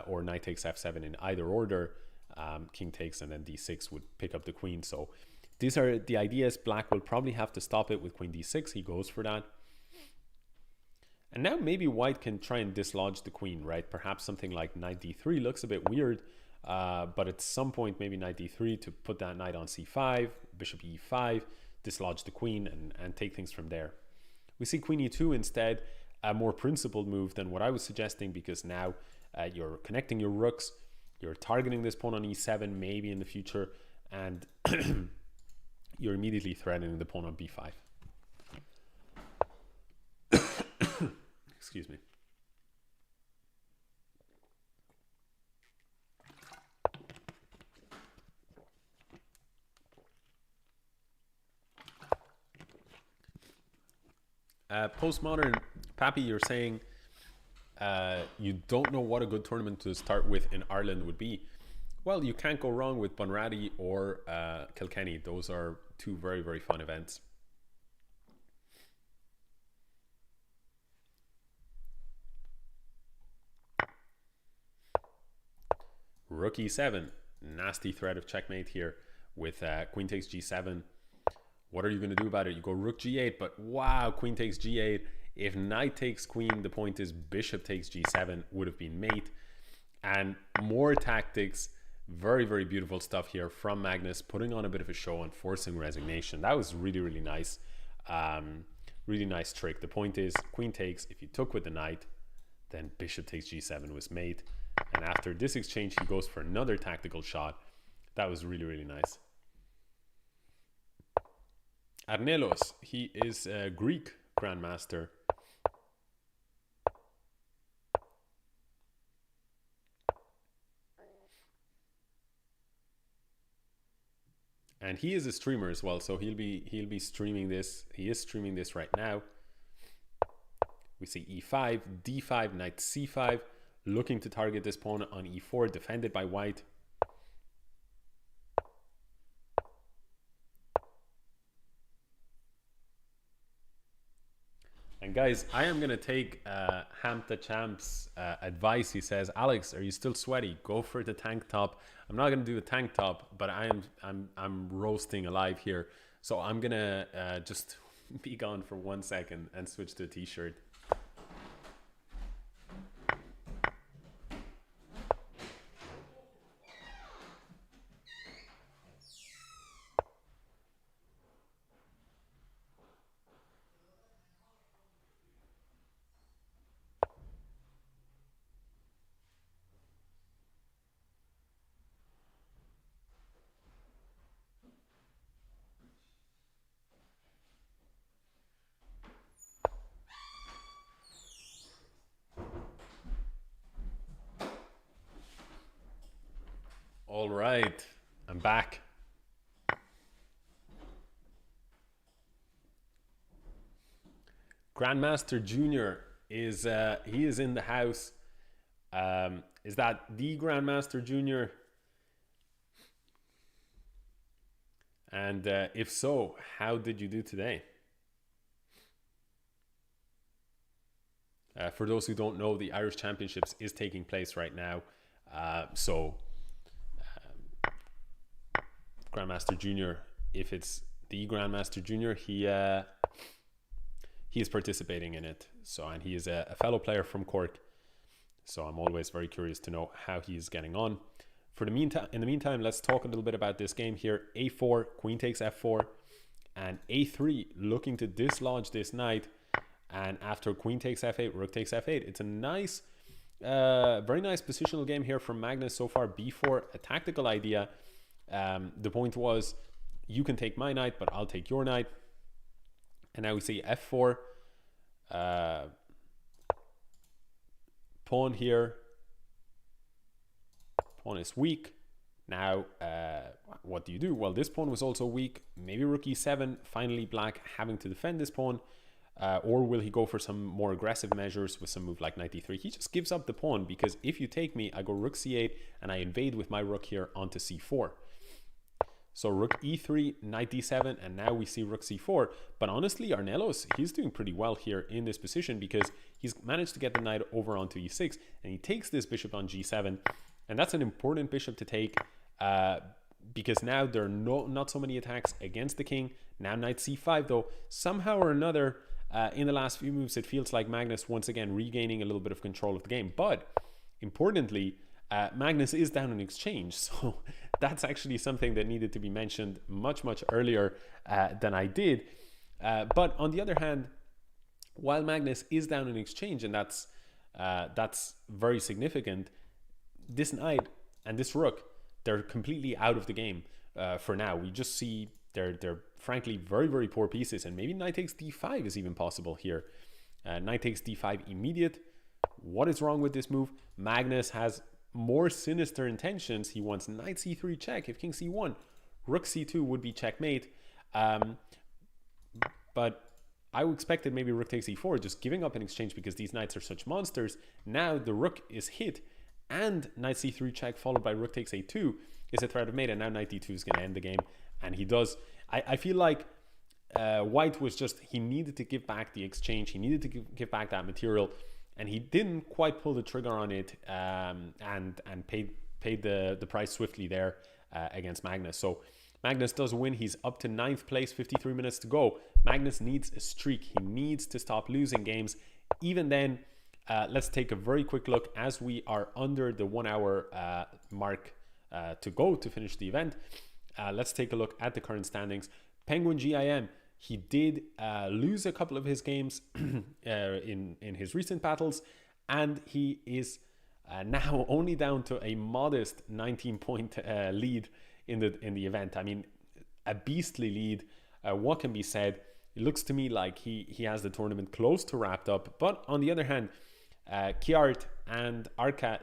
or knight takes f7 in either order. King takes, and then d6 would pick up the queen. So these are the ideas. Black will probably have to stop it with queen d6. He goes for that. And now maybe white can try and dislodge the queen, right? Perhaps something like knight d3 looks a bit weird, but at some point maybe knight d3 to put that knight on c5, bishop e5, dislodge the queen, and take things from there. We see queen e2 instead, a more principled move than what I was suggesting, because now you're connecting your rooks, you're targeting this pawn on e7 maybe in the future, and you're immediately threatening the pawn on b5. Excuse me. Postmodern Pappy, you're saying you don't know what a good tournament to start with in Ireland would be. Well, you can't go wrong with Bunratty or Kilkenny. Those are two very, very fun events. Rook e7, nasty threat of checkmate here with queen takes g7. What are you going to do about it? You go rook g8, but wow, queen takes g8. If knight takes queen, the point is bishop takes g7 would have been mate. And more tactics, very, very beautiful stuff here from Magnus, putting on a bit of a show and forcing resignation. That was really, really nice. Really nice trick. The point is queen takes. If you took with the knight, then bishop takes g7 was mate. And after this exchange, he goes for another tactical shot. That was really, really nice. Arnelos, he is a Greek Grandmaster. And he is a streamer as well, so he'll be streaming this. He is streaming this right now. We see e5, d5, knight c5, looking to target this pawn on e4, defended by white. And guys, I am gonna take Hamta Champ's advice. He says, Alex, are you still sweaty? Go for the tank top. I'm not gonna do a tank top, but I'm roasting alive here. So I'm gonna just be gone for 1 second and switch to a t-shirt. All right, I'm back. Grandmaster Junior is he is in the house. Is that the Grandmaster Junior? And if so, how did you do today? For those who don't know, the Irish Championships is taking place right now. Grandmaster Junior, if it's the Grandmaster Junior, he is participating in it. So, and he is a fellow player from Cork. So I'm always very curious to know how he's getting on. For the meantime, in the meantime, let's talk a little bit about this game here. A4, queen takes f4, and a3, looking to dislodge this knight. And after queen takes f8, rook takes f8. It's a nice, very nice positional game here from Magnus so far. b4, a tactical idea. The point was, you can take my knight, but I'll take your knight. And now we see f4. Pawn here. Pawn is weak. Now, what do you do? Well, this pawn was also weak. Maybe rook e7. Finally, black having to defend this pawn. Or will he go for some more aggressive measures with some move like knight e3? He just gives up the pawn, because if you take me, I go rook c8 and I invade with my rook here onto c4. So rook e3, knight d7, and now we see rook c4. But honestly, Arnelos, he's doing pretty well here in this position, because he's managed to get the knight over onto e6, and he takes this bishop on g7. And that's an important bishop to take, because now there are not so many attacks against the king. Now knight c5, though, somehow or another, in the last few moves, it feels like Magnus once again regaining a little bit of control of the game. But importantly, Magnus is down in exchange, so that's actually something that needed to be mentioned much earlier than I did. But on the other hand, while Magnus is down in exchange, and that's very significant, this knight and this rook, they're completely out of the game for now. We just see they're frankly very poor pieces, and maybe knight takes d5 is even possible here. Knight takes d5 immediate. What is wrong with this move? Magnus has more sinister intentions. He wants knight c3 check. If king c1, rook c2 would be checkmate. But I expected maybe rook takes e4, just giving up in exchange, because these knights are such monsters. Now the rook is hit, and knight c3 check followed by rook takes a2 is a threat of mate, and now knight d2 is going to end the game. And he does. I feel like white was just, he needed to give back the exchange. He needed to give back that material, and he didn't quite pull the trigger on it, and paid the price swiftly there against Magnus. So Magnus does win. He's up to 9th place, 53 minutes to go. Magnus needs a streak. He needs to stop losing games. Even then, let's take a very quick look as we are under the 1 hour mark to go to finish the event. Let's take a look at the current standings. Penguin GIM, he did lose a couple of his games in his recent battles, and he is now only down to a modest 19-point lead in the event. I mean, a beastly lead. What can be said? It looks to me like he has the tournament close to wrapped up. But on the other hand, Kiart and Arca,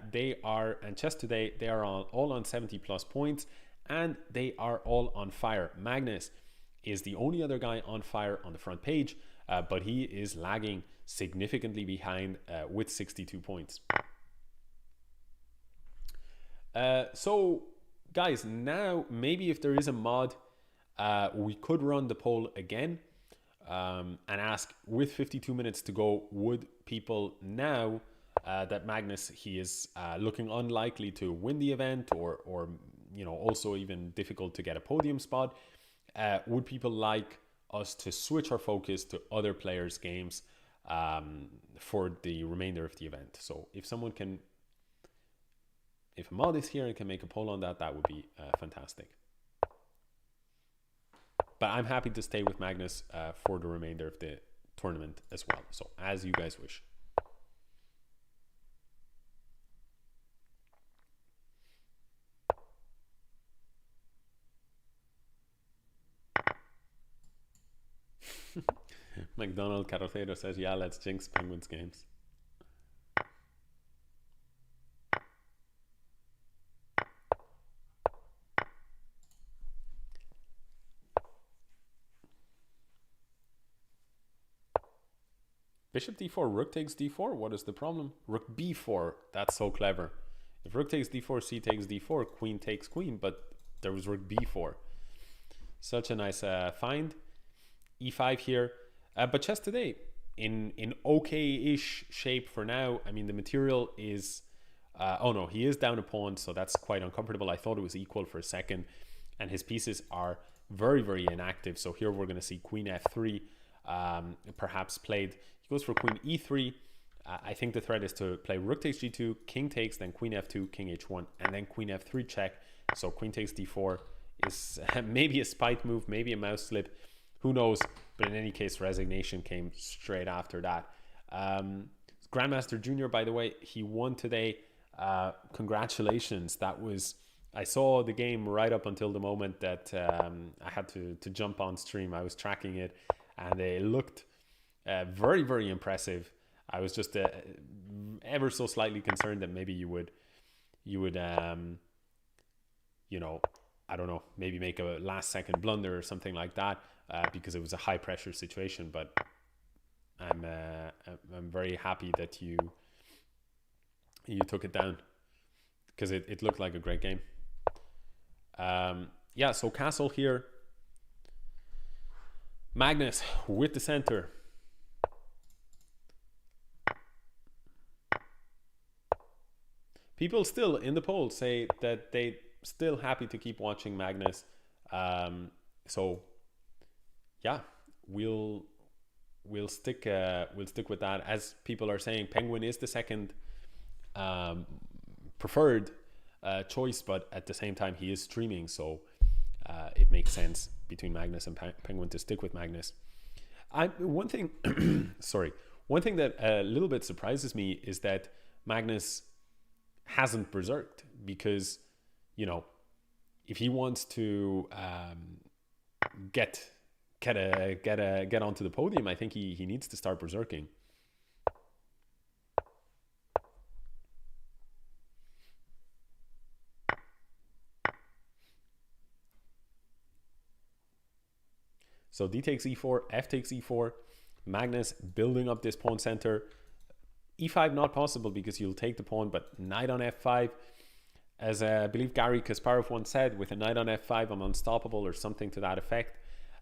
and Chess Today, they are all on 70+ points. and they are all on fire. Magnus is the only other guy on fire on the front page, but he is lagging significantly behind with 62 points. So guys, now maybe if there is a mod, we could run the poll again and ask, with 52 minutes to go, would people now that Magnus, he is looking unlikely to win the event, or you know, also even difficult to get a podium spot, would people like us to switch our focus to other players' games for the remainder of the event? So if someone can, if a mod is here and can make a poll on that, that would be fantastic. But I'm happy to stay with Magnus for the remainder of the tournament as well. So as you guys wish. McDonald Carrocero says, yeah, let's jinx Penguins games. Bishop d4, rook takes d4. What is the problem? Rook b4. That's so clever. If rook takes d4, c takes d4, queen takes queen, but there was rook b4. Such a nice find. e5 here. But chess today in okay-ish shape for now. I mean, the material is... oh no, he is down a pawn, so that's quite uncomfortable. I thought it was equal for a second. And his pieces are very, very inactive. So here we're going to see queen f3 perhaps played. He goes for queen e3. I think the threat is to play rook takes g2, king takes, then queen f2, king h1, and then queen f3 check. So queen takes d4 is maybe a spite move, maybe a mouse slip. Who knows? But in any case, resignation came straight after that. Grandmaster Junior, by the way, he won today. Congratulations. That was... I saw the game right up until the moment that I had to jump on stream. I was tracking it, and it looked very, very impressive. I was just ever so slightly concerned that maybe you would you know, I don't know, maybe make a last second blunder or something like that, because it was a high pressure situation. But I'm very happy that you took it down, because it looked like a great game. Yeah, so castle here. Magnus with the center. People still in the poll say that they still happy to keep watching Magnus. So yeah, we'll stick with that. As people are saying, Penguin is the second preferred choice, but at the same time he is streaming, so it makes sense between Magnus and Penguin to stick with Magnus. One thing that a little bit surprises me is that Magnus hasn't berserked, because, you know, if he wants to get onto the podium, I think he needs to start berserking. So d takes e4, f takes e4. Magnus building up this pawn center. e5 not possible because you'll take the pawn, but knight on f5. As I believe Gary Kasparov once said, with a knight on f5, I'm unstoppable, or something to that effect.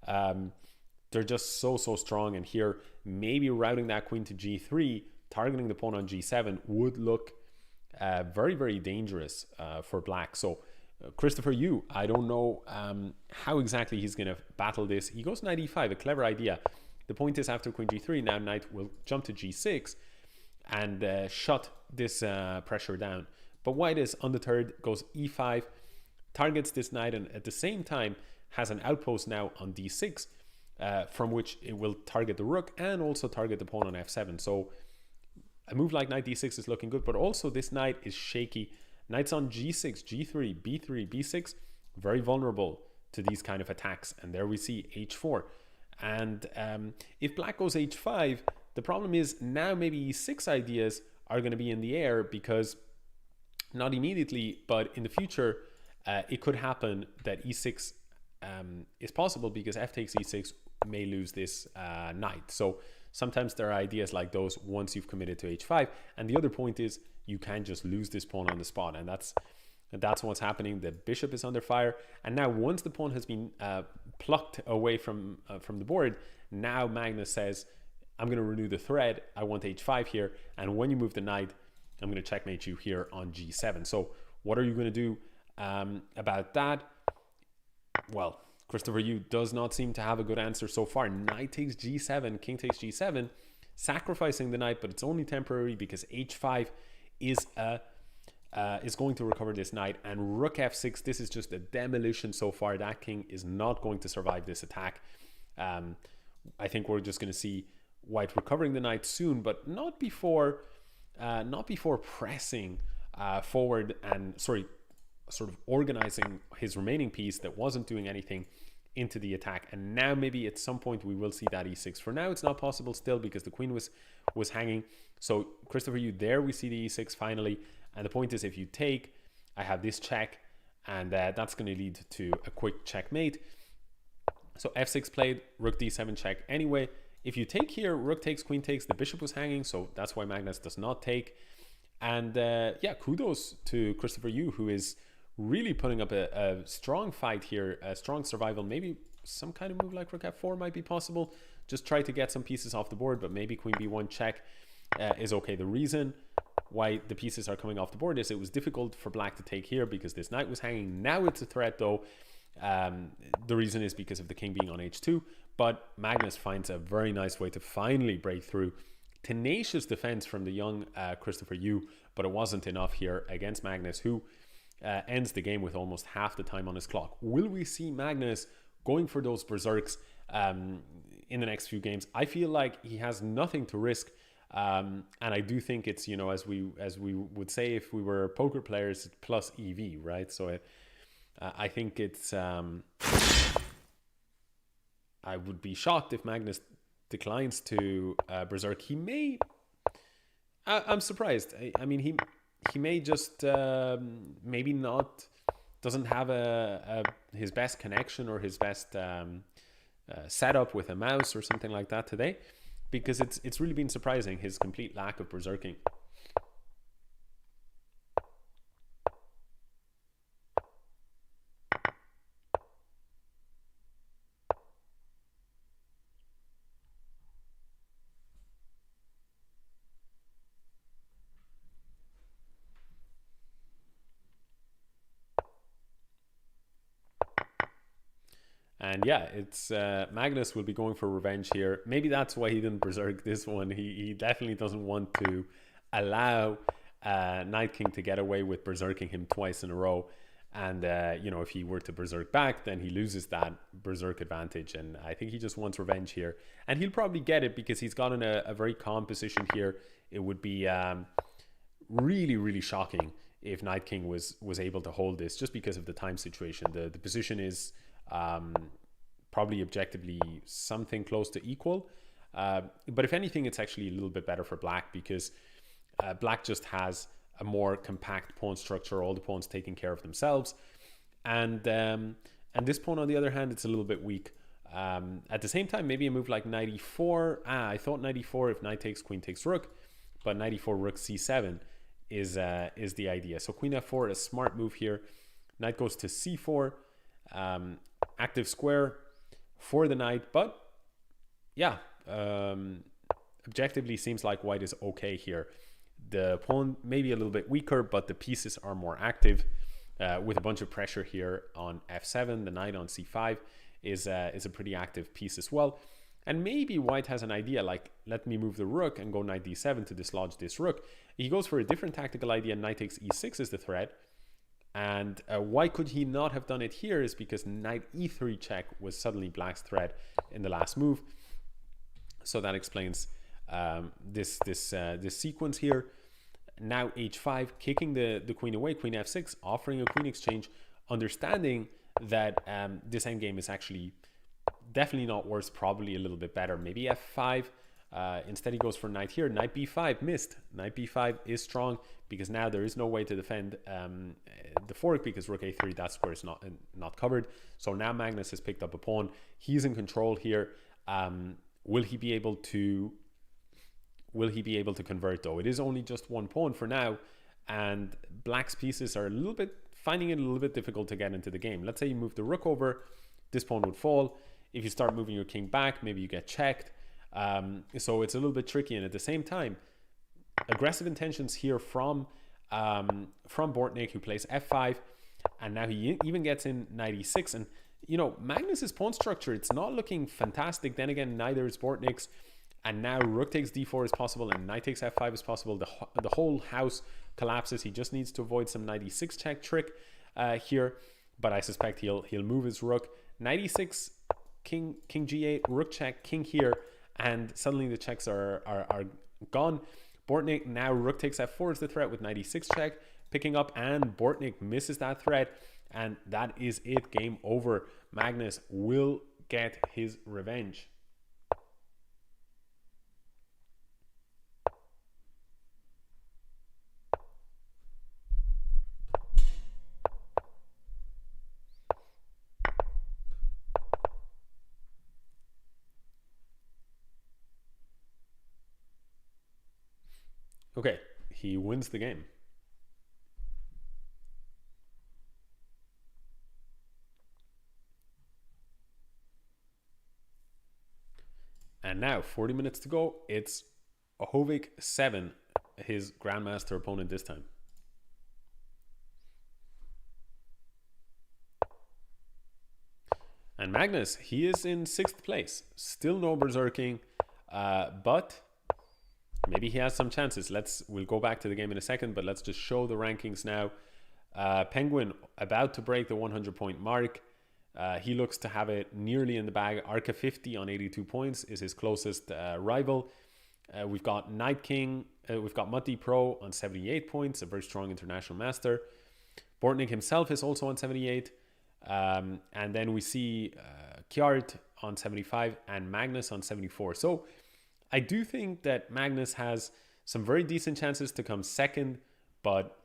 They're just so strong. And here, maybe routing that queen to g3, targeting the pawn on g7 would look very, very dangerous for black. So Christopher Yu, I don't know how exactly he's going to battle this. He goes knight e5, a clever idea. The point is, after queen g3, now knight will jump to g6 and shut this pressure down. But white is undeterred, goes e5, targets this knight, and at the same time has an outpost now on d6, from which it will target the rook and also target the pawn on f7. So a move like knight d6 is looking good, but also this knight is shaky. Knights on g6, g3, b3, b6, very vulnerable to these kind of attacks. And there we see h4. And if black goes h5, the problem is now maybe e6 ideas are going to be in the air, because not immediately, but in the future, it could happen that e6 is possible, because f takes e6 may lose this knight. So sometimes there are ideas like those once you've committed to h5. And the other point is you can just lose this pawn on the spot, and that's what's happening. The bishop is under fire, and now once the pawn has been plucked away from the board, now Magnus says, I'm going to renew the thread. I want h5 here, and when you move the knight, I'm going to checkmate you here on g7. So what are you going to do about that? Well, Christopher Yu does not seem to have a good answer so far. Knight takes g7, king takes g7, sacrificing the knight, but it's only temporary because h5 is going to recover this knight, and rook f6. This is just a demolition so far. That king is not going to survive this attack. I think we're just going to see white recovering the knight soon, but not before pressing forward and sort of organizing his remaining piece that wasn't doing anything into the attack. And now maybe at some point we will see that e6. For now, it's not possible still because the queen was hanging. So Christopher Yu, there we see the e6 finally. And the point is, if you take, I have this check, and that's going to lead to a quick checkmate. So f6 played, rook d7 check anyway. If you take here, rook takes, queen takes, the bishop was hanging, so that's why Magnus does not take. And yeah, kudos to Christopher Yu, who is really putting up a strong fight here, a strong survival. Maybe some kind of move like rook f4 might be possible. Just try to get some pieces off the board, but maybe queen b1 check is okay. The reason why the pieces are coming off the board is it was difficult for black to take here because this knight was hanging. Now it's a threat though. The reason is because of the king being on h2, but Magnus finds a very nice way to finally break through. Tenacious defense from the young Christopher Yu, but it wasn't enough here against Magnus, who ends the game with almost half the time on his clock. Will we see Magnus going for those berserks in the next few games? I feel like he has nothing to risk, and I do think it's, you know, as we would say if we were poker players, plus EV, right? So I think it's I would be shocked if Magnus declines to berserk. He may, I'm surprised. I mean, he may just maybe not, doesn't have his best connection or his best setup with a mouse or something like that today, because it's really been surprising, his complete lack of berserking. And yeah, it's Magnus will be going for revenge here. Maybe that's why he didn't berserk this one. He definitely doesn't want to allow Knight King to get away with berserking him twice in a row. And you know, if he were to berserk back, then he loses that berserk advantage. And I think he just wants revenge here, and he'll probably get it because he's got in a very calm position here. It would be really, really shocking if Knight King was able to hold this, just because of the time situation. The position is probably objectively something close to equal, but if anything, it's actually a little bit better for black, because black just has a more compact pawn structure, all the pawns taking care of themselves, and this pawn on the other hand, it's a little bit weak. At the same time, maybe a move like knight e4. I thought knight e4 if knight takes, queen takes rook, but knight e4 rook c7 is the idea. So queen f4, a smart move here. Knight goes to c4, active square for the knight, but yeah, objectively seems like white is okay here. The pawn may be a little bit weaker, but the pieces are more active, with a bunch of pressure here on f7. The knight on c5 is a pretty active piece as well. And maybe white has an idea like, let me move the rook and go knight d7 to dislodge this rook. He goes for a different tactical idea. Knight takes e6 is the threat. And why could he not have done it here is because knight e3 check was suddenly black's threat in the last move. So that explains this sequence here. Now h5, kicking the queen away, queen f6, offering a queen exchange, understanding that this endgame is actually definitely not worse, probably a little bit better. Maybe f5 Instead, he goes for knight here. Knight b5 missed. Knight b5 is strong because now there is no way to defend the fork because rook a3, that square is not covered. So now Magnus has picked up a pawn. He's in control here. Will he be able to convert though? It is only just one pawn for now, and Black's pieces are finding it a little bit difficult to get into the game. Let's say you move the rook over, this pawn would fall. If you start moving your king back, maybe you get checked. So it's a little bit tricky, and at the same time, aggressive intentions here from Bortnick, who plays f5, and now he even gets in knight e6. And you know, Magnus's pawn structure, it's not looking fantastic. Then again, neither is Bortnick's. And now rook takes d4 is possible, and knight takes f5 is possible. The whole house collapses. He just needs to avoid some knight e6 check trick here, but I suspect he'll move his rook. Knight e6, king g8, rook check, king here, and suddenly the checks are gone. Bortnick, now rook takes f4 is the threat with knight e6 check picking up, and Bortnick misses that threat, and that is it. Game over. Magnus will get his revenge. Okay, he wins the game. And now, 40 minutes to go. It's Hovik 7, his Grandmaster opponent this time. And Magnus, he is in 6th place. Still no berserking, but maybe he has some chances. We'll go back to the game in a second, but let's just show the rankings now. Penguin about to break the 100-point mark. He looks to have it nearly in the bag. Arca 50 on 82 points is his closest rival. We've got Knight King. We've got Matti Pro on 78 points, a very strong international master. Bortnick himself is also on 78. And then we see Kjart on 75 and Magnus on 74. So I do think that Magnus has some very decent chances to come second, but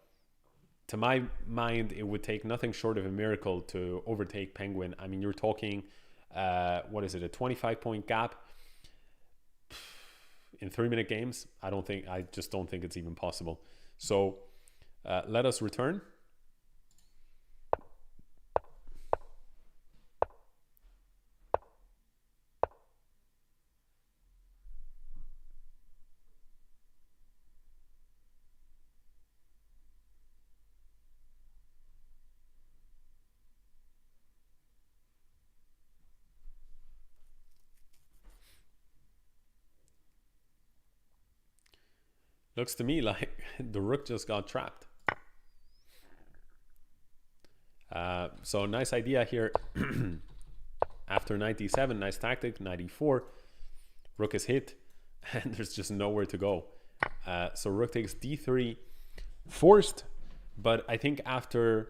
to my mind, it would take nothing short of a miracle to overtake Penguin. I mean, you're talking, what is it, a 25-point gap in 3-minute games? I just don't think it's even possible. So let us return. Looks to me like the rook just got trapped. So nice idea here. After knight d7, nice tactic, knight e4. Rook is hit, and there's just nowhere to go. So rook takes d3, forced, but I think after...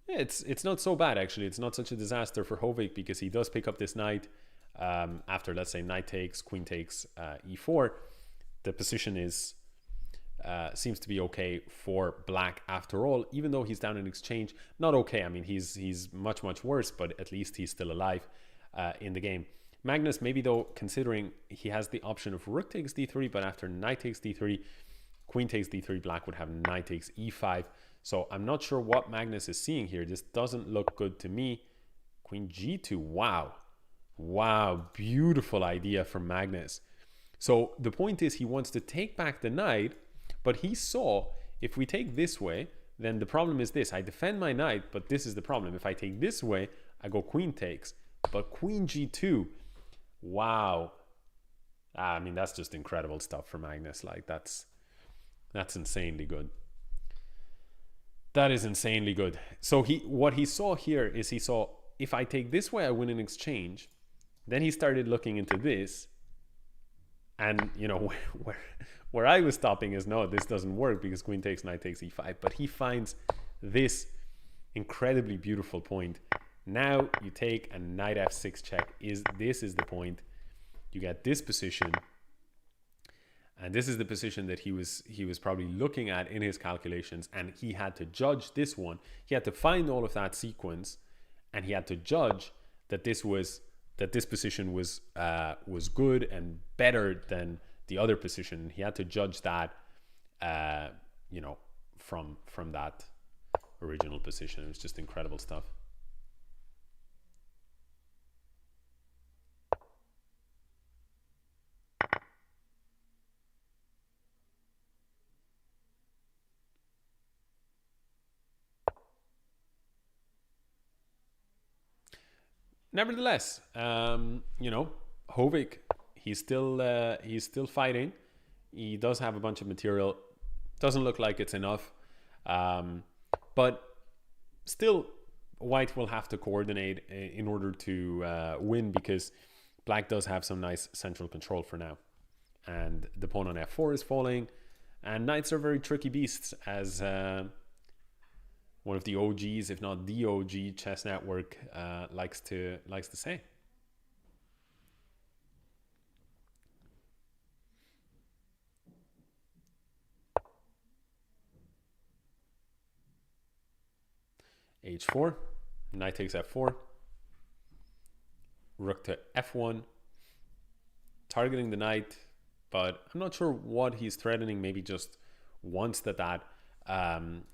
It's not so bad, actually. It's not such a disaster for Hovik because he does pick up this knight. After, let's say, knight takes, queen takes, e4. The position seems to be okay for Black after all, even though he's down in exchange. Not okay, I mean, he's much worse, but at least he's still alive in the game. Magnus, maybe though, considering he has the option of rook takes d3, but after knight takes d3, queen takes d3, Black would have knight takes e5. So I'm not sure what Magnus is seeing here. This doesn't look good to me. Queen g2, wow, beautiful idea from Magnus. So the point is he wants to take back the knight, but he saw if we take this way, then the problem is this. I defend my knight, but this is the problem. If I take this way, I go queen takes, but queen g2, wow. I mean, that's just incredible stuff for Magnus. Like that's insanely good. That is insanely good. So what he saw here is he saw if I take this way, I win in exchange. Then he started looking into this. And, you know, where I was stopping is, no, this doesn't work because queen takes, knight takes e5. But he finds this incredibly beautiful point. Now you take a knight f6 check. This is the point. You get this position. And this is the position that he was probably looking at in his calculations, and he had to judge this one. He had to find all of that sequence, and he had to judge that this position was good and better than the other position. He had to judge that, you know, from that original position. It was just incredible stuff. Nevertheless, you know, Hovik, he's still fighting. He does have a bunch of material. Doesn't look like it's enough, but still, White will have to coordinate in order to win, because Black does have some nice central control for now, and the pawn on f4 is falling, and knights are very tricky beasts, as one of the OGs, if not the OG chess network, likes to say. H4, knight takes f4, rook to f1, targeting the knight, but I'm not sure what he's threatening. Maybe just wants that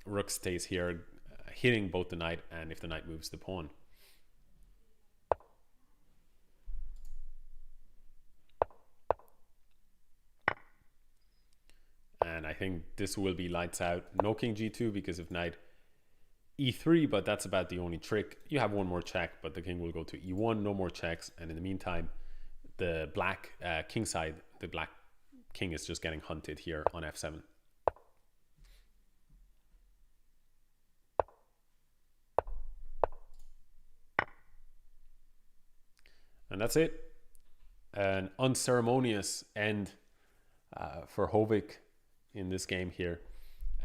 rook stays here, hitting both the knight, and if the knight moves, the pawn. And I think this will be lights out. No king g2 because of knight e3, but that's about the only trick. You have one more check, but the king will go to e1, no more checks, and in the meantime, the black king side, the black king is just getting hunted here on f7. And that's it. An unceremonious end for Hovik in this game here.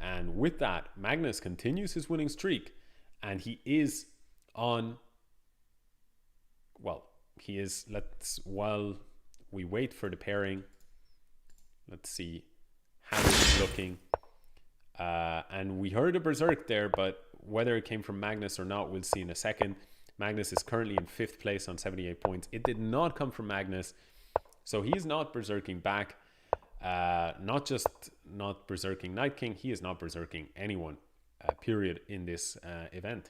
And with that, Magnus continues his winning streak. And he is on... Well, he is... While we wait for the pairing, let's see how he's looking. And we heard a berserk there, but whether it came from Magnus or not, we'll see in a second. Magnus is currently in 5th place on 78 points. It did not come from Magnus, so he's not berserking back. Not just not berserking Knight King, he is not berserking anyone, period, in this event.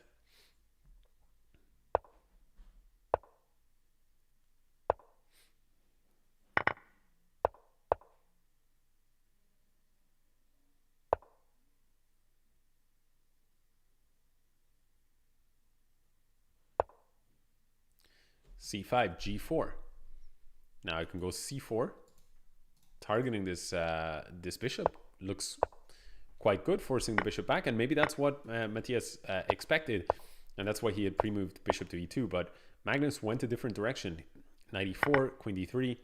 c5, g4. Now I can go c4. Targeting this this bishop looks quite good, forcing the bishop back, and maybe that's what Matthias expected, and that's why he had pre-moved bishop to e2. But Magnus went a different direction. Knight e4, queen d3,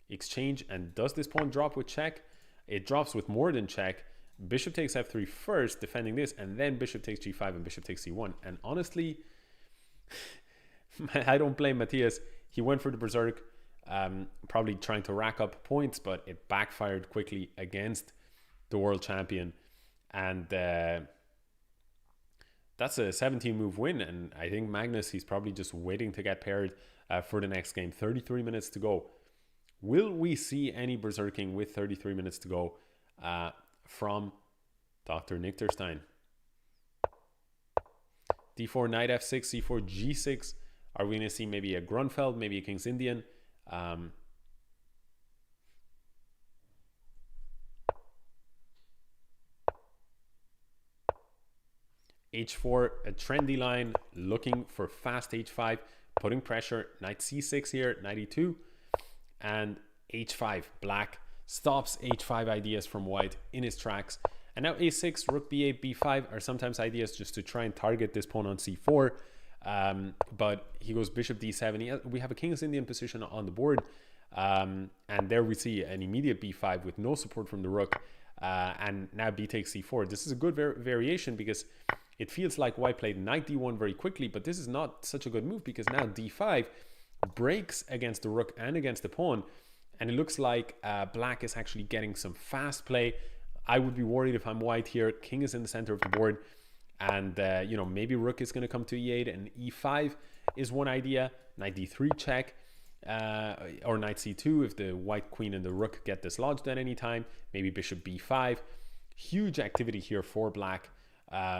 exchange, and does this pawn drop with check? It drops with more than check. Bishop takes f3 first, defending this, and then bishop takes g5 and bishop takes c1. And honestly, I don't blame Matthias. He went for the berserk, probably trying to rack up points, but it backfired quickly against the world champion. And that's a 17-move win. And I think Magnus, he's probably just waiting to get paired for the next game. 33 minutes to go. Will we see any berserking with 33 minutes to go from Dr. Nichterstein? d4, knight f6, c4, g6. Are we going to see maybe a Grunfeld, maybe a King's Indian? h4, a trendy line, looking for fast h5, putting pressure. Knight c6 here, knight e2, and h5. Black stops h5 ideas from white in his tracks. And now a6, rook b8, b5 are sometimes ideas just to try and target this pawn on c4. But he goes bishop d7. We have a King's Indian position on the board, and there we see an immediate b5 with no support from the rook, and now b takes c4. This is a good variation because it feels like white played knight d1 very quickly, but this is not such a good move because now d5 breaks against the rook and against the pawn, and it looks like black is actually getting some fast play. I would be worried if I'm white here. King is in the center of the board, and you know, maybe rook is going to come to e8, and e5 is one idea. Knight d3 check, or knight c2 if the white queen and the rook get dislodged at any time. Maybe bishop b5. Huge activity here for black,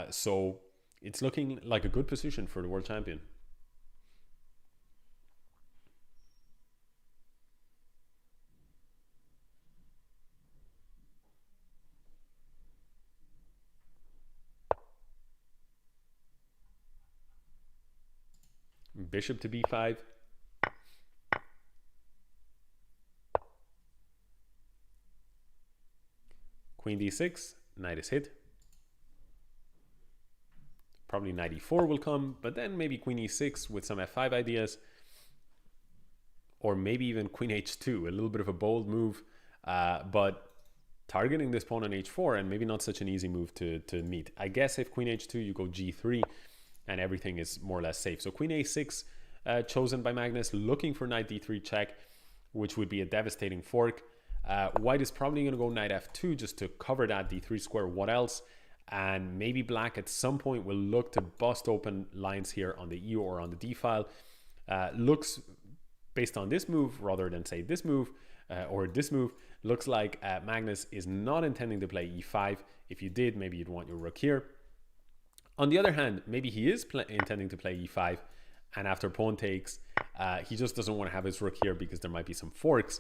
so it's looking like a good position for the world champion. Bishop to b5. Queen d6, knight is hit. Probably knight e4 will come, but then maybe queen e6 with some f5 ideas. Or maybe even queen h2, a little bit of a bold move, but targeting this pawn on h4, and maybe not such an easy move to meet. I guess if queen h2, you go g3, and everything is more or less safe. So queen a6 chosen by Magnus, looking for knight d3 check, which would be a devastating fork. White is probably going to go knight f2 just to cover that d3 square. What else? And maybe black at some point will look to bust open lines here on the e or on the d file. Looks, based on this move rather than say this move or this move, looks like Magnus is not intending to play e5. If you did, maybe you'd want your rook here. On the other hand, maybe he is intending to play e5, and after pawn takes, he just doesn't want to have his rook here because there might be some forks.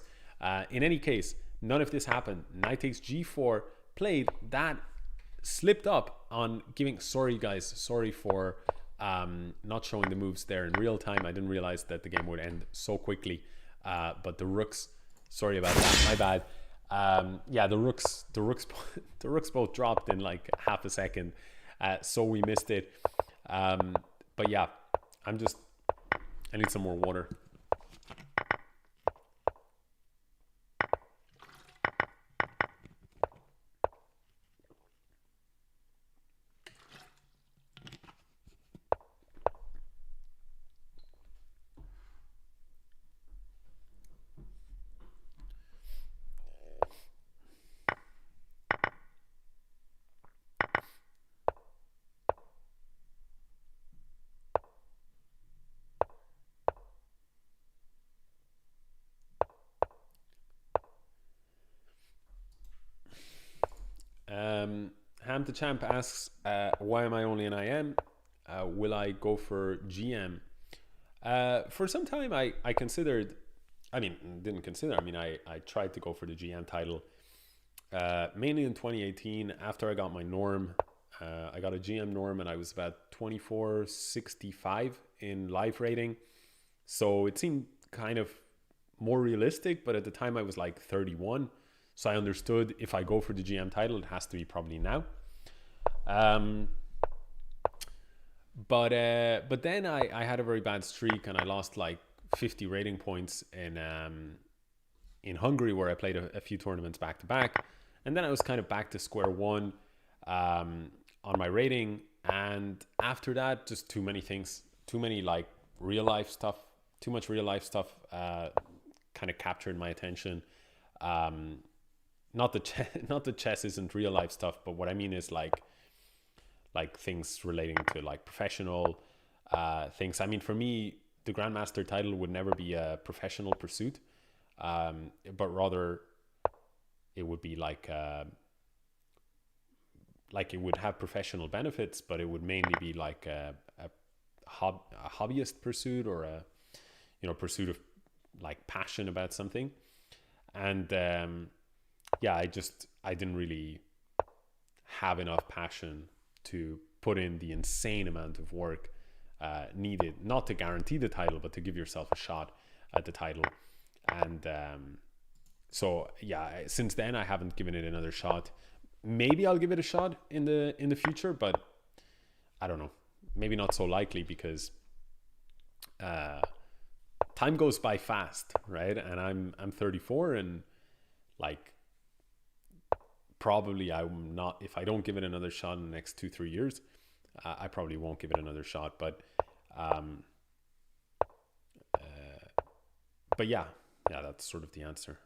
In any case, none of this happened. Knight takes g4 played. That slipped up on giving, sorry guys, sorry for not showing the moves there in real time. I didn't realize that the game would end so quickly, but the rooks, sorry about that, my bad. Yeah, the rooks both dropped in like half a second, so we missed it. But yeah, I need some more water. Ham to Champ asks, why am I only an IM? Will I go for GM? For some time I considered, didn't consider, I tried to go for the GM title, mainly in 2018 after I got my norm. I got a GM norm and I was about 2465 in live rating. So it seemed kind of more realistic, but at the time I was like 31. So I understood if I go for the GM title, it has to be probably now. But then I had a very bad streak and I lost like 50 rating points in Hungary, where I played a few tournaments back to back. And then I was kind of back to square one on my rating. And after that, just too many things, too many like real life stuff, too much real life stuff kind of captured my attention. Not the chess isn't real life stuff, but what I mean is like things relating to like professional things. I mean, for me, the Grandmaster title would never be a professional pursuit, but rather it would be like it would have professional benefits, but it would mainly be like a hobbyist pursuit, or a pursuit of like passion about something. And yeah, I didn't really have enough passion to put in the insane amount of work needed, not to guarantee the title, but to give yourself a shot at the title. And so yeah, since then I haven't given it another shot. Maybe I'll give it a shot in the future, but I don't know. Maybe not so likely, because time goes by fast, right? And I'm 34, and like probably I'm not, if I don't give it another shot in the next 2-3 years, I probably won't give it another shot. But yeah, that's sort of the answer.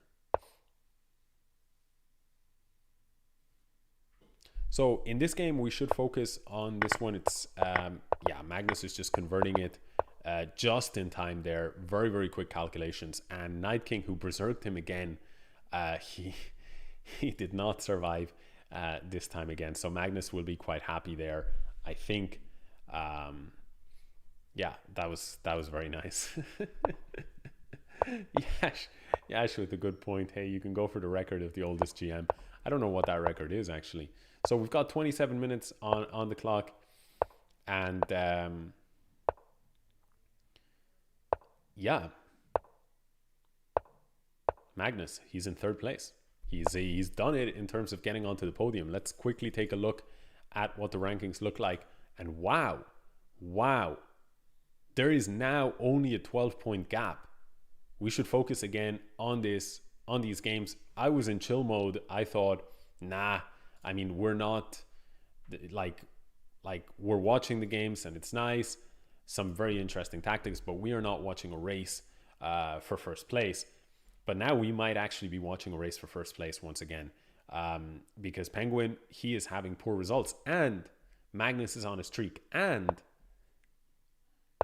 So in this game, we should focus on this one. It's, yeah, Magnus is just converting it just in time there. Very, very quick calculations. And Knight King, who berserked him again, he did not survive this time again. So Magnus will be quite happy there, I think. Yeah, that was very nice. Yash with a good point. Hey, you can go for the record of the oldest GM. I don't know what that record is actually. So we've got 27 minutes on the clock, and yeah, Magnus, he's in third place. He's done it in terms of getting onto the podium. Let's quickly take a look at what the rankings look like. And wow, there is now only a 12-point gap. We should focus again on these games. I was in chill mode. I thought, nah, I mean, we're not like we're watching the games and it's nice, some very interesting tactics, but we are not watching a race for first place. But now we might actually be watching a race for first place once again, because Penguin, he is having poor results and Magnus is on a streak. And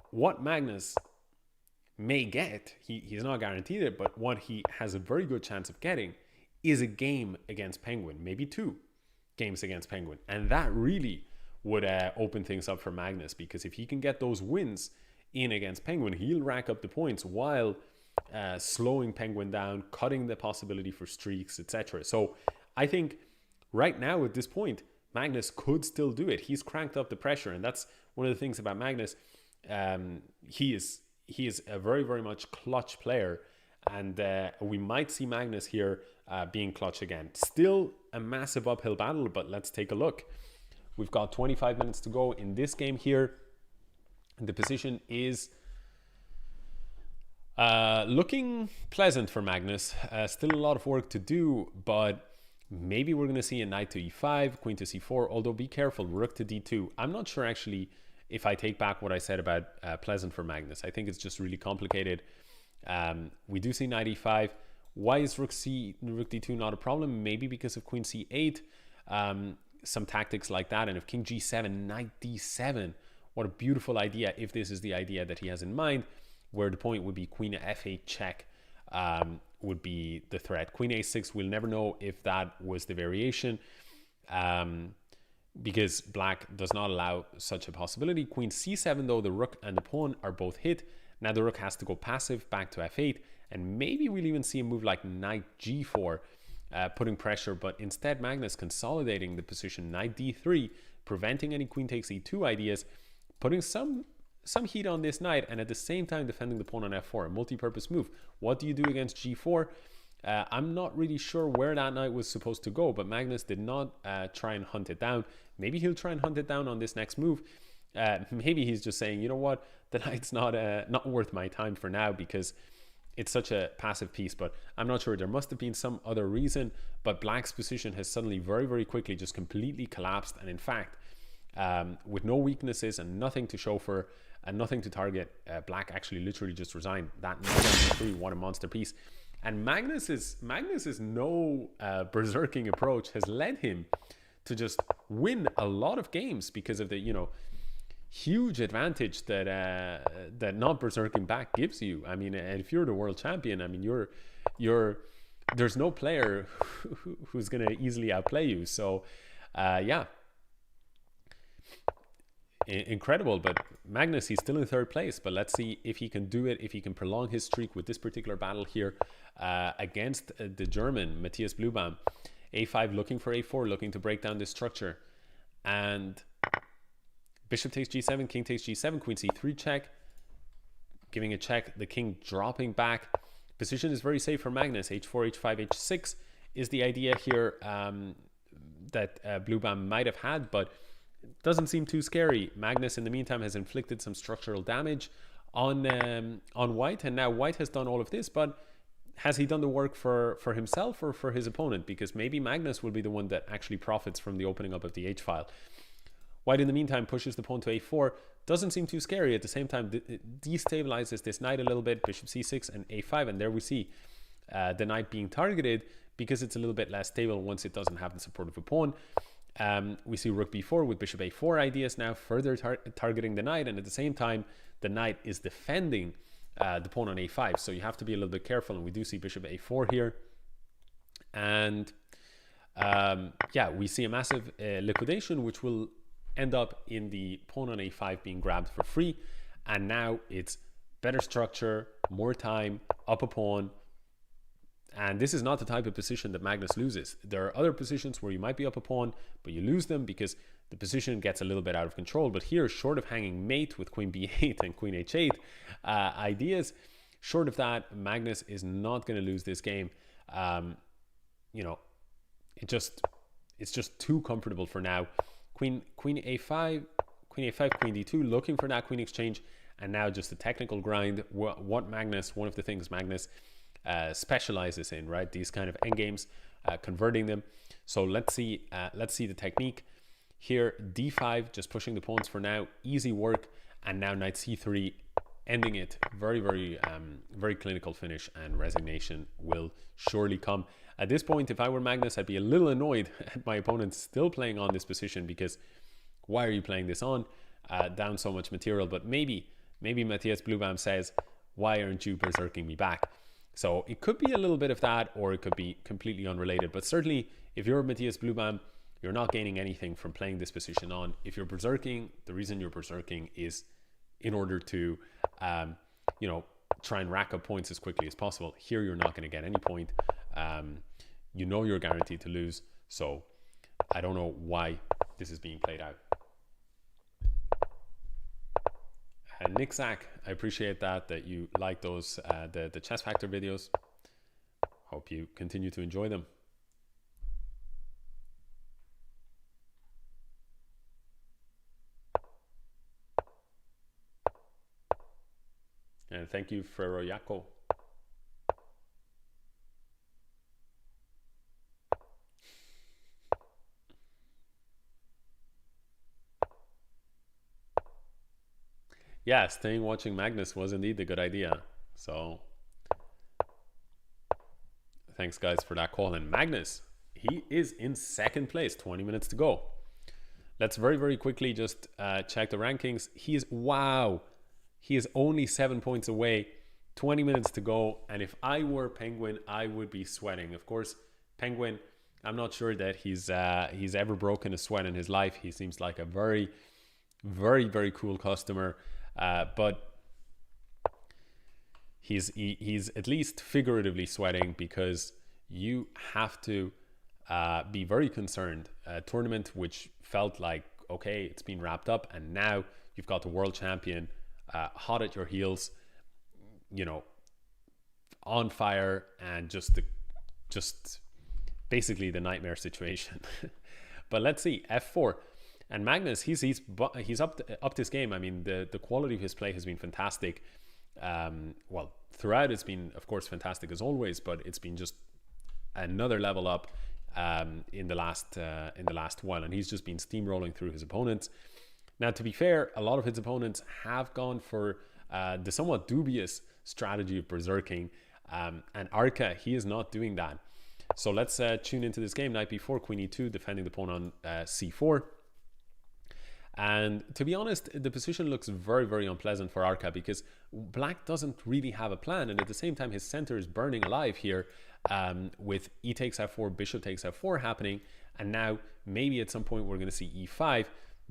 what Magnus may get, he's not guaranteed it, but what he has a very good chance of getting is a game against Penguin, maybe 2 games against Penguin. And that really would open things up for Magnus, because if he can get those wins in against Penguin, he'll rack up the points while slowing Penguin down, cutting the possibility for streaks, etc. So I think right now at this point, Magnus could still do it. He's cranked up the pressure, and that's one of the things about Magnus. He is a very, very much clutch player, and we might see Magnus here being clutch again. Still a massive uphill battle, but let's take a look. We've got 25 minutes to go in this game here. The position is looking pleasant for Magnus. Still a lot of work to do, but maybe we're going to see a knight to e5, queen to c4, although be careful, rook to d2. I'm not sure actually if I take back what I said about pleasant for Magnus. I think it's just really complicated. We do see knight e5. Why is rook d2 not a problem? Maybe because of queen c8, some tactics like that. And if king g7, knight d7, what a beautiful idea if this is the idea that he has in mind, where the point would be queen f8 check would be the threat. Queen a6, we'll never know if that was the variation, because black does not allow such a possibility. Queen c7, though, the rook and the pawn are both hit. Now the rook has to go passive back to f8, and maybe we'll even see a move like knight g4, putting pressure, but instead Magnus consolidating the position, knight d3, preventing any queen takes e2 ideas, putting some heat on this knight, and at the same time defending the pawn on f4, a multi-purpose move. What do you do against g4? I'm not really sure where that knight was supposed to go, but Magnus did not try and hunt it down. Maybe he'll try and hunt it down on this next move. Maybe he's just saying, you know what, the knight's not worth my time for now because it's such a passive piece. But I'm not sure. There must have been some other reason, but black's position has suddenly very, very quickly just completely collapsed. And in fact, with no weaknesses and nothing to show for and nothing to target, black actually literally just resigned. That knight on e3, what a monster piece. And Magnus's no berserking approach has led him to just win a lot of games because of the, you know, huge advantage that that not berserking back gives you. I mean, if you're the world champion, I mean, there's no player who's going to easily outplay you. So yeah, incredible. But Magnus, he's still in third place, but let's see if he can do it, if he can prolong his streak with this particular battle here against the German Matthias Blubam. a5 looking for a4, looking to break down this structure, and bishop takes g7, king takes g7, queen c3 check, giving a check, the king dropping back. Position is very safe for Magnus. h4, h5, h6 is the idea here that Blubam might have had, but doesn't seem too scary. Magnus in the meantime has inflicted some structural damage on white, and now white has done all of this, but has he done the work for himself or for his opponent? Because maybe Magnus will be the one that actually profits from the opening up of the h-file. White in the meantime pushes the pawn to a4. Doesn't seem too scary. At the same time, it destabilizes this knight a little bit. Bishop c6 and a5, and there we see the knight being targeted because it's a little bit less stable once it doesn't have the support of a pawn. We see rook b4 with bishop a4 ideas now, further targeting the knight, and at the same time the knight is defending the pawn on a5, so you have to be a little bit careful. And we do see bishop a4 here, and yeah, we see a massive liquidation, which will end up in the pawn on a5 being grabbed for free. And now it's better structure, more time, up a pawn. And this is not the type of position that Magnus loses. There are other positions where you might be up a pawn, but you lose them because the position gets a little bit out of control. But here, short of hanging mate with queen b8 and queen h8 ideas, short of that, Magnus is not going to lose this game. You know, it's just too comfortable for now. Queen a5, queen d2, looking for that queen exchange, and now just a technical grind. What Magnus, one of the things Magnus specializes in, right? These kind of endgames, converting them. So let's see the technique here. D5, just pushing the pawns for now, easy work, and now knight c3, ending it. Very clinical finish, and resignation will surely come. At this point, if I were Magnus, I'd be a little annoyed at my opponent still playing on this position, because why are you playing this on? Down so much material. But maybe Matthias Blubam says, why aren't you berserking me back? So it could be a little bit of that, or it could be completely unrelated. But certainly, if you're Matthias Blubam, you're not gaining anything from playing this position on. If you're berserking, the reason you're berserking is in order to, you know, try and rack up points as quickly as possible. Here, you're not going to get any point. You know you're guaranteed to lose. So I don't know why this is being played out. Nick Zach, I appreciate that you like those the Chess Factor videos. Hope you continue to enjoy them. And thank you, Ferro Yako. Yeah, staying watching Magnus was indeed a good idea. So thanks guys for that call. And Magnus, he is in second place, 20 minutes to go. Let's very quickly just check the rankings. He is only 7 points away, 20 minutes to go. And if I were Penguin, I would be sweating. Of course, Penguin, I'm not sure that he's ever broken a sweat in his life. He seems like a very cool customer. But he's at least figuratively sweating, because you have to be very concerned. A tournament which felt like, okay, it's been wrapped up, and now you've got the world champion hot at your heels, you know, on fire, and just basically the nightmare situation. But let's see, f4. And Magnus, he's up this game. I mean, the quality of his play has been fantastic. Well, throughout it's been, of course, fantastic as always, but it's been just another level up in the last while, and he's just been steamrolling through his opponents. Now, to be fair, a lot of his opponents have gone for the somewhat dubious strategy of berserking, and Arca, he is not doing that. So let's tune into this game. Knight b4, queen e2, defending the pawn on c4. And to be honest, the position looks very unpleasant for Arca, because black doesn't really have a plan, and at the same time his center is burning alive here, with e takes f4, bishop takes f4 happening. And now maybe at some point we're going to see e5,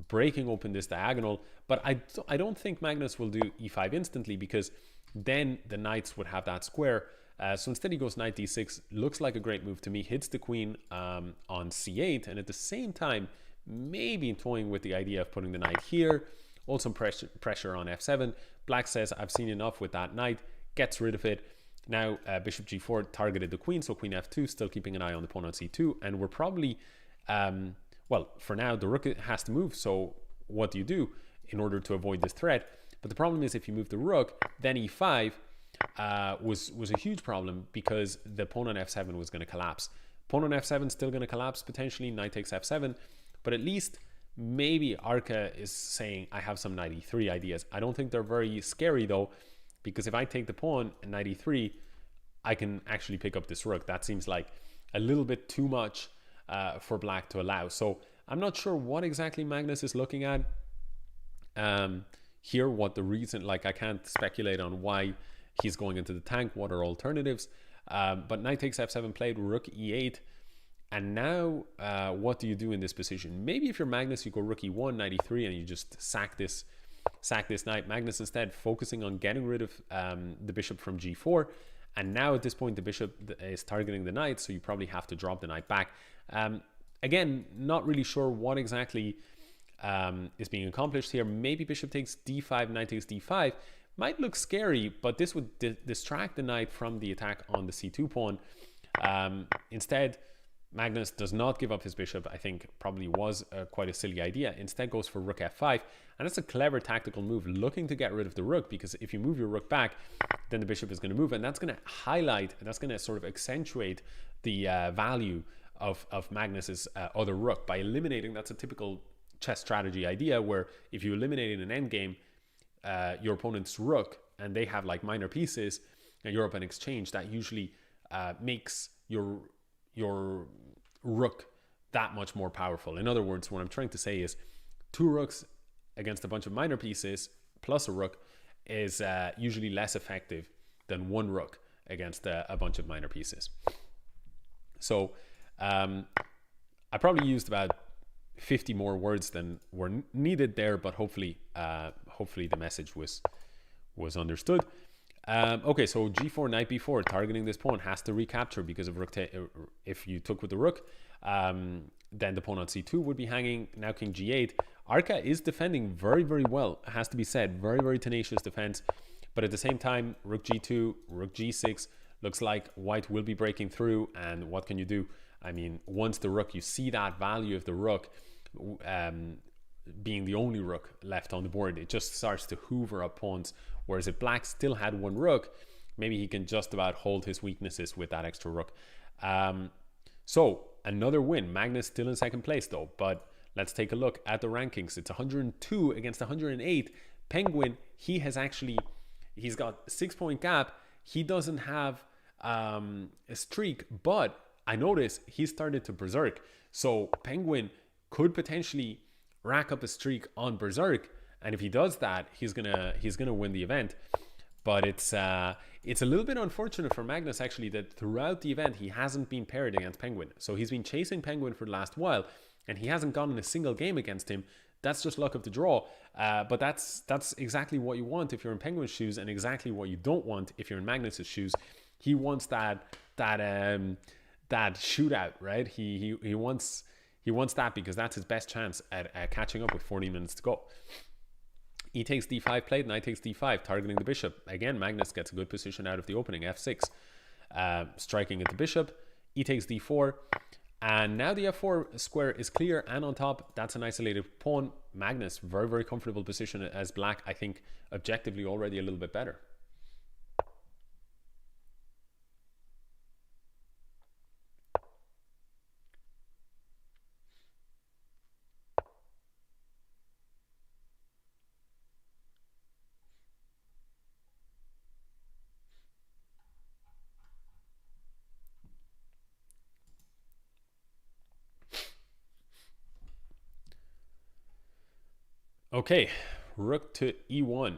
breaking open this diagonal. But I don't think Magnus will do e5 instantly, because then the knights would have that square. So instead he goes knight d6, looks like a great move to me, hits the queen on c8, and at the same time maybe toying with the idea of putting the knight here. Also pressure on f7. Black says, I've seen enough with that knight, gets rid of it. Now bishop g4 targeted the queen, so queen f2, still keeping an eye on the pawn on c2. And we're probably, well, for now the rook has to move, so what do you do in order to avoid this threat? But the problem is, if you move the rook, then e5 was a huge problem, because the pawn on f7 was going to collapse. Pawn on f7 still going to collapse potentially, knight takes f7. But at least maybe Arca is saying, I have some knight e3 ideas. I don't think they're very scary though, because if I take the pawn and knight e3, I can actually pick up this rook. That seems like a little bit too much for black to allow. So I'm not sure what exactly Magnus is looking at here, what the reason, like I can't speculate on why he's going into the tank, what are alternatives. But knight takes f7 played, rook e8. And now what do you do in this position? Maybe if you're Magnus, you go rook e1, knight e3, and you just sack this knight. Magnus instead focusing on getting rid of the bishop from g4. And now at this point, the bishop is targeting the knight, so you probably have to drop the knight back. Again, not really sure what exactly is being accomplished here. Maybe bishop takes d5, knight takes d5. Might look scary, but this would distract the knight from the attack on the c2 pawn. Instead, Magnus does not give up his bishop. I think probably was quite a silly idea. Instead goes for rook f5, and that's a clever tactical move, looking to get rid of the rook, because if you move your rook back, then the bishop is going to move, and that's going to highlight, that's going to sort of accentuate the value of Magnus's other rook by eliminating. That's a typical chess strategy idea, where if you eliminate in an endgame your opponent's rook and they have like minor pieces and you're up in exchange, that usually makes your rook that much more powerful. In other words, what I'm trying to say is 2 rooks against a bunch of minor pieces plus a rook is usually less effective than 1 rook against a bunch of minor pieces. So I probably used about 50 more words than were needed there, but hopefully the message was understood. Okay, so g4, knight b4, targeting this pawn, has to recapture because of rook. If you took with the rook, then the pawn on c2 would be hanging. Now king g8. Arca is defending very, very well, has to be said. Very, very tenacious defense. But at the same time, rook g2, rook g6, looks like white will be breaking through. And what can you do? I mean, once the rook, you see that value of the rook being the only rook left on the board, it just starts to hoover up pawns. Whereas if black still had 1 rook, maybe he can just about hold his weaknesses with that extra rook. So another win. Magnus still in second place though, but let's take a look at the rankings. It's 102 against 108. Penguin, he's got a 6-point gap. He doesn't have a streak, but I notice he started to berserk. So Penguin could potentially rack up a streak on berserk, and if he does that, he's gonna win the event. But it's a little bit unfortunate for Magnus actually that throughout the event he hasn't been paired against Penguin. So he's been chasing Penguin for the last while, and he hasn't gone in a single game against him. That's just luck of the draw. But that's exactly what you want if you're in Penguin's shoes, and exactly what you don't want if you're in Magnus's shoes. He wants that shootout, right? He wants that because that's his best chance at catching up with 40 minutes to go. E takes d5 played, knight takes d5, targeting the bishop. Again, Magnus gets a good position out of the opening, f6, striking at the bishop. E takes d4, and now the f4 square is clear, and on top, that's an isolated pawn. Magnus, very, very comfortable position as black. I think objectively already a little bit better. Okay, rook to e1.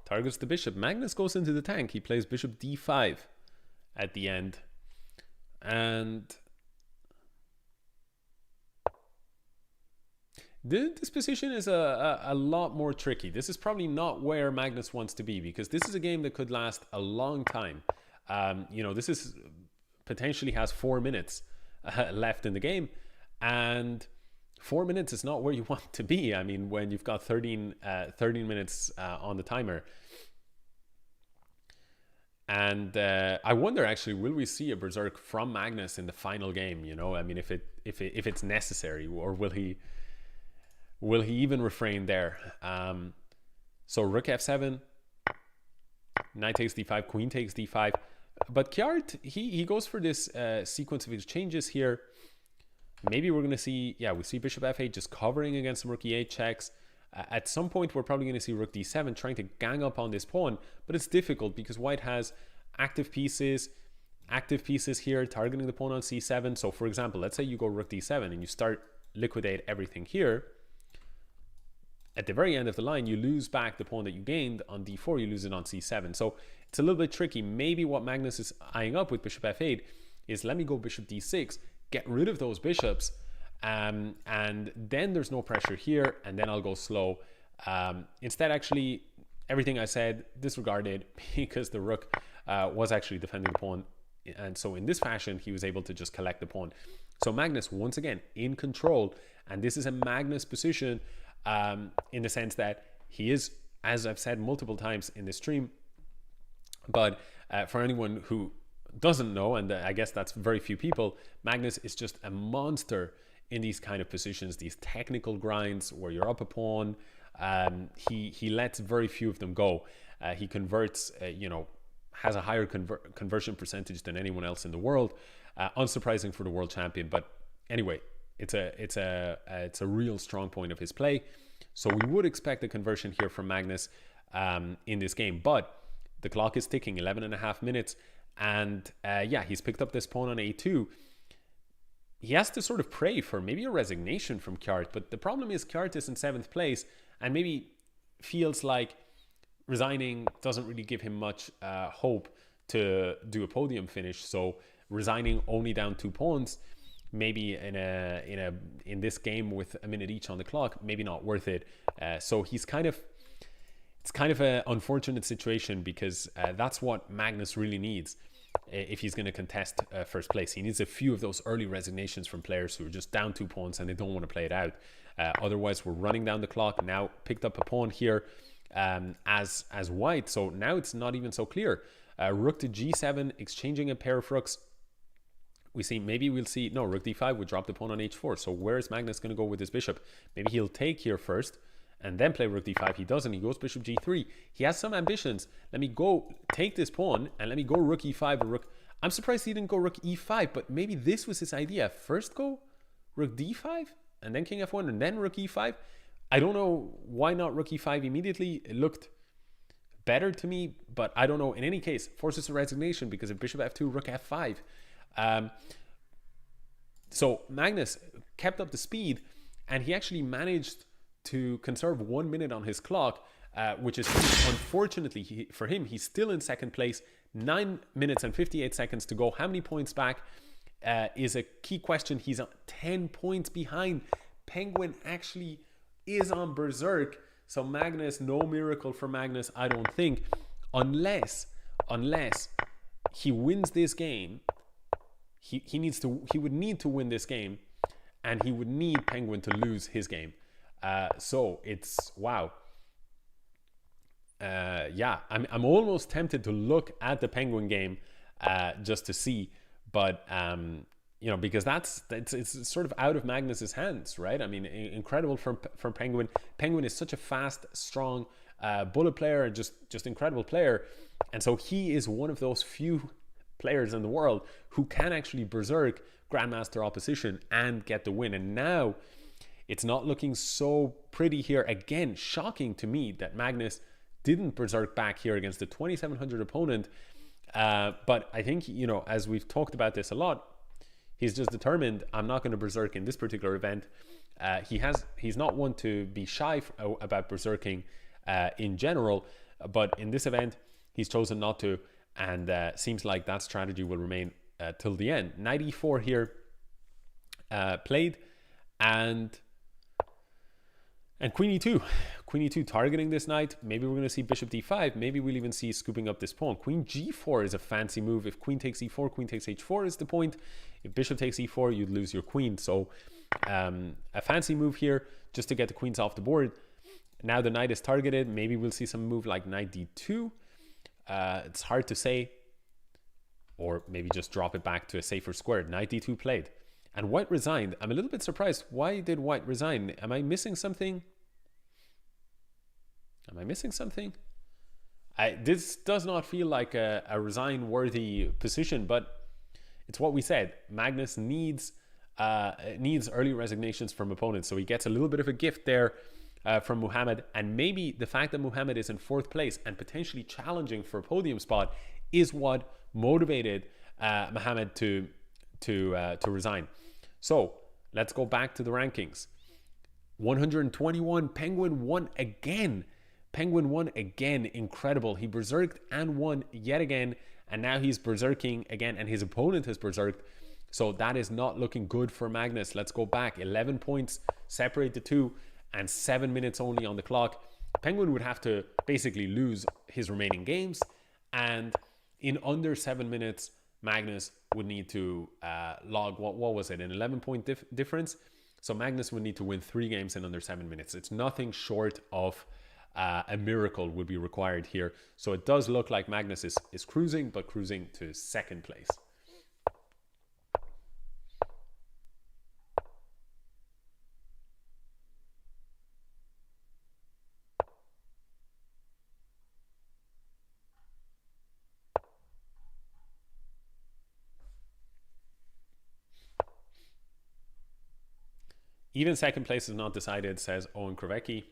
Targets the bishop. Magnus goes into the tank. He plays bishop d5 at the end. And this position is a lot more tricky. This is probably not where Magnus wants to be, because this is a game that could last a long time. This is potentially has 4 minutes left in the game, and 4 minutes is not where you want to be. I mean, when you've got 13 minutes on the timer. And I wonder actually, will we see a berserk from Magnus in the final game? I mean, if it's necessary, or will he even refrain there? So rook f7, knight takes d5, queen takes d5. But Kjart, he goes for this sequence of exchanges here. Maybe we're going to see, we see bishop f8 just covering against some rook e8 checks. At some point, we're probably going to see rook d7 trying to gang up on this pawn, but it's difficult because white has active pieces. active pieces here, targeting the pawn on c7. So for example, let's say you go rook d7 and you start liquidate everything here. At the very end of the line, you lose back the pawn that you gained on d4, you lose it on c7. So it's a little bit tricky. Maybe what Magnus is eyeing up with bishop f8 is, let me go bishop d6, get rid of those bishops, and then there's no pressure here, and then I'll go slow. Instead, actually, everything I said, disregarded, because the rook was actually defending the pawn. And so in this fashion, he was able to just collect the pawn. So Magnus, once again, in control. And this is a Magnus position, in the sense that he is, as I've said multiple times in this stream, but for anyone who doesn't know, and I guess that's very few people, Magnus is just a monster in these kind of positions, these technical grinds where you're up a pawn. He lets very few of them go. He converts, has a higher conversion percentage than anyone else in the world. Unsurprising for the world champion, but anyway, it's a real strong point of his play. So we would expect a conversion here from Magnus in this game, but the clock is ticking, 11.5 minutes, and yeah, he's picked up this pawn on a2. He has to sort of pray for maybe a resignation from Kjart, but the problem is Kjart is in 7th place and maybe feels like resigning doesn't really give him much hope to do a podium finish. So resigning only down 2 pawns, maybe in this game with a minute each on the clock, maybe not worth it. So it's kind of an unfortunate situation, because that's what Magnus really needs if he's going to contest first place. He needs a few of those early resignations from players who are just down 2 pawns and they don't want to play it out. Otherwise, we're running down the clock. Now picked up a pawn here as white, so now it's not even so clear. Rook to g7, exchanging a pair of rooks. We'll see no, rook d5 would drop the pawn on h4. So where is Magnus going to go with his bishop? Maybe he'll take here first and then play rook d5. He doesn't. He goes bishop g3. He has some ambitions. Let me go take this pawn and let me go rook e5 or rook. I'm surprised he didn't go rook e5, but maybe this was his idea. First go rook d5 and then king f1 and then rook e5. I don't know why not rook e5 immediately. It looked better to me, but I don't know. In any case, forces a resignation, because if bishop f2, rook f5. So Magnus kept up the speed, and he actually managed to conserve 1 minute on his clock, which is unfortunately for him, he's still in 2nd place. 9 minutes and 58 seconds to go. How many points back is a key question. He's 10 points behind. Penguin actually is on berserk. So Magnus, no miracle for Magnus, I don't think, unless he wins this game. He would need to win this game, and he would need Penguin to lose his game. So it's wow. Yeah, I'm almost tempted to look at the Penguin game just to see, but because it's sort of out of Magnus's hands, right? I mean, incredible from Penguin. Penguin is such a fast, strong bullet player, and just incredible player, and so he is one of those few players in the world who can actually berserk Grandmaster opposition and get the win. And now it's not looking so pretty here. Again, shocking to me that Magnus didn't berserk back here against the 2700 opponent. But I think, as we've talked about this a lot, he's just determined, I'm not going to berserk in this particular event. He's not one to be shy about berserking in general, but in this event, he's chosen not to. And seems like that strategy will remain till the end. Knight e4 here played, and queen e2 targeting this knight. Maybe we're going to see bishop d5. Maybe we'll even see scooping up this pawn. Queen g4 is a fancy move. If queen takes e4, queen takes h4 is the point. If bishop takes e4, you'd lose your queen. So a fancy move here just to get the queens off the board. Now the knight is targeted. Maybe we'll see some move like knight d2. It's hard to say, or maybe just drop it back to a safer square. Knight d2 played, and white resigned. I'm a little bit surprised. Why did white resign? Am I missing something? This does not feel like a resign worthy position, but it's what we said. Magnus needs early resignations from opponents, so he gets a little bit of a gift there from Muhammad. And maybe the fact that Muhammad is in 4th place and potentially challenging for a podium spot is what motivated Mohammed to resign. So let's go back to the rankings. 121. Penguin won again. Penguin won again. Incredible. He berserked and won yet again. And now he's berserking again. And his opponent has berserked. So that is not looking good for Magnus. Let's go back. 11 points separate the two. And 7 minutes only on the clock. Penguin would have to basically lose his remaining games. And in under 7 minutes, Magnus would need to log, what was it, an 11-point difference? So Magnus would need to win 3 games in under 7 minutes. It's nothing short of a miracle would be required here. So it does look like Magnus is cruising, but cruising to second place. Even second place is not decided, says Owen Kravecki.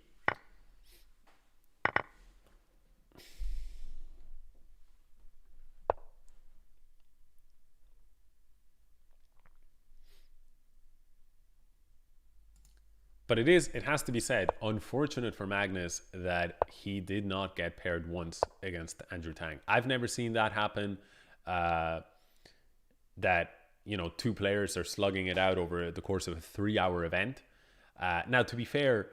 But it has to be said, unfortunate for Magnus that he did not get paired once against Andrew Tang. I've never seen that happen, that, you know, 2 players are slugging it out over the course of a 3-hour event. Now, to be fair,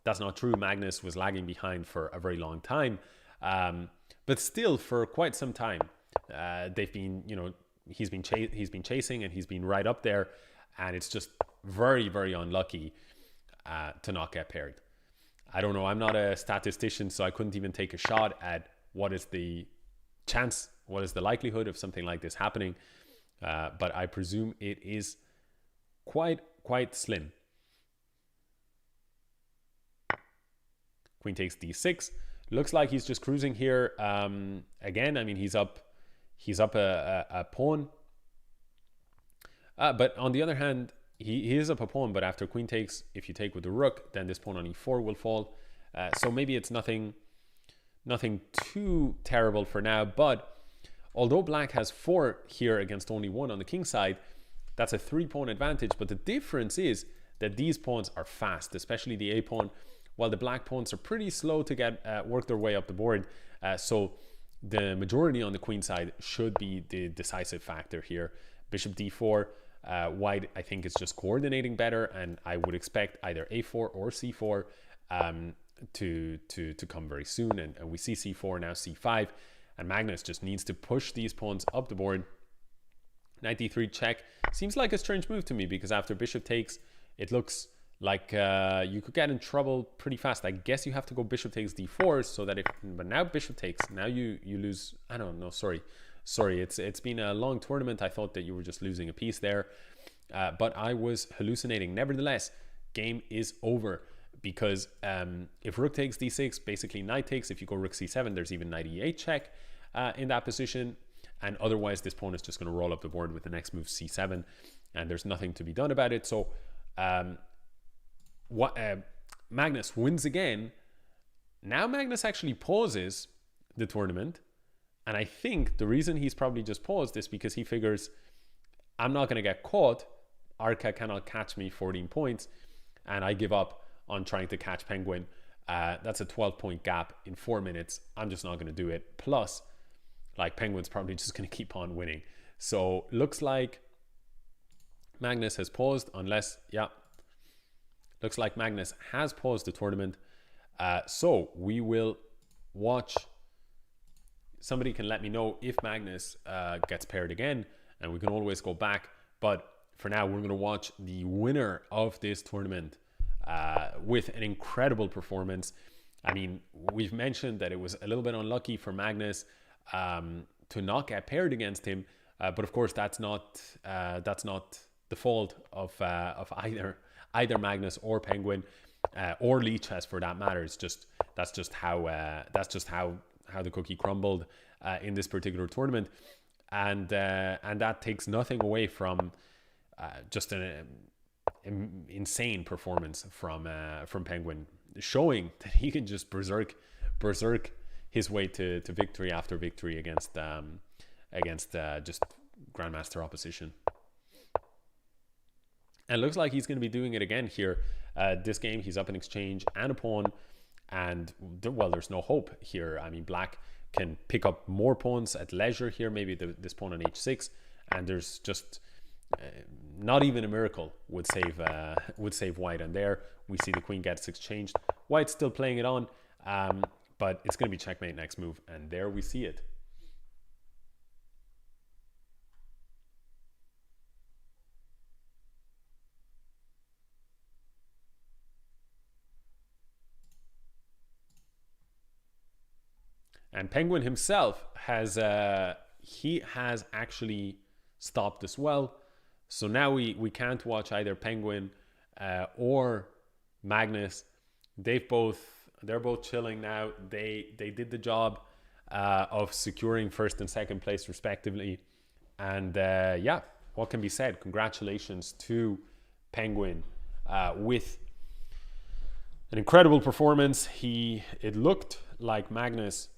that's not true. Magnus was lagging behind for a very long time. But still, for quite some time, they've been, you know, he's been chasing and he's been right up there. And it's just very, very unlucky to not get paired. I don't know. I'm not a statistician, so I couldn't even take a shot at what is the chance, what is the likelihood of something like this happening. But I presume it is quite slim. Queen takes d6. Looks like he's just cruising here. Again, I mean, he's up a pawn. But on the other hand, he is up a pawn. But after queen takes, if you take with the rook, then this pawn on e4 will fall. So maybe it's nothing too terrible for now. But although black has 4 here against only 1 on the king side, that's a 3-pawn advantage. But the difference is that these pawns are fast, especially the a pawn, while the black pawns are pretty slow to get work their way up the board. So the majority on the queen side should be the decisive factor here. Bishop d4, white I think is just coordinating better, and I would expect either a4 or c4 to come very soon. And we see c4, now c5. And Magnus just needs to push these pawns up the board. Knight d3 check. Seems like a strange move to me, because after bishop takes, it looks like you could get in trouble pretty fast. I guess you have to go bishop takes d4 so that but now bishop takes. Now you lose. I don't know. Sorry. It's been a long tournament. I thought that you were just losing a piece there. But I was hallucinating. Nevertheless, game is over. Because if rook takes d6, basically knight takes. If you go rook c7, there's even knight e8 check in that position. And otherwise, this pawn is just going to roll up the board with the next move c7. And there's nothing to be done about it. So Magnus wins again. Now Magnus actually pauses the tournament. And I think the reason he's probably just paused is because he figures, I'm not going to get caught. Arca cannot catch me 14 points. And I give up on trying to catch Penguin. That's a 12-point gap in 4 minutes. I'm just not going to do it. Plus, like, Penguin's probably just going to keep on winning. So looks like Magnus has paused, unless, yeah, looks like Magnus has paused the tournament. So we will watch. Somebody can let me know if Magnus gets paired again, and we can always go back. But for now, we're going to watch the winner of this tournament with an incredible performance. I mean, we've mentioned that it was a little bit unlucky for Magnus to not get paired against him, but of course that's not the fault of either Magnus or Penguin or Lichess for that matter. It's just that's just how the cookie crumbled in this particular tournament, and that takes nothing away from just an insane performance from Penguin, showing that he can just berserk his way to victory after victory against just Grandmaster opposition. And it looks like he's going to be doing it again here. This game, he's up in exchange and a pawn. And, well, there's no hope here. I mean, black can pick up more pawns at leisure here. Maybe this pawn on h6. And there's just not even a miracle would save white. And there we see the queen gets exchanged. White's still playing it on. But it's going to be checkmate next move. And there we see it. And Penguin himself has actually stopped as well. So now we can't watch either Penguin or Magnus. They're both chilling now. They did the job of securing first and second place respectively. And yeah, what can be said? Congratulations to Penguin with an incredible performance. It looked like Magnus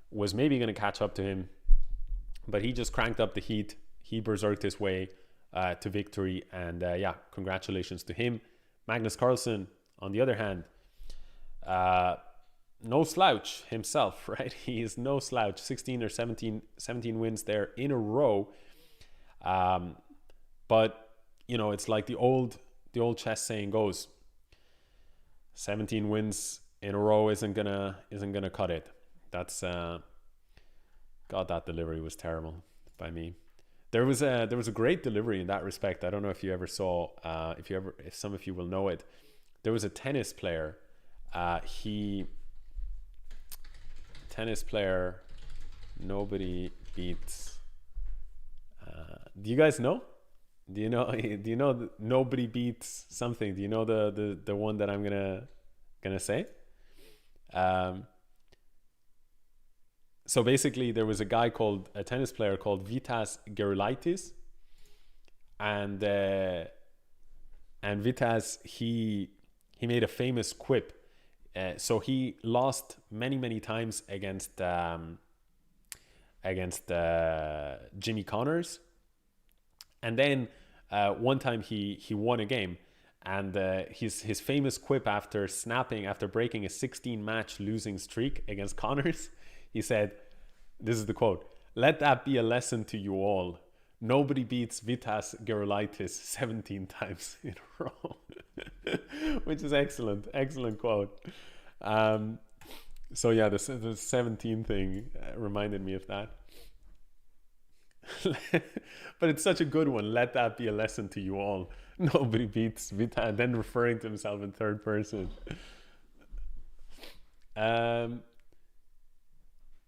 was maybe going to catch up to him, but he just cranked up the heat. He berserked his way to victory, and yeah, congratulations to him. Magnus Carlsen, on the other hand, no slouch himself, right? He is no slouch. 16 or 17 wins there in a row. But you know, it's like the old chess saying goes: 17 wins in a row isn't gonna cut it. That's God, that delivery was terrible by me. There was a great delivery in that respect. I don't know if you ever saw, if some of you will know it. There was a tennis player. Nobody beats. Do you guys know? Do you know nobody beats something? Do you know the one that I'm gonna say? So basically, there was a tennis player called Vitas Gerulaitis, and Vitas he made a famous quip. So he lost many times against Jimmy Connors, and then one time he won a game, and his famous quip after breaking a 16-match losing streak against Connors. He said, this is the quote: "Let that be a lesson to you all. Nobody beats Vitas Gerulaitis 17 times in a row." Which is excellent quote. So yeah, the 17 thing reminded me of that. But it's such a good one. Let that be a lesson to you all. Nobody beats Vitas, then referring to himself in third person.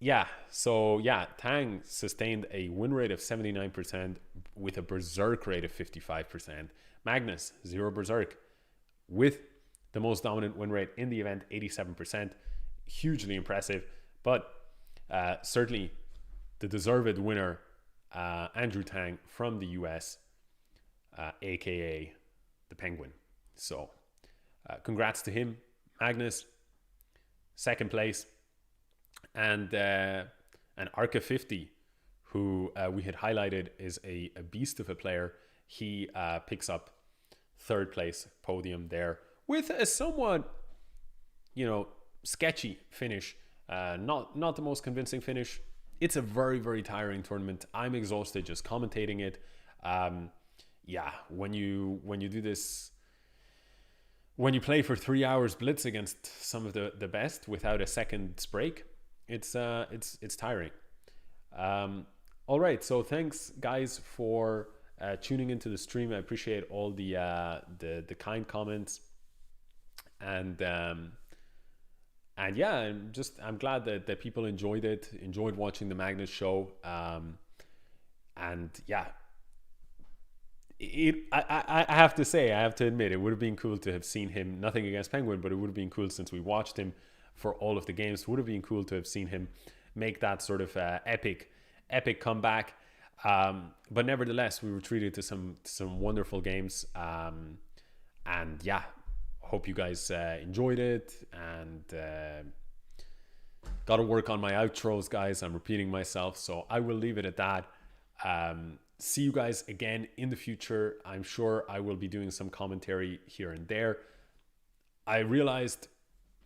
Yeah, so yeah, Tang sustained a win rate of 79% with a berserk rate of 55%. Magnus, 0 berserk, with the most dominant win rate in the event, 87%. Hugely impressive, but certainly the deserved winner, Andrew Tang from the US, aka the Penguin. So congrats to him. Magnus, second place. And Arca 50, who we had highlighted is a beast of a player. He picks up third place podium there with a somewhat, sketchy finish. Not the most convincing finish. It's a very tiring tournament. I'm exhausted just commentating it. Yeah, when you do this, when you play for 3 hours blitz against some of the best without a second break, it's tiring. All right, so thanks guys for tuning into the stream. I appreciate all the kind comments, and yeah, I'm glad that people enjoyed watching the Magnus show. And yeah, I have to admit, it would have been cool to have seen him. Nothing against Penguin, but it would have been cool, since we watched him for all of the games. Would have been cool to have seen him make that sort of epic comeback. But nevertheless, we were treated to some wonderful games. And yeah, hope you guys enjoyed it. And got to work on my outros, guys. I'm repeating myself, so I will leave it at that. see you guys again in the future. I'm sure I will be doing some commentary here and there. I realized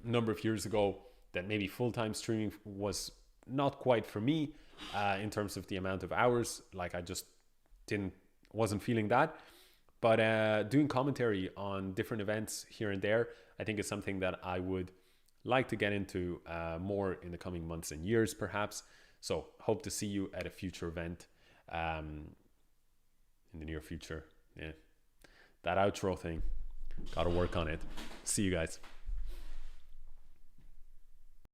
a number of years ago that maybe full-time streaming was not quite for me in terms of the amount of hours. Like I just wasn't feeling that. But doing commentary on different events here and there, I think is something that I would like to get into more in the coming months and years, perhaps. So hope to see you at a future event in the near future. Yeah, that outro thing, gotta work on it. See you guys.